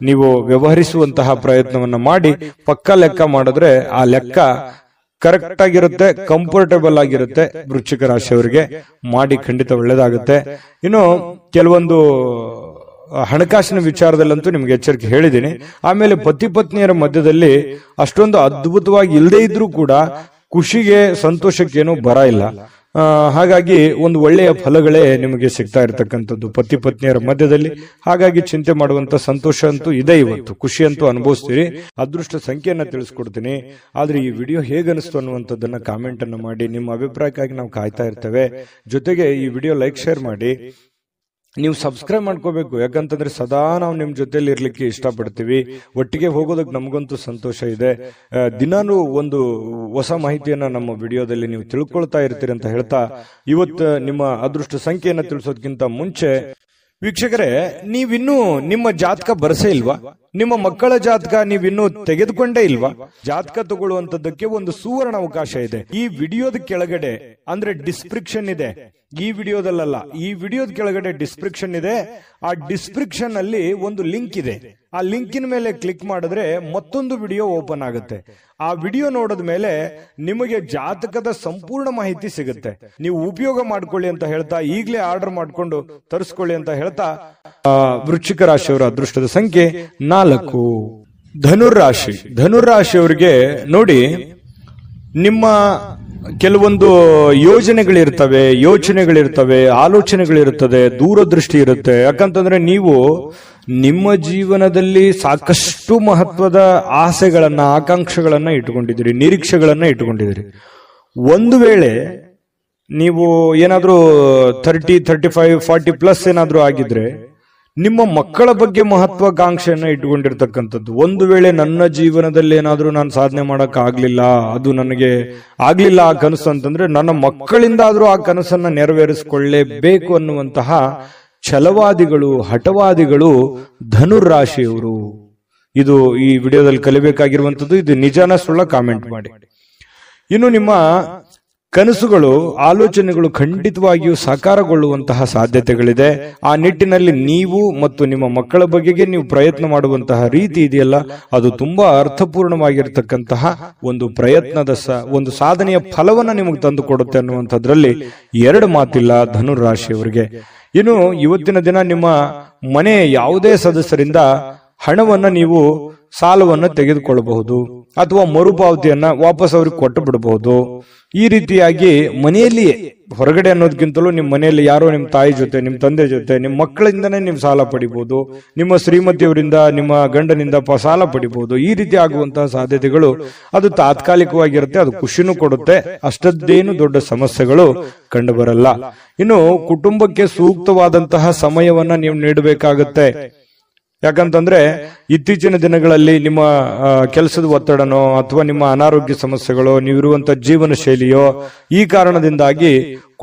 ನೀವು ವ್ಯವಹರಿಸುವಂತಹ ಪ್ರಯತ್ನವನ್ನ ಮಾಡಿ. ಪಕ್ಕ ಲೆಕ್ಕ ಮಾಡಿದ್ರೆ ಆ ಲೆಕ್ಕ ಕರೆಕ್ಟ್ ಆಗಿರುತ್ತೆ, ಕಂಫರ್ಟಬಲ್ ಆಗಿರುತ್ತೆ. ವೃಶ್ಚಿಕ ರಾಶಿಯವರಿಗೆ ಮಾಡಿ, ಖಂಡಿತ ಒಳ್ಳೇದಾಗುತ್ತೆ. ಇನ್ನು ಕೆಲವೊಂದು ಹಣಕಾಸಿನ ವಿಚಾರದಲ್ಲಂತೂ ನಿಮ್ಗೆ ಎಚ್ಚರಿಕೆ ಹೇಳಿದ್ದೀನಿ. ಆಮೇಲೆ ಪತಿ ಪತ್ನಿಯರ ಮಧ್ಯದಲ್ಲಿ ಅಷ್ಟೊಂದು ಅದ್ಭುತವಾಗಿ ಇಲ್ಲದೆ ಇದ್ರೂ ಕೂಡ ಖುಷಿಗೆ, ಸಂತೋಷಕ್ಕೇನು ಬರ ಇಲ್ಲ. ಹಾಗಾಗಿ ಒಂದು ಒಳ್ಳೆಯ ಫಲಗಳೇ ನಿಮಗೆ ಸಿಗ್ತಾ ಇರತಕ್ಕಂಥದ್ದು ಪತಿ ಪತ್ನಿಯರ ಮಧ್ಯದಲ್ಲಿ. ಹಾಗಾಗಿ ಚಿಂತೆ ಮಾಡುವಂತ ಸಂತೋಷ ಅಂತೂ ಇದೆ. ಇವತ್ತು ಖುಷಿ ಅಂತೂ ಅನುಭವಿಸ್ತೀರಿ. ಅದೃಷ್ಟ ಸಂಖ್ಯೆಯನ್ನ ತಿಳಿಸ್ಕೊಡ್ತೀನಿ. ಆದ್ರೆ ಈ ವಿಡಿಯೋ ಹೇಗನಿಸ್ತು ಅನ್ನುವಂಥದ್ದನ್ನ ಕಾಮೆಂಟ್ ಅನ್ನು ಮಾಡಿ. ನಿಮ್ಮ ಅಭಿಪ್ರಾಯಕ್ಕಾಗಿ ನಾವು ಕಾಯ್ತಾ ಇರ್ತೇವೆ. ಜೊತೆಗೆ ಈ ವಿಡಿಯೋ ಲೈಕ್, ಶೇರ್ ಮಾಡಿ. ನೀವು ಸಬ್ಸ್ಕ್ರೈಬ್ ಮಾಡ್ಕೋಬೇಕು. ಯಾಕಂತಂದ್ರೆ ಸದಾ ನಾವು ನಿಮ್ ಜೊತೆಲಿ ಇರ್ಲಿಕ್ಕೆ ಇಷ್ಟಪಡ್ತೀವಿ. ಒಟ್ಟಿಗೆ ಹೋಗೋದಕ್ಕೆ ನಮಗಂತೂ ಸಂತೋಷ ಇದೆ. ದಿನಾನು ಒಂದು ಹೊಸ ಮಾಹಿತಿಯನ್ನ ನಮ್ಮ ವಿಡಿಯೋದಲ್ಲಿ ನೀವು ತಿಳ್ಕೊಳ್ತಾ ಇರ್ತೀರಿ ಅಂತ ಹೇಳ್ತಾ, ಇವತ್ತು ನಿಮ್ಮ ಅದೃಷ್ಟ ಸಂಖ್ಯೆಯನ್ನ ತಿಳಿಸೋದಕ್ಕಿಂತ ಮುಂಚೆ ವೀಕ್ಷಕರೇ, ನೀವಿನ್ನೂ ನಿಮ್ಮ ಜಾತಕ ಬರಸೇ ಇಲ್ವಾ? ನಿಮ್ಮ ಮಕ್ಕಳ ಜಾತಕ ನೀವಿನ್ನೂ ತೆಗೆದುಕೊಂಡೇ ಇಲ್ವಾ? ಜಾತಕ ತಗೊಳ್ಳುವಂತದ್ದಕ್ಕೆ ಒಂದು ಸುವರ್ಣ ಅವಕಾಶ ಇದೆ. ಈ ವಿಡಿಯೋದ ಕೆಳಗಡೆ, ಅಂದ್ರೆ ಡಿಸ್ಕ್ರಿಪ್ಷನ್ ಇದೆ, ಈ ವಿಡಿಯೋದಲ್ಲ, ಈ ವಿಡಿಯೋದ ಕೆಳಗಡೆ ಡಿಸ್ಕ್ರಿಪ್ಷನ್ ಇದೆ. ಆ ಡಿಸ್ಕ್ರಿಪ್ಷನ್ ಅಲ್ಲಿ ಒಂದು ಲಿಂಕ್ ಇದೆ. ಆ ಲಿಂಕಿನ ಮೇಲೆ ಕ್ಲಿಕ್ ಮಾಡಿದ್ರೆ ಮತ್ತೊಂದು ವಿಡಿಯೋ ಓಪನ್ ಆಗುತ್ತೆ. ಆ ವಿಡಿಯೋ ನೋಡಿದ ಮೇಲೆ ನಿಮಗೆ ಜಾತಕದ ಸಂಪೂರ್ಣ ಮಾಹಿತಿ ಸಿಗುತ್ತೆ. ನೀವು ಉಪಯೋಗ ಮಾಡ್ಕೊಳ್ಳಿ ಅಂತ ಹೇಳ್ತಾ, ಈಗಲೇ ಆರ್ಡರ್ ಮಾಡ್ಕೊಂಡು ತರಿಸ್ಕೊಳ್ಳಿ ಅಂತ ಹೇಳ್ತಾ, ವೃಶ್ಚಿಕ ರಾಶಿಯವರ ಅದೃಷ್ಟದ ಸಂಖ್ಯೆ 4. ಧನುರ್ರಾಶಿಯವರಿಗೆ ನೋಡಿ, ನಿಮ್ಮ ಕೆಲವೊಂದು ಯೋಚನೆಗಳಿರ್ತವೆ, ಆಲೋಚನೆಗಳಿರ್ತದೆ, ದೂರದೃಷ್ಟಿ ಇರುತ್ತೆ. ಯಾಕಂತಂದ್ರೆ ನೀವು ನಿಮ್ಮ ಜೀವನದಲ್ಲಿ ಸಾಕಷ್ಟು ಮಹತ್ವದ ಆಸೆಗಳನ್ನ, ಆಕಾಂಕ್ಷೆಗಳನ್ನ ಇಟ್ಟುಕೊಂಡಿದ್ದೀರಿ, ನಿರೀಕ್ಷೆಗಳನ್ನ ಇಟ್ಟುಕೊಂಡಿದ್ದೀರಿ. ಒಂದು ವೇಳೆ ನೀವು ಏನಾದ್ರೂ 30, 35, 40 ಪ್ಲಸ್ ಏನಾದ್ರೂ ಆಗಿದ್ರೆ ನಿಮ್ಮ ಮಕ್ಕಳ ಬಗ್ಗೆ ಮಹತ್ವಾಕಾಂಕ್ಷೆಯನ್ನ ಇಟ್ಟುಕೊಂಡಿರ್ತಕ್ಕಂಥದ್ದು. ಒಂದು ವೇಳೆ ನನ್ನ ಜೀವನದಲ್ಲಿ ಏನಾದ್ರೂ ನಾನು ಸಾಧನೆ ಮಾಡಕ್ ಆಗ್ಲಿಲ್ಲ, ಅದು ನನಗೆ ಆಗ್ಲಿಲ್ಲ ಆ ಕನಸು ಅಂತಂದ್ರೆ, ನನ್ನ ಮಕ್ಕಳಿಂದ ಆದ್ರೂ ಆ ಕನಸನ್ನ ನೆರವೇರಿಸಿಕೊಳ್ಳೇಬೇಕು ಅನ್ನುವಂತಹ ಛಲವಾದಿಗಳು, ಹಠವಾದಿಗಳು ಧನುರ್ರಾಶಿಯವರು. ಇದು ಈ ವಿಡಿಯೋದಲ್ಲಿ ಕಲಿಬೇಕಾಗಿರುವಂತದ್ದು. ಇದು ನಿಜಾನ ಸುಳ್ಳ ಕಾಮೆಂಟ್ ಮಾಡಿ. ಇನ್ನು ನಿಮ್ಮ ಕನಸುಗಳು, ಆಲೋಚನೆಗಳು ಖಂಡಿತವಾಗಿಯೂ ಸಾಕಾರಗೊಳ್ಳುವಂತಹ ಸಾಧ್ಯತೆಗಳಿದೆ. ಆ ನಿಟ್ಟಿನಲ್ಲಿ ನೀವು ಮತ್ತು ನಿಮ್ಮ ಮಕ್ಕಳ ಬಗೆಗೆ ನೀವು ಪ್ರಯತ್ನ ಮಾಡುವಂತಹ ರೀತಿ ಇದೆಯಲ್ಲ, ಅದು ತುಂಬಾ ಅರ್ಥಪೂರ್ಣವಾಗಿರ್ತಕ್ಕಂತಹ ಒಂದು ಪ್ರಯತ್ನದ ಒಂದು ಸಾಧನೆಯ ಫಲವನ್ನ ನಿಮಗೆ ತಂದು ಕೊಡುತ್ತೆ ಅನ್ನುವಂಥದ್ರಲ್ಲಿ ಎರಡು ಮಾತಿಲ್ಲ ಧನುರಾಶಿಯವರಿಗೆ. ಇನ್ನು ಇವತ್ತಿನ ದಿನ ನಿಮ್ಮ ಮನೆ ಯಾವುದೇ ಸದಸ್ಯರಿಂದ ಹಣವನ್ನ ನೀವು ಸಾಲವನ್ನು ತೆಗೆದುಕೊಳ್ಳಬಹುದು ಅಥವಾ ಮರುಪಾವತಿಯನ್ನ ವಾಪಸ್ ಅವ್ರಿಗೆ ಕೊಟ್ಟು ಬಿಡಬಹುದು. ಈ ರೀತಿಯಾಗಿ ಮನೆಯಲ್ಲಿಯೇ, ಹೊರಗಡೆ ಅನ್ನೋದಕ್ಕಿಂತಲೂ ನಿಮ್ಮ ಮನೆಯಲ್ಲಿ ಯಾರೋ ನಿಮ್ಮ ತಾಯಿ ಜೊತೆ, ನಿಮ್ಮ ತಂದೆ ಜೊತೆ, ನಿಮ್ಮ ಮಕ್ಕಳಿಂದನೇ ನೀವು ಸಾಲ ಪಡಿಬಹುದು, ನಿಮ್ಮ ಶ್ರೀಮತಿಯವರಿಂದ, ನಿಮ್ಮ ಗಂಡನಿಂದ ಸಾಲ ಪಡಿಬಹುದು. ಈ ರೀತಿ ಆಗುವಂತಹ ಸಾಧ್ಯತೆಗಳು ಅದು ತಾತ್ಕಾಲಿಕವಾಗಿರುತ್ತೆ, ಅದು ಖುಷಿನೂ ಕೊಡುತ್ತೆ, ಅಷ್ಟದ್ದೇನು ದೊಡ್ಡ ಸಮಸ್ಯೆಗಳು ಕಂಡು ಬರಲ್ಲ. ಇನ್ನು ಕುಟುಂಬಕ್ಕೆ ಸೂಕ್ತವಾದಂತಹ ಸಮಯವನ್ನ ನೀವು ನೀಡಬೇಕಾಗತ್ತೆ. ಯಾಕಂತಂದ್ರೆ ಇತ್ತೀಚಿನ ದಿನಗಳಲ್ಲಿ ನಿಮ್ಮ ಕೆಲಸದ ಒತ್ತಡನೋ ಅಥವಾ ನಿಮ್ಮ ಅನಾರೋಗ್ಯ ಸಮಸ್ಯೆಗಳು, ನೀವಿರುವಂತಹ ಜೀವನ ಶೈಲಿಯೋ, ಈ ಕಾರಣದಿಂದಾಗಿ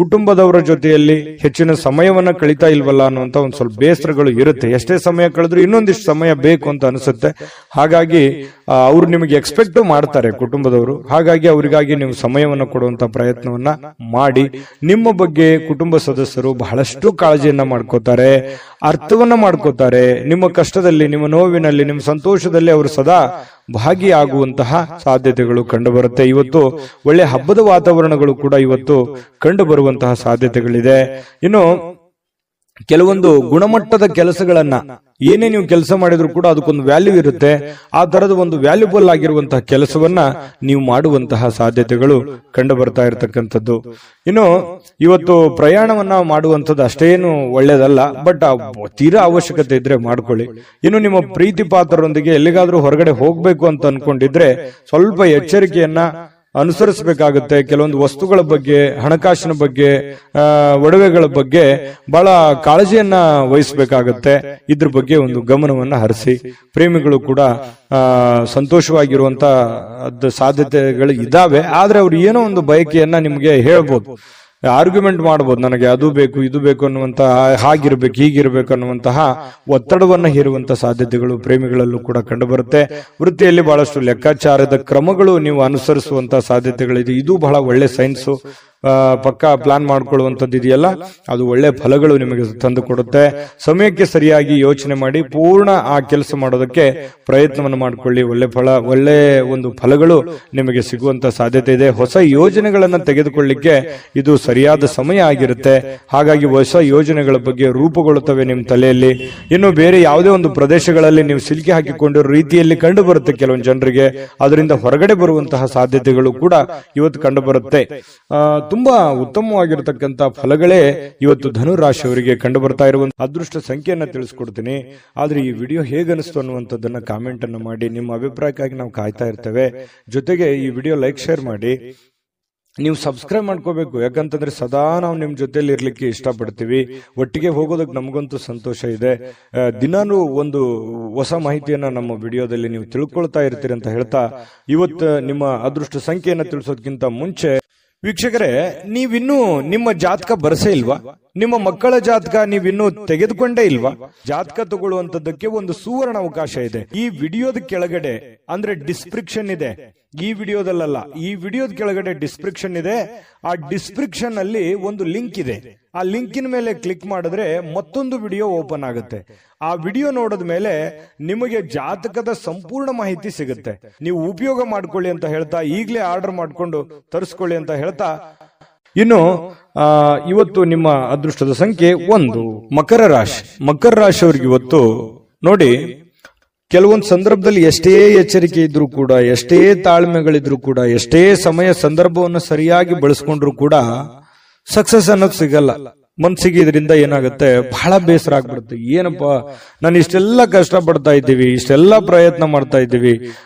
ಕುಟುಂಬದವರ ಜೊತೆಯಲ್ಲಿ ಹೆಚ್ಚಿನ ಸಮಯವನ್ನ ಕಳೀತಾ ಇಲ್ವಲ್ಲ ಅನ್ನುವಂತ ಒಂದು ಸ್ವಲ್ಪ ಬೇಸರಗಳು ಇರುತ್ತೆ. ಎಷ್ಟೇ ಸಮಯ ಕಳೆದ್ರು ಇನ್ನೊಂದಿಷ್ಟು ಸಮಯ ಬೇಕು ಅಂತ ಅನಿಸುತ್ತೆ. ಹಾಗಾಗಿ ಅವ್ರು ನಿಮಗೆ ಎಕ್ಸ್ಪೆಕ್ಟ್ ಮಾಡ್ತಾರೆ ಕುಟುಂಬದವರು. ಹಾಗಾಗಿ ಅವರಿಗಾಗಿ ನೀವು ಸಮಯವನ್ನು ಕೊಡುವಂತ ಪ್ರಯತ್ನವನ್ನ ಮಾಡಿ. ನಿಮ್ಮ ಬಗ್ಗೆ ಕುಟುಂಬ ಸದಸ್ಯರು ಬಹಳಷ್ಟು ಕಾಳಜಿಯನ್ನ ಮಾಡ್ಕೋತಾರೆ, ಅರ್ಥವನ್ನ ಮಾಡ್ಕೋತಾರೆ. ನಿಮ್ಮ ಕಷ್ಟದಲ್ಲಿ, ನಿಮ್ಮ ನೋವಿನಲ್ಲಿ, ನಿಮ್ಮ ಸಂತೋಷದಲ್ಲಿ ಅವರು ಸದಾ ಭಾಗಿಯಾಗುವಂತಹ ಸಾಧ್ಯತೆಗಳು ಕಂಡು ಬರುತ್ತೆ. ಇವತ್ತು ಒಳ್ಳೆ ಹಬ್ಬದ ವಾತಾವರಣಗಳು ಕೂಡ ಇವತ್ತು ಕಂಡು ಬರುವಂತಹ ಸಾಧ್ಯತೆಗಳಿದೆ. ಇನ್ನು ಕೆಲವೊಂದು ಗುಣಮಟ್ಟದ ಕೆಲಸಗಳನ್ನ, ಏನೇ ನೀವು ಕೆಲಸ ಮಾಡಿದ್ರು ಕೂಡ ಅದಕ್ಕೊಂದು ವ್ಯಾಲ್ಯೂ ಇರುತ್ತೆ. ಆ ತರದ ಒಂದು ವ್ಯಾಲ್ಯೂಬಲ್ ಆಗಿರುವಂತಹ ಕೆಲಸವನ್ನ ನೀವು ಮಾಡುವಂತಹ ಸಾಧ್ಯತೆಗಳು ಕಂಡು ಬರ್ತಾ ಇರತಕ್ಕಂಥದ್ದು. ಇನ್ನು ಇವತ್ತು ಪ್ರಯಾಣವನ್ನ ಮಾಡುವಂಥದ್ದು ಅಷ್ಟೇನು ಒಳ್ಳೇದಲ್ಲ, ಬಟ್ ತೀರಾ ಅವಶ್ಯಕತೆ ಇದ್ರೆ ಮಾಡ್ಕೊಳ್ಳಿ. ಇನ್ನು ನಿಮ್ಮ ಪ್ರೀತಿ ಪಾತ್ರರೊಂದಿಗೆ ಎಲ್ಲಿಗಾದ್ರೂ ಹೊರಗಡೆ ಹೋಗ್ಬೇಕು ಅಂತ ಅನ್ಕೊಂಡಿದ್ರೆ ಸ್ವಲ್ಪ ಎಚ್ಚರಿಕೆಯನ್ನ ಅನುಸರಿಸಬೇಕಾಗುತ್ತೆ. ಕೆಲವೊಂದು ವಸ್ತುಗಳ ಬಗ್ಗೆ, ಹಣಕಾಸಿನ ಬಗ್ಗೆ, ಒಡವೆಗಳ ಬಗ್ಗೆ ಬಹಳ ಕಾಳಜಿಯನ್ನ ವಹಿಸಬೇಕಾಗತ್ತೆ. ಇದ್ರ ಬಗ್ಗೆ ಒಂದು ಗಮನವನ್ನ ಹರಿಸಿ. ಪ್ರೇಮಿಗಳು ಕೂಡ ಸಂತೋಷವಾಗಿರುವಂತ ಸಾಧ್ಯತೆಗಳು ಇದಾವೆ. ಆದ್ರೆ ಅವ್ರು ಏನೋ ಒಂದು ಬಯಕೆಯನ್ನ ನಿಮ್ಗೆ ಹೇಳ್ಬೋದು, ಆರ್ಗ್ಯುಮೆಂಟ್ ಮಾಡಬಹುದು, ನನಗೆ ಅದು ಬೇಕು ಇದು ಬೇಕು ಅನ್ನುವಂತ, ಹಾಗಿರ್ಬೇಕು ಹೀಗಿರ್ಬೇಕು ಅನ್ನುವಂತಹ ಒತ್ತಡವನ್ನ ಹೇರುವಂತಹ ಸಾಧ್ಯತೆಗಳು ಪ್ರೇಮಿಗಳಲ್ಲೂ ಕೂಡ ಕಂಡು ಬರುತ್ತೆ. ವೃತ್ತಿಯಲ್ಲಿ ಬಹಳಷ್ಟು ಲೆಕ್ಕಾಚಾರದ ಕ್ರಮಗಳು ನೀವು ಅನುಸರಿಸುವಂತಹ ಸಾಧ್ಯತೆಗಳಿದೆ. ಇದು ಬಹಳ ಒಳ್ಳೆ ಸೈನ್ಸು. ಪಕ್ಕ ಪ್ಲಾನ್ ಮಾಡ್ಕೊಳ್ಳುವಂಥದ್ದು ಇದೆಯಲ್ಲ, ಅದು ಒಳ್ಳೆ ಫಲಗಳು ನಿಮಗೆ ತಂದು ಕೊಡುತ್ತೆ. ಸಮಯಕ್ಕೆ ಸರಿಯಾಗಿ ಯೋಚನೆ ಮಾಡಿ ಪೂರ್ಣ ಆ ಕೆಲಸ ಮಾಡೋದಕ್ಕೆ ಪ್ರಯತ್ನವನ್ನು ಮಾಡಿಕೊಳ್ಳಿ. ಒಳ್ಳೆ ಒಂದು ಫಲಗಳು ನಿಮಗೆ ಸಿಗುವಂತ ಸಾಧ್ಯತೆ ಇದೆ. ಹೊಸ ಯೋಜನೆಗಳನ್ನ ತೆಗೆದುಕೊಳ್ಳಿಕ್ಕೆ ಇದು ಸರಿಯಾದ ಸಮಯ ಆಗಿರುತ್ತೆ. ಹಾಗಾಗಿ ಹೊಸ ಯೋಜನೆಗಳ ಬಗ್ಗೆ ರೂಪುಗೊಳ್ಳುತ್ತವೆ ನಿಮ್ಮ ತಲೆಯಲ್ಲಿ. ಇನ್ನು ಬೇರೆ ಯಾವುದೇ ಒಂದು ಪ್ರದೇಶಗಳಲ್ಲಿ ನೀವು ಸಿಲುಕಿ ಹಾಕಿಕೊಂಡಿರೋ ರೀತಿಯಲ್ಲಿ ಕಂಡು ಬರುತ್ತೆ ಕೆಲವೊಂದು ಜನರಿಗೆ. ಅದರಿಂದ ಹೊರಗಡೆ ಬರುವಂತಹ ಸಾಧ್ಯತೆಗಳು ಕೂಡ ಇವತ್ತು ಕಂಡು ಬರುತ್ತೆ. ತುಂಬಾ ಉತ್ತಮವಾಗಿರತಕ್ಕಂತ ಫಲಗಳೇ ಇವತ್ತು ಧನು ರಾಶಿಯವರಿಗೆ ಕಂಡು ಬರ್ತಾ ಇರುವಂತ ಅದೃಷ್ಟ ಸಂಖ್ಯೆಯನ್ನ ತಿಳಿಸ್ಕೊಡ್ತೀನಿ. ಆದ್ರೆ ಈ ವಿಡಿಯೋ ಹೇಗನಿಸ್ತು ಅನ್ನುವಂಥದ್ದನ್ನ ಕಾಮೆಂಟ್ ಅನ್ನು ಮಾಡಿ. ನಿಮ್ಮ ಅಭಿಪ್ರಾಯಕ್ಕಾಗಿ ನಾವು ಕಾಯ್ತಾ ಇರ್ತೇವೆ. ಜೊತೆಗೆ ಈ ವಿಡಿಯೋ ಲೈಕ್, ಶೇರ್ ಮಾಡಿ. ನೀವು ಸಬ್ಸ್ಕ್ರೈಬ್ ಮಾಡ್ಕೋಬೇಕು. ಯಾಕಂತಂದ್ರೆ ಸದಾ ನಾವು ನಿಮ್ ಜೊತೆಲಿ ಇರ್ಲಿಕ್ಕೆ ಇಷ್ಟಪಡ್ತೀವಿ. ಒಟ್ಟಿಗೆ ಹೋಗೋದಕ್ಕೆ ನಮಗಂತೂ ಸಂತೋಷ ಇದೆ. ದಿನಾನು ಒಂದು ಹೊಸ ಮಾಹಿತಿಯನ್ನ ನಮ್ಮ ವಿಡಿಯೋದಲ್ಲಿ ನೀವು ತಿಳ್ಕೊಳ್ತಾ ಇರ್ತೀರಿ ಅಂತ ಹೇಳ್ತಾ, ಇವತ್ತು ನಿಮ್ಮ ಅದೃಷ್ಟ ಸಂಖ್ಯೆಯನ್ನ ತಿಳಿಸೋದಕ್ಕಿಂತ ಮುಂಚೆ ವೀಕ್ಷಕರೇ, ನೀವಿನ್ನೂ ನಿಮ್ಮ ಜಾತಕ ಬರಸೇ ಇಲ್ವಾ? ನಿಮ್ಮ ಮಕ್ಕಳ ಜಾತಕ ನೀವಿನ್ನೂ ತೆಗೆದುಕೊಂಡೇ ಇಲ್ವಾ? ಜಾತಕ ತಗೊಳ್ಳುವಂತದ್ದಕ್ಕೆ ಒಂದು ಸುವರ್ಣ ಅವಕಾಶ ಇದೆ. ಈ ವಿಡಿಯೋದ ಕೆಳಗಡೆ, ಅಂದ್ರೆ ಡಿಸ್ಕ್ರಿಪ್ಷನ್ ಇದೆ, ಈ ವಿಡಿಯೋದಲ್ಲ, ಈ ವಿಡಿಯೋದ ಕೆಳಗಡೆ ಡಿಸ್ಕ್ರಿಪ್ಷನ್ ಇದೆ. ಆ ಡಿಸ್ಕ್ರಿಪ್ಷನ್ ಅಲ್ಲಿ ಒಂದು ಲಿಂಕ್ ಇದೆ. ಆ ಲಿಂಕಿನ ಮೇಲೆ ಕ್ಲಿಕ್ ಮಾಡಿದ್ರೆ ಮತ್ತೊಂದು ವಿಡಿಯೋ ಓಪನ್ ಆಗುತ್ತೆ. ಆ ವಿಡಿಯೋ ನೋಡಿದ ಮೇಲೆ ನಿಮಗೆ ಜಾತಕದ ಸಂಪೂರ್ಣ ಮಾಹಿತಿ ಸಿಗುತ್ತೆ. ನೀವು ಉಪಯೋಗ ಮಾಡ್ಕೊಳ್ಳಿ ಅಂತ ಹೇಳ್ತಾ, ಈಗಲೇ ಆರ್ಡರ್ ಮಾಡ್ಕೊಂಡು ತರಿಸ್ಕೊಳ್ಳಿ ಅಂತ ಹೇಳ್ತಾ, ಇನ್ನು ಇವತ್ತು ನಿಮ್ಮ ಅದೃಷ್ಟದ ಸಂಖ್ಯೆ 1 ಮಕರ ರಾಶಿ. ಮಕರ ರಾಶಿಯವರಿಗೆ ಇವತ್ತು ನೋಡಿ, ಕೆಲವೊಂದು ಸಂದರ್ಭದಲ್ಲಿ ಎಷ್ಟೇ ಎಚ್ಚರಿಕೆ ಇದ್ರೂ ಕೂಡ, ಎಷ್ಟೇ ತಾಳ್ಮೆಗಳಿದ್ರು ಕೂಡ, ಎಷ್ಟೇ ಸಮಯ ಸಂದರ್ಭವನ್ನು ಸರಿಯಾಗಿ ಬಳಸ್ಕೊಂಡ್ರು ಕೂಡ ಸಕ್ಸಸ್ ಅನ್ನೋದು ಸಿಗಲ್ಲ. ಮನ್ಸಿಗೆ ಇದರಿಂದ ಏನಾಗುತ್ತೆ, ಬಹಳ ಬೇಸರ ಆಗ್ಬಿಡುತ್ತೆ. ಏನಪ್ಪಾ, ನಾನು ಇಷ್ಟೆಲ್ಲ ಕಷ್ಟ ಪಡ್ತಾ ಇದ್ದೀವಿ, ಇಷ್ಟೆಲ್ಲ ಪ್ರಯತ್ನ ಮಾಡ್ತಾ ಇದ್ದೀವಿ,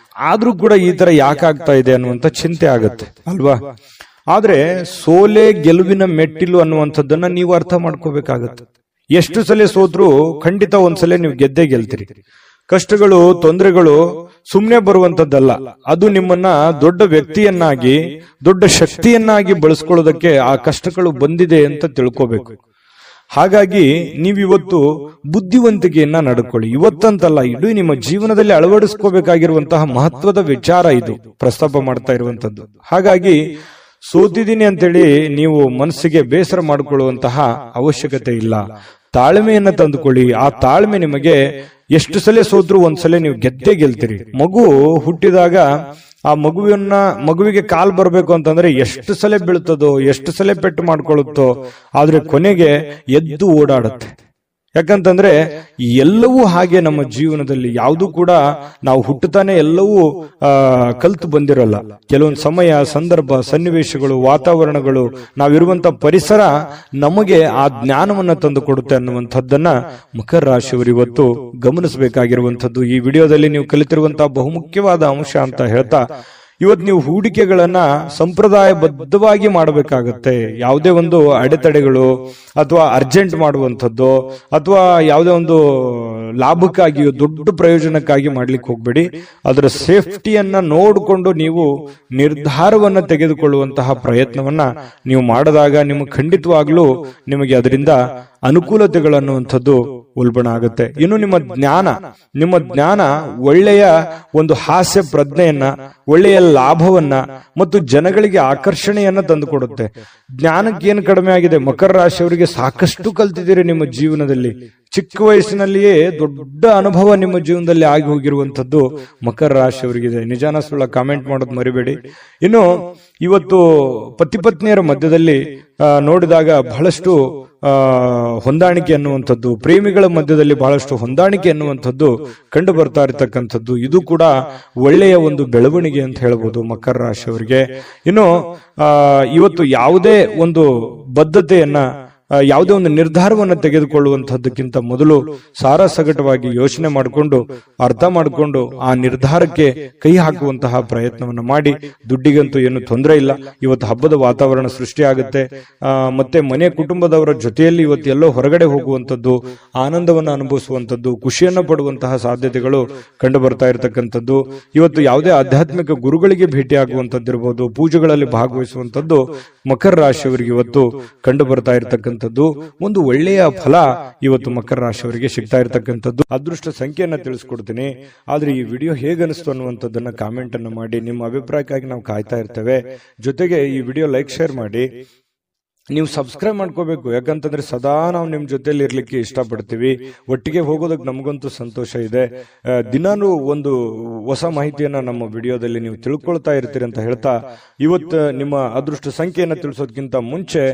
ಆದ್ರೂ ಕೂಡ ಈ ತರ ಯಾಕಾಗ್ತಾ ಇದೆ ಅನ್ನುವಂತ ಚಿಂತೆ ಆಗುತ್ತೆ ಅಲ್ವಾ? ಆದ್ರೆ ಸೋಲೆ ಗೆಲುವಿನ ಮೆಟ್ಟಿಲು ಅನ್ನುವಂಥದ್ದನ್ನ ನೀವು ಅರ್ಥ ಮಾಡ್ಕೋಬೇಕಾಗತ್ತೆ. ಎಷ್ಟು ಸಲ ಸೋತ್ರು ಖಂಡಿತ ಒಂದ್ಸಲ ನೀವು ಗೆದ್ದೇ ಗೆಲ್ತೀರಿ. ಕಷ್ಟಗಳು, ತೊಂದರೆಗಳು ಸುಮ್ಮನೆ ಬರುವಂತದ್ದಲ್ಲ. ಅದು ನಿಮ್ಮನ್ನ ದೊಡ್ಡ ವ್ಯಕ್ತಿಯನ್ನಾಗಿ, ದೊಡ್ಡ ಶಕ್ತಿಯನ್ನಾಗಿ ಬಳಸ್ಕೊಳ್ಳೋದಕ್ಕೆ ಆ ಕಷ್ಟಗಳು ಬಂದಿದೆ ಅಂತ ತಿಳ್ಕೋಬೇಕು. ಹಾಗಾಗಿ ನೀವಿವತ್ತು ಬುದ್ಧಿವಂತಿಕೆಯನ್ನ ನಡ್ಕೊಳ್ಳಿ. ಇವತ್ತಂತಲ್ಲ, ಇಡೀ ನಿಮ್ಮ ಜೀವನದಲ್ಲಿ ಅಳವಡಿಸ್ಕೋಬೇಕಾಗಿರುವಂತಹ ಮಹತ್ವದ ವಿಚಾರ ಇದು ಪ್ರಸ್ತಾಪ ಮಾಡ್ತಾ ಇರುವಂತದ್ದು. ಹಾಗಾಗಿ ಸೋತಿದ್ದೀನಿ ಅಂತೇಳಿ ನೀವು ಮನಸ್ಸಿಗೆ ಬೇಸರ ಮಾಡಿಕೊಳ್ಳುವಂತಹ ಅವಶ್ಯಕತೆ ಇಲ್ಲ. ತಾಳ್ಮೆಯನ್ನ ತಂದುಕೊಳ್ಳಿ. ಆ ತಾಳ್ಮೆ ನಿಮಗೆ ಎಷ್ಟು ಸಲ ಸೋತ್ರು ಒಂದ್ಸಲ ನೀವು ಗೆದ್ದೇ ಗೆಲ್ತೀರಿ. ಮಗು ಹುಟ್ಟಿದಾಗ ಆ ಮಗುವಿಗೆ ಕಾಲ್ ಬರ್ಬೇಕು ಅಂತಂದ್ರೆ ಎಷ್ಟು ಸಲ ಬೀಳ್ತದೋ, ಎಷ್ಟು ಸಲ ಪೆಟ್ಟು ಮಾಡ್ಕೊಳ್ಳುತ್ತೋ, ಆದ್ರೆ ಕೊನೆಗೆ ಎದ್ದು ಓಡಾಡುತ್ತೆ. ಯಾಕಂತಂದ್ರೆ ಎಲ್ಲವೂ ಹಾಗೆ ನಮ್ಮ ಜೀವನದಲ್ಲಿ ಯಾವುದು ಕೂಡ ನಾವು ಹುಟ್ಟುತ್ತಾನೆ ಎಲ್ಲವೂ ಕಲ್ತು ಬಂದಿರಲ್ಲ. ಕೆಲವೊಂದು ಸಮಯ, ಸಂದರ್ಭ, ಸನ್ನಿವೇಶಗಳು, ವಾತಾವರಣಗಳು, ನಾವಿರುವಂತ ಪರಿಸರ ನಮಗೆ ಆ ಜ್ಞಾನವನ್ನ ತಂದು ಕೊಡುತ್ತೆ ಅನ್ನುವಂಥದ್ದನ್ನ ಮಕರ ರಾಶಿಯವರು ಇವತ್ತು ಗಮನಿಸಬೇಕಾಗಿರುವಂಥದ್ದು. ಈ ವಿಡಿಯೋದಲ್ಲಿ ನೀವು ಕಲಿತಿರುವಂತಹ ಬಹುಮುಖ್ಯವಾದ ಅಂಶ ಅಂತ ಹೇಳ್ತಾ, ಇವತ್ತು ನೀವು ಹೂಡಿಕೆಗಳನ್ನ ಸಂಪ್ರದಾಯಬದ್ಧವಾಗಿ ಮಾಡಬೇಕಾಗತ್ತೆ. ಯಾವುದೇ ಒಂದು ಅಡೆತಡೆಗಳು ಅಥವಾ ಅರ್ಜೆಂಟ್ ಮಾಡುವಂಥದ್ದು ಅಥವಾ ಯಾವುದೇ ಒಂದು ಲಾಭಕ್ಕಾಗಿಯೋ ದೊಡ್ಡ ಪ್ರಯೋಜನಕ್ಕಾಗಿ ಮಾಡ್ಲಿಕ್ಕೆ ಹೋಗ್ಬೇಡಿ. ಅದರ ಸೇಫ್ಟಿಯನ್ನ ನೋಡಿಕೊಂಡು ನೀವು ನಿರ್ಧಾರವನ್ನ ತೆಗೆದುಕೊಳ್ಳುವಂತಹ ಪ್ರಯತ್ನವನ್ನ ನೀವು ಮಾಡಿದಾಗ ನಿಮಗೆ ಖಂಡಿತವಾಗ್ಲೂ ನಿಮಗೆ ಅದರಿಂದ ಅನುಕೂಲತೆಗಳನ್ನುವಂಥದ್ದು ಉಲ್ಬಣ ಆಗುತ್ತೆ. ಇನ್ನು ನಿಮ್ಮ ಜ್ಞಾನ ಒಳ್ಳೆಯ ಒಂದು ಹಾಸ್ಯ ಪ್ರಜ್ಞೆಯನ್ನ, ಒಳ್ಳೆಯ ಲಾಭವನ್ನ ಮತ್ತು ಜನಗಳಿಗೆ ಆಕರ್ಷಣೆಯನ್ನ ತಂದುಕೊಡುತ್ತೆ. ಜ್ಞಾನಕ್ಕೇನು ಕಡಿಮೆ ಆಗಿದೆ? ಮಕರ ರಾಶಿಯವರಿಗೆ ಸಾಕಷ್ಟು ಕಲ್ತಿದ್ದೀರಿ ನಿಮ್ಮ ಜೀವನದಲ್ಲಿ. ಚಿಕ್ಕ ವಯಸ್ಸಿನಲ್ಲಿಯೇ ದೊಡ್ಡ ಅನುಭವ ನಿಮ್ಮ ಜೀವನದಲ್ಲಿ ಆಗಿ ಹೋಗಿರುವಂತದ್ದು ಮಕರ ರಾಶಿಯವರಿಗಿದೆ. ನಿಜಾನ ಸುಳ್ಳ ಕಾಮೆಂಟ್ ಮಾಡೋದು ಮರಿಬೇಡಿ. ಇನ್ನು ಇವತ್ತು ಪತಿ ಪತ್ನಿಯರ ಮಧ್ಯದಲ್ಲಿ ನೋಡಿದಾಗ ಬಹಳಷ್ಟು ಹೊಂದಾಣಿಕೆ ಅನ್ನುವಂಥದ್ದು, ಪ್ರೇಮಿಗಳ ಮಧ್ಯದಲ್ಲಿ ಬಹಳಷ್ಟು ಹೊಂದಾಣಿಕೆ ಅನ್ನುವಂಥದ್ದು ಕಂಡು ಬರ್ತಾ ಇರತಕ್ಕಂಥದ್ದು. ಇದು ಕೂಡ ಒಳ್ಳೆಯ ಒಂದು ಬೆಳವಣಿಗೆ ಅಂತ ಹೇಳ್ಬೋದು ಮಕರ ರಾಶಿಯವರಿಗೆ. ಇನ್ನು ಇವತ್ತು ಯಾವುದೇ ಒಂದು ಬದ್ಧತೆಯನ್ನ, ಯಾವುದೇ ಒಂದು ನಿರ್ಧಾರವನ್ನು ತೆಗೆದುಕೊಳ್ಳುವಂತಹದ್ದಕ್ಕಿಂತ ಮೊದಲು ಸಾರಾಸಗಟವಾಗಿ ಯೋಚನೆ ಮಾಡಿಕೊಂಡು, ಅರ್ಥ ಮಾಡಿಕೊಂಡು ಆ ನಿರ್ಧಾರಕ್ಕೆ ಕೈ ಹಾಕುವಂತಹ ಪ್ರಯತ್ನವನ್ನು ಮಾಡಿ. ದುಡ್ಡಿಗಂತೂ ಏನು ತೊಂದರೆ ಇಲ್ಲ. ಇವತ್ತು ಹಬ್ಬದ ವಾತಾವರಣ ಸೃಷ್ಟಿಯಾಗುತ್ತೆ. ಮತ್ತೆ ಮನೆ ಕುಟುಂಬದವರ ಜೊತೆಯಲ್ಲಿ ಇವತ್ತು ಎಲ್ಲೋ ಹೊರಗಡೆ ಹೋಗುವಂಥದ್ದು, ಆನಂದವನ್ನು ಅನುಭವಿಸುವಂಥದ್ದು, ಖುಷಿಯನ್ನು ಪಡುವಂತಹ ಸಾಧ್ಯತೆಗಳು ಕಂಡು ಬರ್ತಾ ಇರತಕ್ಕಂಥದ್ದು. ಇವತ್ತು ಯಾವುದೇ ಆಧ್ಯಾತ್ಮಿಕ ಗುರುಗಳಿಗೆ ಭೇಟಿಯಾಗುವಂಥದ್ದಿರ್ಬೋದು, ಪೂಜೆಗಳಲ್ಲಿ ಭಾಗವಹಿಸುವಂಥದ್ದು ಮಕರ ರಾಶಿಯವರಿಗೆ ಇವತ್ತು ಕಂಡು ಬರ್ತಾ ಇರತಕ್ಕಂಥ ಒಂದು ಒಳ್ಳೆಯ ಫಲ ಇವತ್ತು ಮಕರ ರಾಶಿಯವರಿಗೆ ಸಿಗ್ತಾ ಇರತಕ್ಕಂಥದ್ದು. ಅದೃಷ್ಟ ಸಂಖ್ಯೆಯನ್ನ ತಿಳಿಸ್ಕೊಡ್ತೀನಿ. ಆದ್ರೆ ಈ ವಿಡಿಯೋ ಹೇಗನಿಸ್ತು ಅನ್ನುವಂಥದ್ದನ್ನ ಕಾಮೆಂಟ್ ಅನ್ನು ಮಾಡಿ. ನಿಮ್ಮ ಅಭಿಪ್ರಾಯಕ್ಕಾಗಿ ನಾವು ಕಾಯ್ತಾ ಇರ್ತೇವೆ. ಜೊತೆಗೆ ಈ ವಿಡಿಯೋ ಲೈಕ್, ಶೇರ್ ಮಾಡಿ. ನೀವು ಸಬ್ಸ್ಕ್ರೈಬ್ ಮಾಡ್ಕೋಬೇಕು. ಯಾಕಂತಂದ್ರೆ ಸದಾ ನಾವು ನಿಮ್ ಜೊತೆಲಿ ಇರ್ಲಿಕ್ಕೆ ಇಷ್ಟಪಡ್ತೀವಿ. ಒಟ್ಟಿಗೆ ಹೋಗೋದಕ್ಕೆ ನಮಗಂತೂ ಸಂತೋಷ ಇದೆ. ದಿನಾನು ಒಂದು ಹೊಸ ಮಾಹಿತಿಯನ್ನ ನಮ್ಮ ವಿಡಿಯೋದಲ್ಲಿ ನೀವು ತಿಳ್ಕೊಳ್ತಾ ಇರ್ತೀರಿ ಅಂತ ಹೇಳ್ತಾ, ಇವತ್ತು ನಿಮ್ಮ ಅದೃಷ್ಟ ಸಂಖ್ಯೆಯನ್ನ ತಿಳಿಸೋದಕ್ಕಿಂತ ಮುಂಚೆ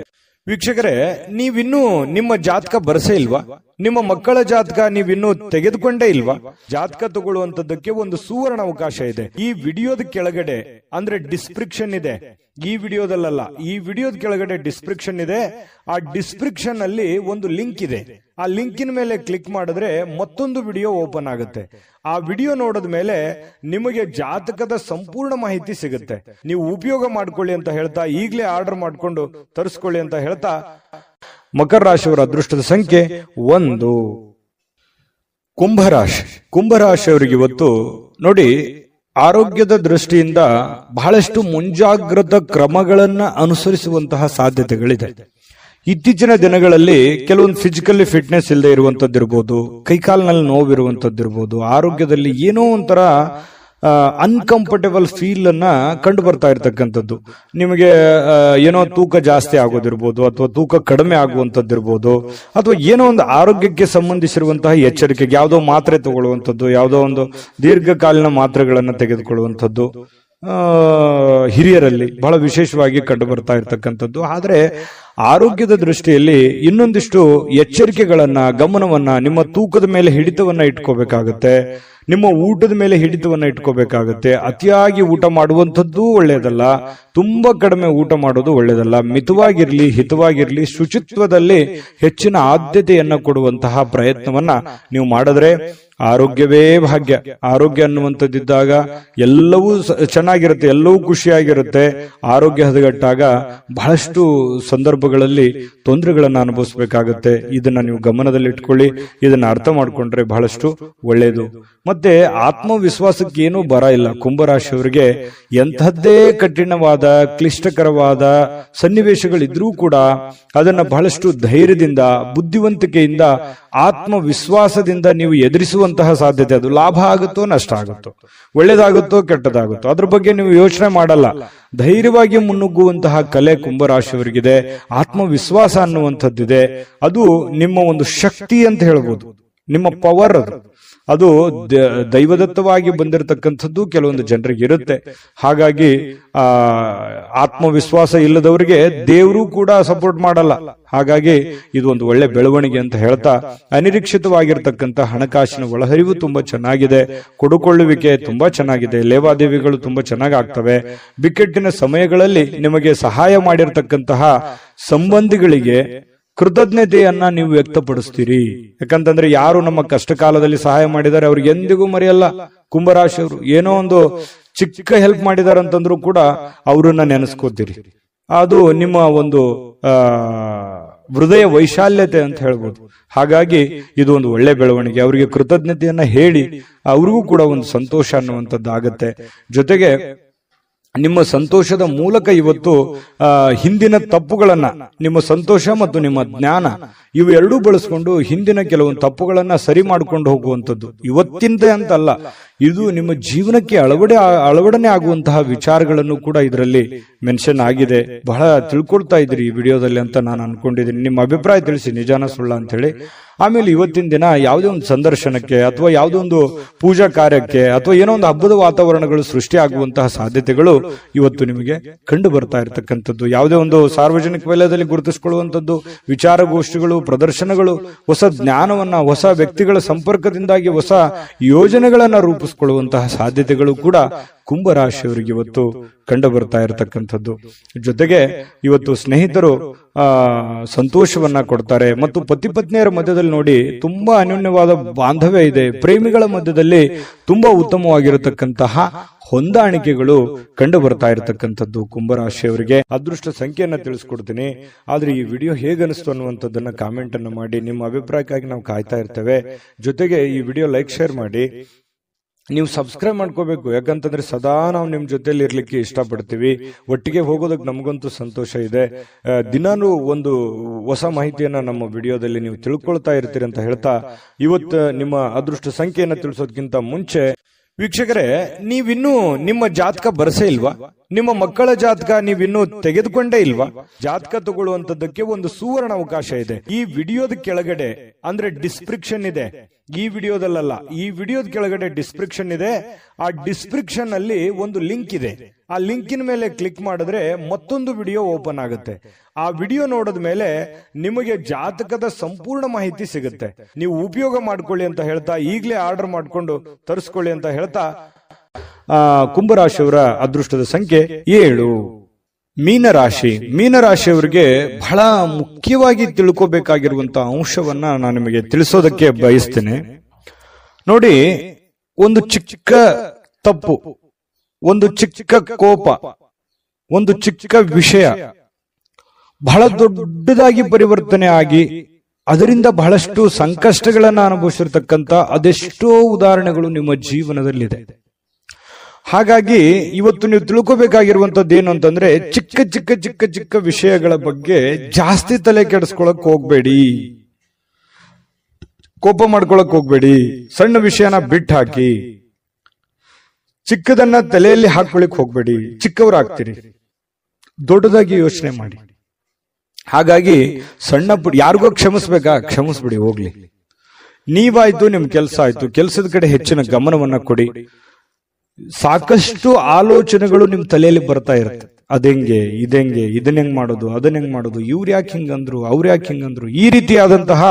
ವೀಕ್ಷಕರೇ, ನೀವಿನ್ನೂ ನಿಮ್ಮ ಜಾತಕ ಬರಸೇ ಇಲ್ವಾ? ನಿಮ್ಮ ಮಕ್ಕಳ ಜಾತಕ ನೀವಿನ್ನೂ ತೆಗೆದುಕೊಂಡೇ ಇಲ್ವಾ? ಜಾತಕ ತಗೊಳ್ಳುವಂತದ್ದಕ್ಕೆ ಒಂದು ಸುವರ್ಣ ಅವಕಾಶ ಇದೆ. ಈ ವಿಡಿಯೋದ ಕೆಳಗಡೆ ಅಂದ್ರೆ ಡಿಸ್ಕ್ರಿಪ್ಷನ್ ಇದೆ. ಈ ವಿಡಿಯೋದಲ್ಲ, ಈ ವಿಡಿಯೋದ ಕೆಳಗಡೆ ಡಿಸ್ಕ್ರಿಪ್ಷನ್ ಇದೆ. ಆ ಡಿಸ್ಕ್ರಿಪ್ಷನ್ ಅಲ್ಲಿ ಒಂದು ಲಿಂಕ್ ಇದೆ. ಆ ಲಿಂಕಿನ ಮೇಲೆ ಕ್ಲಿಕ್ ಮಾಡಿದ್ರೆ ಮತ್ತೊಂದು ವಿಡಿಯೋ ಓಪನ್ ಆಗುತ್ತೆ. ಆ ವಿಡಿಯೋ ನೋಡಿದ ಮೇಲೆ ನಿಮಗೆ ಜಾತಕದ ಸಂಪೂರ್ಣ ಮಾಹಿತಿ ಸಿಗುತ್ತೆ. ನೀವು ಉಪಯೋಗ ಮಾಡ್ಕೊಳ್ಳಿ ಅಂತ ಹೇಳ್ತಾ, ಈಗಲೇ ಆರ್ಡರ್ ಮಾಡ್ಕೊಂಡು ತರಿಸ್ಕೊಳ್ಳಿ ಅಂತ ಹೇಳ್ತಾ, ಮಕರ ರಾಶಿಯವರ ಅದೃಷ್ಟದ ಸಂಖ್ಯೆ 1. ಕುಂಭರಾಶಿಯವರಿಗೆ ಇವತ್ತು ನೋಡಿ, ಆರೋಗ್ಯದ ದೃಷ್ಟಿಯಿಂದ ಬಹಳಷ್ಟು ಮುಂಜಾಗ್ರತಾ ಕ್ರಮಗಳನ್ನ ಅನುಸರಿಸುವಂತಹ ಸಾಧ್ಯತೆಗಳಿದೆ. ಇತ್ತೀಚಿನ ದಿನಗಳಲ್ಲಿ ಕೆಲವೊಂದು ಫಿಸಿಕಲಿ ಫಿಟ್ನೆಸ್ ಇಲ್ಲದೆ ಇರುವಂತದ್ದಿರ್ಬೋದು, ಕೈಕಾಲಿನಲ್ಲಿ ನೋವಿರುವಂತದ್ದಿರ್ಬೋದು, ಆರೋಗ್ಯದಲ್ಲಿ ಏನೋ ಒಂಥರ ಅನ್ಕಂಫರ್ಟೇಬಲ್ ಫೀಲ್ ಅನ್ನ ಕಂಡು ಬರ್ತಾ ಇರ್ತಕ್ಕಂಥದ್ದು. ನಿಮಗೆ ಏನೋ ತೂಕ ಜಾಸ್ತಿ ಆಗೋದಿರ್ಬೋದು, ಅಥವಾ ತೂಕ ಕಡಿಮೆ ಆಗುವಂತದ್ದಿರ್ಬೋದು, ಅಥವಾ ಏನೋ ಒಂದು ಆರೋಗ್ಯಕ್ಕೆ ಸಂಬಂಧಿಸಿರುವಂತಹ ಎಚ್ಚರಿಕೆಗೆ ಯಾವುದೋ ಮಾತ್ರೆ ತಗೊಳ್ಳುವಂಥದ್ದು, ಯಾವುದೋ ಒಂದು ದೀರ್ಘಕಾಲೀನ ಮಾತ್ರೆಗಳನ್ನು ತೆಗೆದುಕೊಳ್ಳುವಂಥದ್ದು ಹಿರಿಯರಲ್ಲಿ ಬಹಳ ವಿಶೇಷವಾಗಿ ಕಂಡು ಬರ್ತಾ ಇರ್ತಕ್ಕಂಥದ್ದು. ಆದ್ರೆ ಆರೋಗ್ಯದ ದೃಷ್ಟಿಯಲ್ಲಿ ಇನ್ನೊಂದಿಷ್ಟು ಎಚ್ಚರಿಕೆಗಳನ್ನ, ಗಮನವನ್ನ, ನಿಮ್ಮ ತೂಕದ ಮೇಲೆ ಹಿಡಿತವನ್ನ ಇಟ್ಕೋಬೇಕಾಗತ್ತೆ. ನಿಮ್ಮ ಊಟದ ಮೇಲೆ ಹಿಡಿತವನ್ನ ಇಟ್ಕೋಬೇಕಾಗತ್ತೆ. ಅತಿಯಾಗಿ ಊಟ ಮಾಡುವಂಥದ್ದು ಒಳ್ಳೆಯದಲ್ಲ, ತುಂಬಾ ಕಡಿಮೆ ಊಟ ಮಾಡೋದು ಒಳ್ಳೆಯದಲ್ಲ. ಮಿತವಾಗಿರ್ಲಿ, ಹಿತವಾಗಿರ್ಲಿ, ಶುಚಿತ್ವದಲ್ಲಿ ಹೆಚ್ಚಿನ ಆದ್ಯತೆಯನ್ನ ಕೊಡುವಂತಹ ಪ್ರಯತ್ನವನ್ನ ನೀವು ಮಾಡಿದ್ರೆ ಆರೋಗ್ಯವೇ ಭಾಗ್ಯ. ಆರೋಗ್ಯ ಅನ್ನುವಂಥದ್ದಿದ್ದಾಗ ಎಲ್ಲವೂ ಚೆನ್ನಾಗಿರುತ್ತೆ, ಎಲ್ಲವೂ ಖುಷಿಯಾಗಿರುತ್ತೆ. ಆರೋಗ್ಯ ಹದಗೆಟ್ಟಾಗ ಬಹಳಷ್ಟು ಸಂದರ್ಭಗಳಲ್ಲಿ ತೊಂದರೆಗಳನ್ನ ಅನುಭವಿಸಬೇಕಾಗತ್ತೆ. ಇದನ್ನ ನೀವು ಗಮನದಲ್ಲಿ ಇಟ್ಕೊಳ್ಳಿ. ಇದನ್ನ ಅರ್ಥ ಮಾಡ್ಕೊಂಡ್ರೆ ಬಹಳಷ್ಟು ಒಳ್ಳೆಯದು. ಮತ್ತೆ ಆತ್ಮವಿಶ್ವಾಸಕ್ಕೆ ಏನೂ ಬರ ಇಲ್ಲ. ಕುಂಭರಾಶಿಯವರಿಗೆ ಎಂಥದ್ದೇ ಕಠಿಣವಾದ, ಕ್ಲಿಷ್ಟಕರವಾದ ಸನ್ನಿವೇಶಗಳಿದ್ರೂ ಕೂಡ ಅದನ್ನ ಬಹಳಷ್ಟು ಧೈರ್ಯದಿಂದ, ಬುದ್ಧಿವಂತಿಕೆಯಿಂದ, ಆತ್ಮವಿಶ್ವಾಸದಿಂದ ನೀವು ಎದುರಿಸುವಂತಹ ಸಾಧ್ಯತೆ. ಅದು ಲಾಭ ಆಗುತ್ತೋ ನಷ್ಟ ಆಗುತ್ತೋ, ಒಳ್ಳೇದಾಗುತ್ತೋ ಕೆಟ್ಟದಾಗುತ್ತೋ, ಅದ್ರ ಬಗ್ಗೆ ನೀವು ಯೋಚನೆ ಮಾಡಲ್ಲ. ಧೈರ್ಯವಾಗಿ ಮುನ್ನುಗ್ಗುವಂತಹ ಕಲೆ ಕುಂಭರಾಶಿಯವರಿಗಿದೆ. ಆತ್ಮವಿಶ್ವಾಸ ಅನ್ನುವಂಥದ್ದಿದೆ. ಅದು ನಿಮ್ಮ ಒಂದು ಶಕ್ತಿ ಅಂತ ಹೇಳ್ಬೋದು, ನಿಮ್ಮ ಪವರ್ ಅದು. ಅದು ದೈವದತ್ತವಾಗಿ ಬಂದಿರತಕ್ಕಂಥದ್ದು ಕೆಲವೊಂದು ಜನರಿಗೆ ಇರುತ್ತೆ. ಹಾಗಾಗಿ ಆತ್ಮವಿಶ್ವಾಸ ಇಲ್ಲದವರಿಗೆ ದೇವರು ಕೂಡ ಸಪೋರ್ಟ್ ಮಾಡಲ್ಲ. ಹಾಗಾಗಿ ಇದು ಒಂದು ಒಳ್ಳೆ ಬೆಳವಣಿಗೆ ಅಂತ ಹೇಳ್ತಾ, ಅನಿರೀಕ್ಷಿತವಾಗಿರ್ತಕ್ಕಂಥ ಹಣಕಾಸಿನ ಒಳಹರಿವು ತುಂಬಾ ಚೆನ್ನಾಗಿದೆ, ಕೊಡುಕೊಳ್ಳುವಿಕೆ ತುಂಬಾ ಚೆನ್ನಾಗಿದೆ, ಲೇವಾದೇವಿಗಳು ತುಂಬಾ ಚೆನ್ನಾಗಿ ಆಗ್ತವೆ. ಬಿಕ್ಕಟ್ಟಿನ ಸಮಯಗಳಲ್ಲಿ ನಿಮಗೆ ಸಹಾಯ ಮಾಡಿರ್ತಕ್ಕಂತಹ ಸಂಬಂಧಿಗಳಿಗೆ ಕೃತಜ್ಞತೆಯನ್ನ ನೀವು ವ್ಯಕ್ತಪಡಿಸ್ತೀರಿ. ಯಾಕಂತಂದ್ರೆ ಯಾರು ನಮ್ಮ ಕಷ್ಟ ಕಾಲದಲ್ಲಿ ಸಹಾಯ ಮಾಡಿದ್ದಾರೆ ಅವ್ರಿಗೆ ಎಂದಿಗೂ ಮರೆಯಲ್ಲ. ಕುಂಭರಾಶಿಯವರು ಏನೋ ಒಂದು ಚಿಕ್ಕ ಹೆಲ್ಪ್ ಮಾಡಿದಾರೆ ಅಂತಂದ್ರೂ ಕೂಡ ಅವರನ್ನ ನೆನೆಸ್ಕೋತೀರಿ. ಅದು ನಿಮ್ಮ ಒಂದು ಹೃದಯ ವೈಶಾಲ್ಯತೆ ಅಂತ ಹೇಳ್ಬೋದು. ಹಾಗಾಗಿ ಇದು ಒಂದು ಒಳ್ಳೆ ಬೆಳವಣಿಗೆ. ಅವರಿಗೆ ಕೃತಜ್ಞತೆಯನ್ನ ಹೇಳಿ ಅವ್ರಿಗೂ ಕೂಡ ಒಂದು ಸಂತೋಷ ಅನ್ನುವಂಥದ್ದಾಗತ್ತೆ. ಜೊತೆಗೆ ನಿಮ್ಮ ಸಂತೋಷದ ಮೂಲಕ ಇವತ್ತು ಹಿಂದಿನ ತಪ್ಪುಗಳನ್ನ, ನಿಮ್ಮ ಸಂತೋಷ ಮತ್ತು ನಿಮ್ಮ ಜ್ಞಾನ ಇವು ಎರಡೂ ಬಳಸ್ಕೊಂಡು ಹಿಂದಿನ ಕೆಲವೊಂದು ತಪ್ಪುಗಳನ್ನ ಸರಿ ಮಾಡ್ಕೊಂಡು ಹೋಗುವಂಥದ್ದು. ಇವತ್ತಿಂದ ಅಂತಲ್ಲ, ಇದು ನಿಮ್ಮ ಜೀವನಕ್ಕೆ ಅಳವಡನೆ ಆಗುವಂತಹ ವಿಚಾರಗಳನ್ನು ಕೂಡ ಇದರಲ್ಲಿ ಮೆನ್ಷನ್ ಆಗಿದೆ. ಬಹಳ ತಿಳ್ಕೊಳ್ತಾ ಇದ್ರಿ ಈ ವಿಡಿಯೋದಲ್ಲಿ ಅಂತ ನಾನು ಅನ್ಕೊಂಡಿದ್ದೀನಿ. ನಿಮ್ಮ ಅಭಿಪ್ರಾಯ ತಿಳಿಸಿ, ನಿಜಾನ ಸುಳ್ಳ ಅಂತ ಹೇಳಿ. ಆಮೇಲೆ ಇವತ್ತಿನ ದಿನ ಯಾವುದೇ ಒಂದು ಸಂದರ್ಶನಕ್ಕೆ ಅಥವಾ ಯಾವುದೋ ಒಂದು ಪೂಜಾ ಕಾರ್ಯಕ್ಕೆ ಅಥವಾ ಏನೋ ಒಂದು ಹಬ್ಬದ ವಾತಾವರಣಗಳು ಸೃಷ್ಟಿ ಆಗುವಂತಹ ಸಾಧ್ಯತೆಗಳು ಇವತ್ತು ನಿಮಗೆ ಕಂಡು ಬರ್ತಾ ಇರತಕ್ಕಂಥದ್ದು. ಯಾವುದೇ ಒಂದು ಸಾರ್ವಜನಿಕ ವಲಯದಲ್ಲಿ ಗುರುತಿಸಿಕೊಳ್ಳುವಂಥದ್ದು, ವಿಚಾರಗೋಷ್ಠಿಗಳು, ಪ್ರದರ್ಶನಗಳು, ಹೊಸ ಜ್ಞಾನವನ್ನ, ಹೊಸ ವ್ಯಕ್ತಿಗಳ ಸಂಪರ್ಕದಿಂದಾಗಿ ಹೊಸ ಯೋಜನೆಗಳನ್ನ ರೂಪಿಸಿಕೊಳ್ಳುವಂತಹ ಸಾಧ್ಯತೆಗಳು ಕೂಡ ಕುಂಭರಾಶಿಯವರಿಗೆ ಇವತ್ತು ಕಂಡು ಬರ್ತಾ ಇರತಕ್ಕಂಥದ್ದು. ಜೊತೆಗೆ ಇವತ್ತು ಸ್ನೇಹಿತರು ಸಂತೋಷವನ್ನ ಕೊಡ್ತಾರೆ ಮತ್ತು ಪತಿ ಪತ್ನಿಯರ ಮಧ್ಯದಲ್ಲಿ ನೋಡಿ ತುಂಬಾ ಅನ್ಯೋನ್ಯವಾದ ಬಾಂಧವ್ಯ ಇದೆ. ಪ್ರೇಮಿಗಳ ಮಧ್ಯದಲ್ಲಿ ತುಂಬಾ ಉತ್ತಮವಾಗಿರತಕ್ಕಂತಹ ಹೊಂದಾಣಿಕೆಗಳು ಕಂಡು ಬರ್ತಾ ಇರತಕ್ಕಂಥದ್ದು ಕುಂಭರಾಶಿಯವರಿಗೆ. ಅದೃಷ್ಟ ಸಂಖ್ಯೆಯನ್ನ ತಿಳಿಸ್ಕೊಡ್ತೀನಿ. ಆದ್ರೆ ಈ ವಿಡಿಯೋ ಹೇಗನಿಸ್ತು ಅನ್ನುವಂಥದ್ದನ್ನ ಕಾಮೆಂಟ್ ಅನ್ನು ಮಾಡಿ. ನಿಮ್ಮ ಅಭಿಪ್ರಾಯಕ್ಕಾಗಿ ನಾವು ಕಾಯ್ತಾ ಇರ್ತೇವೆ. ಜೊತೆಗೆ ಈ ವಿಡಿಯೋ ಲೈಕ್, ಶೇರ್ ಮಾಡಿ. ನೀವು ಸಬ್ಸ್ಕ್ರೈಬ್ ಮಾಡ್ಕೋಬೇಕು. ಯಾಕಂತಂದ್ರೆ ಸದಾ ನಾವು ನಿಮ್ ಜೊತೆಲಿ ಇರ್ಲಿಕ್ಕೆ ಇಷ್ಟಪಡ್ತೀವಿ. ಒಟ್ಟಿಗೆ ಹೋಗೋದಕ್ಕೆ ನಮಗಂತೂ ಸಂತೋಷ ಇದೆ. ದಿನಾನು ಒಂದು ಹೊಸ ಮಾಹಿತಿಯನ್ನ ನಮ್ಮ ವಿಡಿಯೋದಲ್ಲಿ ನೀವು ತಿಳ್ಕೊಳ್ತಾ ಇರ್ತೀರಿ ಅಂತ ಹೇಳ್ತಾ, ಇವತ್ತು ನಿಮ್ಮ ಅದೃಷ್ಟ ಸಂಖ್ಯೆಯನ್ನ ತಿಳಿಸೋದಕ್ಕಿಂತ ಮುಂಚೆ ವೀಕ್ಷಕರೇ, ನೀವಿನ್ನೂ ನಿಮ್ಮ ಜಾತಕ ಬರಸೇ ಇಲ್ವಾ? ನಿಮ್ಮ ಮಕ್ಕಳ ಜಾತಕ ನೀವಿನ್ನೂ ತೆಗೆದುಕೊಂಡೇ ಇಲ್ವಾ? ಜಾತಕ ತಗೊಳ್ಳುವಂತದ್ದಕ್ಕೆ ಒಂದು ಸುವರ್ಣ ಅವಕಾಶ ಇದೆ. ಈ ವಿಡಿಯೋದ ಕೆಳಗಡೆ ಅಂದ್ರೆ ಡಿಸ್ಕ್ರಿಪ್ಷನ್ ಇದೆ. ಈ ವಿಡಿಯೋದಲ್ಲ, ಈ ವಿಡಿಯೋದ ಕೆಳಗಡೆ ಡಿಸ್ಕ್ರಿಪ್ಷನ್ ಇದೆ. ಆ ಡಿಸ್ಕ್ರಿಪ್ಷನ್ ಅಲ್ಲಿ ಒಂದು ಲಿಂಕ್ ಇದೆ. ಆ ಲಿಂಕಿನ ಮೇಲೆ ಕ್ಲಿಕ್ ಮಾಡಿದ್ರೆ ಮತ್ತೊಂದು ವಿಡಿಯೋ ಓಪನ್ ಆಗುತ್ತೆ. ಆ ವಿಡಿಯೋ ನೋಡಿದ ಮೇಲೆ ನಿಮಗೆ ಜಾತಕದ ಸಂಪೂರ್ಣ ಮಾಹಿತಿ ಸಿಗುತ್ತೆ. ನೀವು ಉಪಯೋಗ ಮಾಡ್ಕೊಳ್ಳಿ ಅಂತ ಹೇಳ್ತಾ, ಈಗಲೇ ಆರ್ಡರ್ ಮಾಡ್ಕೊಂಡು ತರಿಸ್ಕೊಳ್ಳಿ ಅಂತ ಹೇಳ್ತಾ, ಕುಂಭರಾಶಿಯವರ ಅದೃಷ್ಟದ ಸಂಖ್ಯೆ 7. ಮೀನರಾಶಿಯವರಿಗೆ ಬಹಳ ಮುಖ್ಯವಾಗಿ ತಿಳ್ಕೋಬೇಕಾಗಿರುವಂತಹ ಅಂಶವನ್ನ ನಾನು ನಿಮಗೆ ತಿಳಿಸೋದಕ್ಕೆ ಬಯಸ್ತೇನೆ. ನೋಡಿ, ಒಂದು ಚಿಕ್ಕ ತಪ್ಪು, ಒಂದು ಚಿಕ್ಕ ಕೋಪ, ಒಂದು ಚಿಕ್ಕ ವಿಷಯ ಬಹಳ ದೊಡ್ಡದಾಗಿ ಪರಿವರ್ತನೆ ಆಗಿ ಅದರಿಂದ ಬಹಳಷ್ಟು ಸಂಕಷ್ಟಗಳನ್ನ ಅನುಭವಿಸಿರ್ತಕ್ಕಂಥ ಅದೆಷ್ಟೋ ಉದಾಹರಣೆಗಳು ನಿಮ್ಮ ಜೀವನದಲ್ಲಿದೆ. ಹಾಗಾಗಿ ಇವತ್ತು ನೀವು ತಿಳ್ಕೋಬೇಕಾಗಿರುವಂತದ್ದು ಏನು ಅಂತಂದ್ರೆ, ಚಿಕ್ಕ ಚಿಕ್ಕ ಚಿಕ್ಕ ಚಿಕ್ಕ ವಿಷಯಗಳ ಬಗ್ಗೆ ಜಾಸ್ತಿ ತಲೆ ಕೆಡಿಸ್ಕೊಳಕ್ ಹೋಗ್ಬೇಡಿ, ಕೋಪ ಮಾಡ್ಕೊಳಕ್ ಹೋಗ್ಬೇಡಿ. ಸಣ್ಣ ವಿಷಯನ ಬಿಟ್ಟು ಹಾಕಿ, ಚಿಕ್ಕದನ್ನ ತಲೆಯಲ್ಲಿ ಹಾಕೊಳ್ಳಿಕ್ ಹೋಗ್ಬೇಡಿ. ಚಿಕ್ಕವರಾಗ್ತೀರಿ, ದೊಡ್ಡದಾಗಿ ಯೋಚನೆ ಮಾಡಿ. ಹಾಗಾಗಿ ಸಣ್ಣ ಪುಟ್ಟ ಯಾರಿಗೋ ಕ್ಷಮಿಸ್ಬೇಕಾ, ಕ್ಷಮಿಸ್ಬಿಡಿ, ಹೋಗ್ಲಿ. ನೀವಾಯ್ತು, ನಿಮ್ ಕೆಲಸ ಆಯ್ತು, ಕೆಲಸದ ಕಡೆ ಹೆಚ್ಚಿನ ಗಮನವನ್ನ ಕೊಡಿ. ಸಾಕಷ್ಟು ಆಲೋಚನೆಗಳು ನಿಮ್ ತಲೆಯಲ್ಲಿ ಬರ್ತಾ ಇರುತ್ತೆ. ಅದೆಂಗೆ, ಇದೆಂಗೆ, ಇದನ್ನ ಹೆಂಗ್ ಮಾಡೋದು, ಅದನ್ನ ಹೆಂಗ್ ಮಾಡೋದು, ಇವ್ರು ಯಾಕೆ ಹಿಂಗಂದ್ರು, ಅವ್ರು ಯಾಕೆ ಹಿಂಗಂದ್ರು, ಈ ರೀತಿಯಾದಂತಹ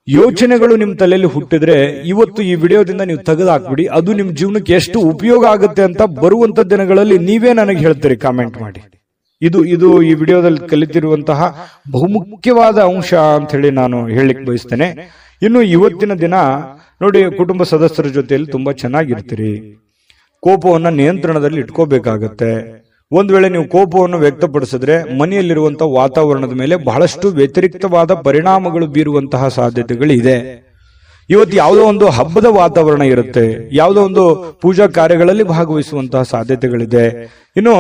ಯೋಚನೆಗಳು ನಿಮ್ ತಲೆಯಲ್ಲಿ ಹುಟ್ಟಿದ್ರೆ ಇವತ್ತು ಈ ವಿಡಿಯೋದಿಂದ ನೀವು ತೆಗೆದುಹಾಕ್ಬಿಡಿ. ಅದು ನಿಮ್ ಜೀವನಕ್ಕೆ ಎಷ್ಟು ಉಪಯೋಗ ಆಗುತ್ತೆ ಅಂತ ಬರುವಂತ ದಿನಗಳಲ್ಲಿ ನೀವೇ ನನಗೆ ಹೇಳ್ತೀರಿ, ಕಾಮೆಂಟ್ ಮಾಡಿ. ಇದು ಈ ವಿಡಿಯೋದಲ್ಲಿ ಕಲಿತಿರುವಂತಹ ಬಹುಮುಖ್ಯವಾದ ಅಂಶ ಅಂತ ಹೇಳಿ ನಾನು ಹೇಳಲಿಕ್ಕೆ ಬಯಸ್ತೇನೆ. ಇನ್ನು ಇವತ್ತಿನ ದಿನ ನೋಡಿ, ಕುಟುಂಬ ಸದಸ್ಯರ ಜೊತೆಯಲ್ಲಿ ತುಂಬಾ ಚೆನ್ನಾಗಿರ್ತೀರಿ. ಕೋಪವನ್ನ ನಿಯಂತ್ರಣದಲ್ಲಿ ಇಟ್ಕೋಬೇಕಾಗತ್ತೆ. ಒಂದ್ ವೇಳೆ ನೀವು ಕೋಪವನ್ನು ವ್ಯಕ್ತಪಡಿಸಿದ್ರೆ ಮನೆಯಲ್ಲಿರುವಂತಹ ವಾತಾವರಣದ ಮೇಲೆ ಬಹಳಷ್ಟು ವ್ಯತಿರಿಕ್ತವಾದ ಪರಿಣಾಮಗಳು ಬೀರುವಂತಹ ಸಾಧ್ಯತೆಗಳಿದೆ. ಇವತ್ತು ಯಾವುದೋ ಒಂದು ಹಬ್ಬದ ವಾತಾವರಣ ಇರುತ್ತೆ, ಯಾವುದೋ ಒಂದು ಪೂಜಾ ಕಾರ್ಯಗಳಲ್ಲಿ ಭಾಗವಹಿಸುವಂತಹ ಸಾಧ್ಯತೆಗಳಿದೆ. ಇನ್ನು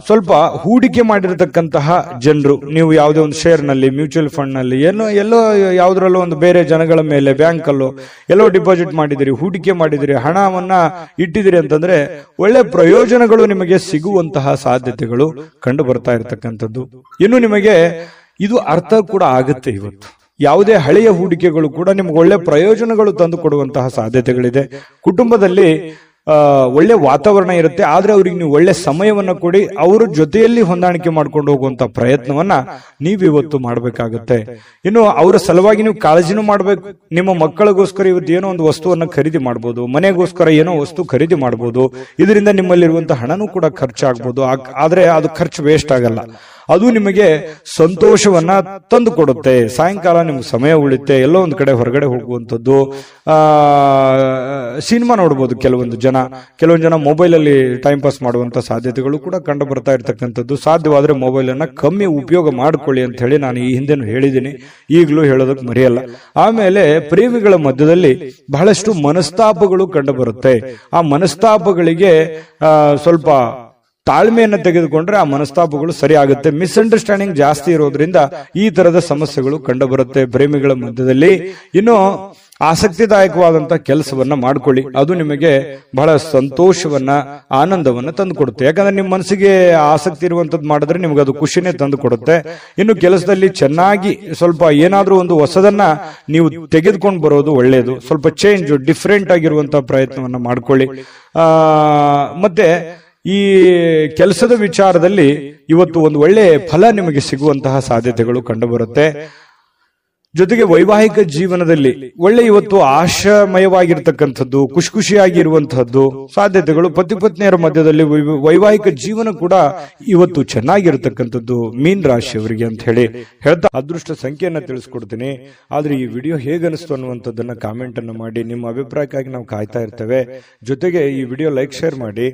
ಸ್ವಲ್ಪ ಹೂಡಿಕೆ ಮಾಡಿರತಕ್ಕಂತಹ ಜನರು, ನೀವು ಯಾವುದೇ ಒಂದು ಶೇರ್ ನಲ್ಲಿ, ಮ್ಯೂಚುವಲ್ ಫಂಡ್ ನಲ್ಲಿ, ಎಲ್ಲೋ ಯಾವುದ್ರಲ್ಲೋ ಒಂದು ಬೇರೆ ಜನಗಳ ಮೇಲೆ, ಬ್ಯಾಂಕ್ ಅಲ್ಲೋ ಎಲ್ಲೋ ಡಿಪಾಸಿಟ್ ಮಾಡಿದಿರಿ, ಹೂಡಿಕೆ ಮಾಡಿದಿರಿ, ಹಣವನ್ನ ಇಟ್ಟಿದಿರಿ ಅಂತಂದ್ರೆ ಒಳ್ಳೆ ಪ್ರಯೋಜನಗಳು ನಿಮಗೆ ಸಿಗುವಂತಹ ಸಾಧ್ಯತೆಗಳು ಕಂಡು ಬರ್ತಾ ಇರತಕ್ಕಂಥದ್ದು. ಇನ್ನು ನಿಮಗೆ ಇದು ಅರ್ಥ ಕೂಡ ಆಗುತ್ತೆ. ಇವತ್ತು ಯಾವುದೇ ಹಳೆಯ ಹೂಡಿಕೆಗಳು ಕೂಡ ನಿಮ್ಗೆ ಒಳ್ಳೆ ಪ್ರಯೋಜನಗಳು ತಂದು ಕೊಡುವಂತಹ ಸಾಧ್ಯತೆಗಳಿದೆ. ಕುಟುಂಬದಲ್ಲಿ ಒಳ್ಳೆ ವಾತಾವರಣ ಇರುತ್ತೆ, ಆದ್ರೆ ಅವ್ರಿಗೆ ನೀವು ಒಳ್ಳೆ ಸಮಯವನ್ನ ಕೊಡಿ, ಅವರ ಜೊತೆಯಲ್ಲಿ ಹೊಂದಾಣಿಕೆ ಮಾಡ್ಕೊಂಡು ಹೋಗುವಂತ ಪ್ರಯತ್ನವನ್ನ ನೀವಿವತ್ತು ಮಾಡ್ಬೇಕಾಗತ್ತೆ. ಇನ್ನು ಅವರ ಸಲುವಾಗಿ ನೀವು ಕಾಳಜಿನೂ ಮಾಡ್ಬೇಕು. ನಿಮ್ಮ ಮಕ್ಕಳಿಗೋಸ್ಕರ ಇವತ್ತು ಏನೋ ಒಂದು ವಸ್ತುವನ್ನ ಖರೀದಿ ಮಾಡ್ಬೋದು, ಮನೆಗೋಸ್ಕರ ಏನೋ ವಸ್ತು ಖರೀದಿ ಮಾಡ್ಬೋದು. ಇದರಿಂದ ನಿಮ್ಮಲ್ಲಿರುವಂತಹ ಹಣನೂ ಕೂಡ ಖರ್ಚಾಗ್ಬೋದು. ಆದ್ರೆ ಅದು ಖರ್ಚು ವೇಸ್ಟ್ ಆಗಲ್ಲ, ಅದು ನಿಮಗೆ ಸಂತೋಷವನ್ನ ತಂದು ಕೊಡುತ್ತೆ. ಸಾಯಂಕಾಲ ನಿಮ್ಗೆ ಸಮಯ ಉಳಿತೆ, ಎಲ್ಲೋ ಒಂದು ಕಡೆ ಹೊರಗಡೆ ಹೋಗುವಂಥದ್ದು, ಸಿನಿಮಾ ನೋಡ್ಬೋದು. ಕೆಲವೊಂದು ಜನ ಮೊಬೈಲ್ ಅಲ್ಲಿ ಟೈಮ್ ಪಾಸ್ ಮಾಡುವಂತ ಸಾಧ್ಯತೆಗಳು ಕೂಡ ಕಂಡು ಬರ್ತಾ ಇರ್ತಕ್ಕಂಥದ್ದು. ಸಾಧ್ಯವಾದ್ರೆ ಮೊಬೈಲ್ ಅನ್ನ ಕಮ್ಮಿ ಉಪಯೋಗ ಮಾಡ್ಕೊಳ್ಳಿ ಅಂತ ಹೇಳಿ ನಾನು ಈ ಹಿಂದೆನೂ ಹೇಳಿದ್ದೀನಿ, ಈಗಲೂ ಹೇಳೋದಕ್ಕೆ ಮರೆಯಲ್ಲ. ಆಮೇಲೆ ಪ್ರೇಮಿಗಳ ಮಧ್ಯದಲ್ಲಿ ಬಹಳಷ್ಟು ಮನಸ್ತಾಪಗಳು ಕಂಡು ಬರುತ್ತೆ. ಆ ಮನಸ್ತಾಪಗಳಿಗೆ ಸ್ವಲ್ಪ ತಾಳ್ಮೆಯನ್ನು ತೆಗೆದುಕೊಂಡ್ರೆ ಆ ಮನಸ್ತಾಪಗಳು ಸರಿ ಆಗುತ್ತೆ. ಮಿಸ್ಅಂಡರ್ಸ್ಟ್ಯಾಂಡಿಂಗ್ ಜಾಸ್ತಿ ಇರೋದ್ರಿಂದ ಈ ತರದ ಸಮಸ್ಯೆಗಳು ಕಂಡು ಬರುತ್ತೆ ಪ್ರೇಮಿಗಳ ಮಧ್ಯದಲ್ಲಿ. ಇನ್ನು ಆಸಕ್ತಿದಾಯಕವಾದಂತಹ ಕೆಲಸವನ್ನ ಮಾಡ್ಕೊಳ್ಳಿ, ಅದು ನಿಮಗೆ ಬಹಳ ಸಂತೋಷವನ್ನ ಆನಂದವನ್ನ ತಂದು ಕೊಡುತ್ತೆ. ಯಾಕಂದ್ರೆ ನಿಮ್ಮ ಮನಸ್ಸಿಗೆ ಆಸಕ್ತಿ ಇರುವಂತದ್ದು ಮಾಡಿದ್ರೆ ನಿಮ್ಗೆ ಅದು ಖುಷಿನೇ ತಂದು ಕೊಡುತ್ತೆ. ಇನ್ನು ಕೆಲಸದಲ್ಲಿ ಚೆನ್ನಾಗಿ ಸ್ವಲ್ಪ ಏನಾದ್ರೂ ಒಂದು ಹೊಸದನ್ನ ನೀವು ತೆಗೆದುಕೊಂಡು ಬರೋದು ಒಳ್ಳೆಯದು. ಸ್ವಲ್ಪ ಚೇಂಜ್, ಡಿಫ್ರೆಂಟ್ ಆಗಿರುವಂತಹ ಪ್ರಯತ್ನವನ್ನ ಮಾಡ್ಕೊಳ್ಳಿ. ಮತ್ತೆ ಈ ಕೆಲಸದ ವಿಚಾರದಲ್ಲಿ ಇವತ್ತು ಒಂದು ಒಳ್ಳೆ ಫಲ ನಿಮಗೆ ಸಿಗುವಂತಹ ಸಾಧ್ಯತೆಗಳು ಕಂಡುಬರುತ್ತೆ. ಜೊತೆಗೆ ವೈವಾಹಿಕ ಜೀವನದಲ್ಲಿ ಒಳ್ಳೆ ಇವತ್ತು ಆಶಾಮಯವಾಗಿರ್ತಕ್ಕಂಥದ್ದು, ಖುಷಿಯಾಗಿರುವಂತಹದ್ದು ಸಾಧ್ಯತೆಗಳು. ಪತಿ ಪತ್ನಿಯರ ಮಧ್ಯದಲ್ಲಿ ವೈವಾಹಿಕ ಜೀವನ ಕೂಡ ಇವತ್ತು ಚೆನ್ನಾಗಿರ್ತಕ್ಕಂಥದ್ದು ಮೀನ್ ರಾಶಿಯವರಿಗೆ ಅಂತ ಹೇಳಿ ಹೇಳ್ತಾ ಅದೃಷ್ಟ ಸಂಖ್ಯೆಯನ್ನ ತಿಳಿಸ್ಕೊಡ್ತೀನಿ. ಆದ್ರೆ ಈ ವಿಡಿಯೋ ಹೇಗನಿಸ್ತು ಅನ್ನುವಂಥದ್ದನ್ನ ಕಾಮೆಂಟ್ ಅನ್ನು ಮಾಡಿ. ನಿಮ್ಮ ಅಭಿಪ್ರಾಯಕ್ಕಾಗಿ ನಾವು ಕಾಯ್ತಾ ಇರ್ತೇವೆ. ಜೊತೆಗೆ ಈ ವಿಡಿಯೋ ಲೈಕ್, ಶೇರ್ ಮಾಡಿ.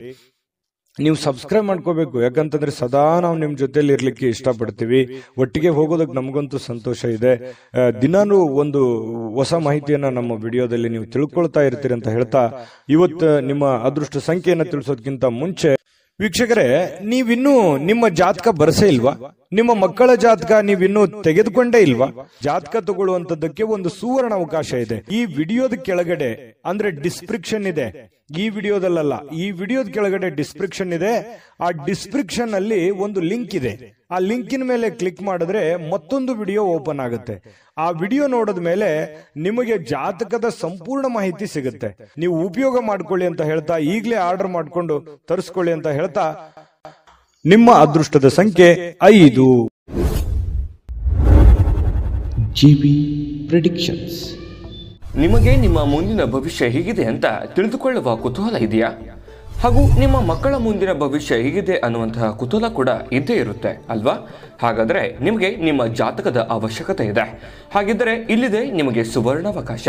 ನೀವು ಸಬ್ಸ್ಕ್ರೈಬ್ ಮಾಡ್ಕೋಬೇಕು, ಯಾಕಂತಂದ್ರೆ ಸದಾ ನಾವು ನಿಮ್ ಜೊತೆಲಿ ಇರ್ಲಿಕ್ಕೆ ಇಷ್ಟಪಡ್ತೀವಿ. ಒಟ್ಟಿಗೆ ಹೋಗೋದಕ್ಕೆ ನಮಗಂತೂ ಸಂತೋಷ ಇದೆ. ದಿನಾನು ಒಂದು ಹೊಸ ಮಾಹಿತಿಯನ್ನ ನಮ್ಮ ವಿಡಿಯೋದಲ್ಲಿ ನೀವು ತಿಳ್ಕೊಳ್ತಾ ಇರ್ತೀರಿ ಅಂತ ಹೇಳ್ತಾ, ಇವತ್ತು ನಿಮ್ಮ ಅದೃಷ್ಟ ಸಂಖ್ಯೆಯನ್ನ ತಿಳಿಸೋದಕ್ಕಿಂತ ಮುಂಚೆ ವೀಕ್ಷಕರೇ, ನೀವಿನ್ನೂ ನಿಮ್ಮ ಜಾತಕ ಬರಸೇ ಇಲ್ವಾ? ನಿಮ್ಮ ಮಕ್ಕಳ ಜಾತಕ ನೀವಿನ್ನೂ ತೆಗೆದುಕೊಂಡೇ ಇಲ್ವಾ? ಜಾತಕ ತಗೊಳ್ಳುವಂತದ್ದಕ್ಕೆ ಒಂದು ಸುವರ್ಣ ಅವಕಾಶ ಇದೆ. ಈ ವಿಡಿಯೋದ ಕೆಳಗಡೆ ಅಂದ್ರೆ ಡಿಸ್ಕ್ರಿಪ್ಷನ್ ಇದೆ, ಈ ವಿಡಿಯೋದಲ್ಲ, ಈ ವಿಡಿಯೋದ ಕೆಳಗಡೆ ಡಿಸ್ಕ್ರಿಪ್ಷನ್ ಇದೆ. ಆ ಡಿಸ್ಕ್ರಿಪ್ಷನ್ ಅಲ್ಲಿ ಒಂದು ಲಿಂಕ್ ಇದೆ. ಆ ಲಿಂಕಿನ ಮೇಲೆ ಕ್ಲಿಕ್ ಮಾಡಿದ್ರೆ ಮತ್ತೊಂದು ವಿಡಿಯೋ ಓಪನ್ ಆಗುತ್ತೆ. ಆ ವಿಡಿಯೋ ನೋಡಿದ ಮೇಲೆ ನಿಮಗೆ ಜಾತಕದ ಸಂಪೂರ್ಣ ಮಾಹಿತಿ ಸಿಗುತ್ತೆ. ನೀವು ಉಪಯೋಗ ಮಾಡ್ಕೊಳ್ಳಿ ಅಂತ ಹೇಳ್ತಾ, ಈಗಲೇ ಆರ್ಡರ್ ಮಾಡ್ಕೊಂಡು ತರಿಸ್ಕೊಳ್ಳಿ ಅಂತ ಹೇಳ್ತಾ, ನಿಮ್ಮ ಅದೃಷ್ಟದ ಸಂಖ್ಯೆ 5. GB predictions. ನಿಮಗೆ ನಿಮ್ಮ ಮುಂದಿನ ಭವಿಷ್ಯ ಹೇಗಿದೆ ಅಂತ ತಿಳಿದುಕೊಳ್ಳುವ ಕುತೂಹಲ ಇದೆಯಾ? ಹಾಗೂ ನಿಮ್ಮ ಮಕ್ಕಳ ಮುಂದಿನ ಭವಿಷ್ಯ ಹೇಗಿದೆ ಅನ್ನುವಂತಹ ಕುತೂಹಲ ಕೂಡ ಇದ್ದೇ ಇರುತ್ತೆ ಅಲ್ವಾ? ಹಾಗಾದರೆ ನಿಮಗೆ ನಿಮ್ಮ ಜಾತಕದ ಅವಶ್ಯಕತೆ ಇದೆ. ಹಾಗಿದ್ದರೆ ಇಲ್ಲಿದೆ ನಿಮಗೆ ಸುವರ್ಣಾವಕಾಶ.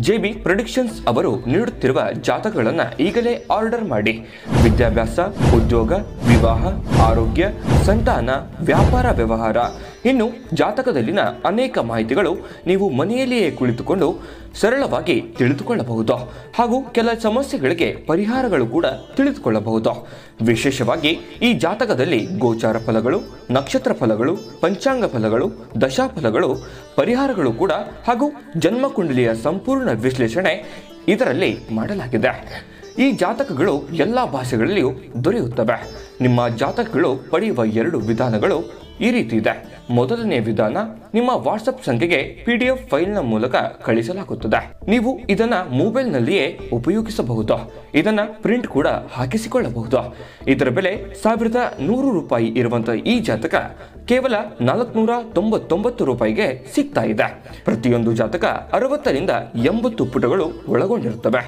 JB ಪ್ರೆಡಿಕ್ಷನ್ಸ್ ಅವರು ನೀಡುತ್ತಿರುವ ಜಾತಕಗಳನ್ನು ಈಗಲೇ ಆರ್ಡರ್ ಮಾಡಿ. ವಿದ್ಯಾಭ್ಯಾಸ, ಉದ್ಯೋಗ, ವಿವಾಹ, ಆರೋಗ್ಯ, ಸಂತಾನ, ವ್ಯಾಪಾರ ವ್ಯವಹಾರ, ಇನ್ನು ಜಾತಕದಲ್ಲಿನ ಅನೇಕ ಮಾಹಿತಿಗಳು ನೀವು ಮನೆಯಲ್ಲಿಯೇ ಕುಳಿತುಕೊಂಡು ಸರಳವಾಗಿ ತಿಳಿದುಕೊಳ್ಳಬಹುದು. ಹಾಗೂ ಕೆಲ ಸಮಸ್ಯೆಗಳಿಗೆ ಪರಿಹಾರಗಳು ಕೂಡ ತಿಳಿದುಕೊಳ್ಳಬಹುದು. ವಿಶೇಷವಾಗಿ ಈ ಜಾತಕದಲ್ಲಿ ಗೋಚಾರ ಫಲಗಳು, ನಕ್ಷತ್ರ ಫಲಗಳು, ಪಂಚಾಂಗ ಫಲಗಳು, ದಶಾಫಲಗಳು, ಪರಿಹಾರಗಳು ಕೂಡ ಹಾಗೂ ಜನ್ಮಕುಂಡಲಿಯ ಸಂಪೂರ್ಣ ವಿಶ್ಲೇಷಣೆ ಇದರಲ್ಲಿ ಮಾಡಲಾಗಿದೆ. ಈ ಜಾತಕಗಳು ಎಲ್ಲ ಭಾಷೆಗಳಲ್ಲಿಯೂ ದೊರೆಯುತ್ತವೆ. ನಿಮ್ಮ ಜಾತಕಗಳು ಪಡೆಯುವ 2 ವಿಧಾನಗಳು ಈ ರೀತಿ ಇದೆ. ಮೊದಲನೇ ವಿಧಾನ, ನಿಮ್ಮ ವಾಟ್ಸಪ್ ಸಂಖ್ಯೆಗೆ PDF ಫೈಲ್ನ ಮೂಲಕ ಕಳಿಸಲಾಗುತ್ತದೆ. ನೀವು ಇದನ್ನ ಮೊಬೈಲ್ನಲ್ಲಿಯೇ ಉಪಯೋಗಿಸಬಹುದು. ಇದನ್ನ ಪ್ರಿಂಟ್ ಕೂಡ ಹಾಕಿಸಿಕೊಳ್ಳಬಹುದು. ಇದರ ಬೆಲೆ 1100 ರೂಪಾಯಿ ಇರುವಂತಹ ಈ ಜಾತಕ ಕೇವಲ 499 ರೂಪಾಯಿಗೆ ಸಿಗ್ತಾ ಇದೆ. ಪ್ರತಿಯೊಂದು ಜಾತಕ 60 ರಿಂದ 80 ಪುಟಗಳು ಒಳಗೊಂಡಿರುತ್ತವೆ.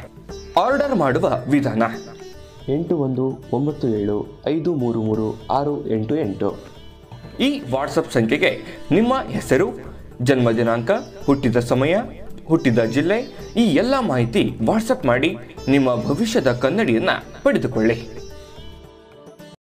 ಆರ್ಡರ್ ಮಾಡುವ ವಿಧಾನ: 8197533688. ಈ ವಾಟ್ಸಪ್ ಸಂಖ್ಯೆಗೆ ನಿಮ್ಮ ಹೆಸರು, ಜನ್ಮ ದಿನಾಂಕ, ಹುಟ್ಟಿದ ಸಮಯ, ಹುಟ್ಟಿದ ಜಿಲ್ಲೆ, ಈ ಎಲ್ಲ ಮಾಹಿತಿ ವಾಟ್ಸಪ್ ಮಾಡಿ ನಿಮ್ಮ ಭವಿಷ್ಯದ ಕನ್ನಡಿಯನ್ನ ಪಡೆದುಕೊಳ್ಳಿ.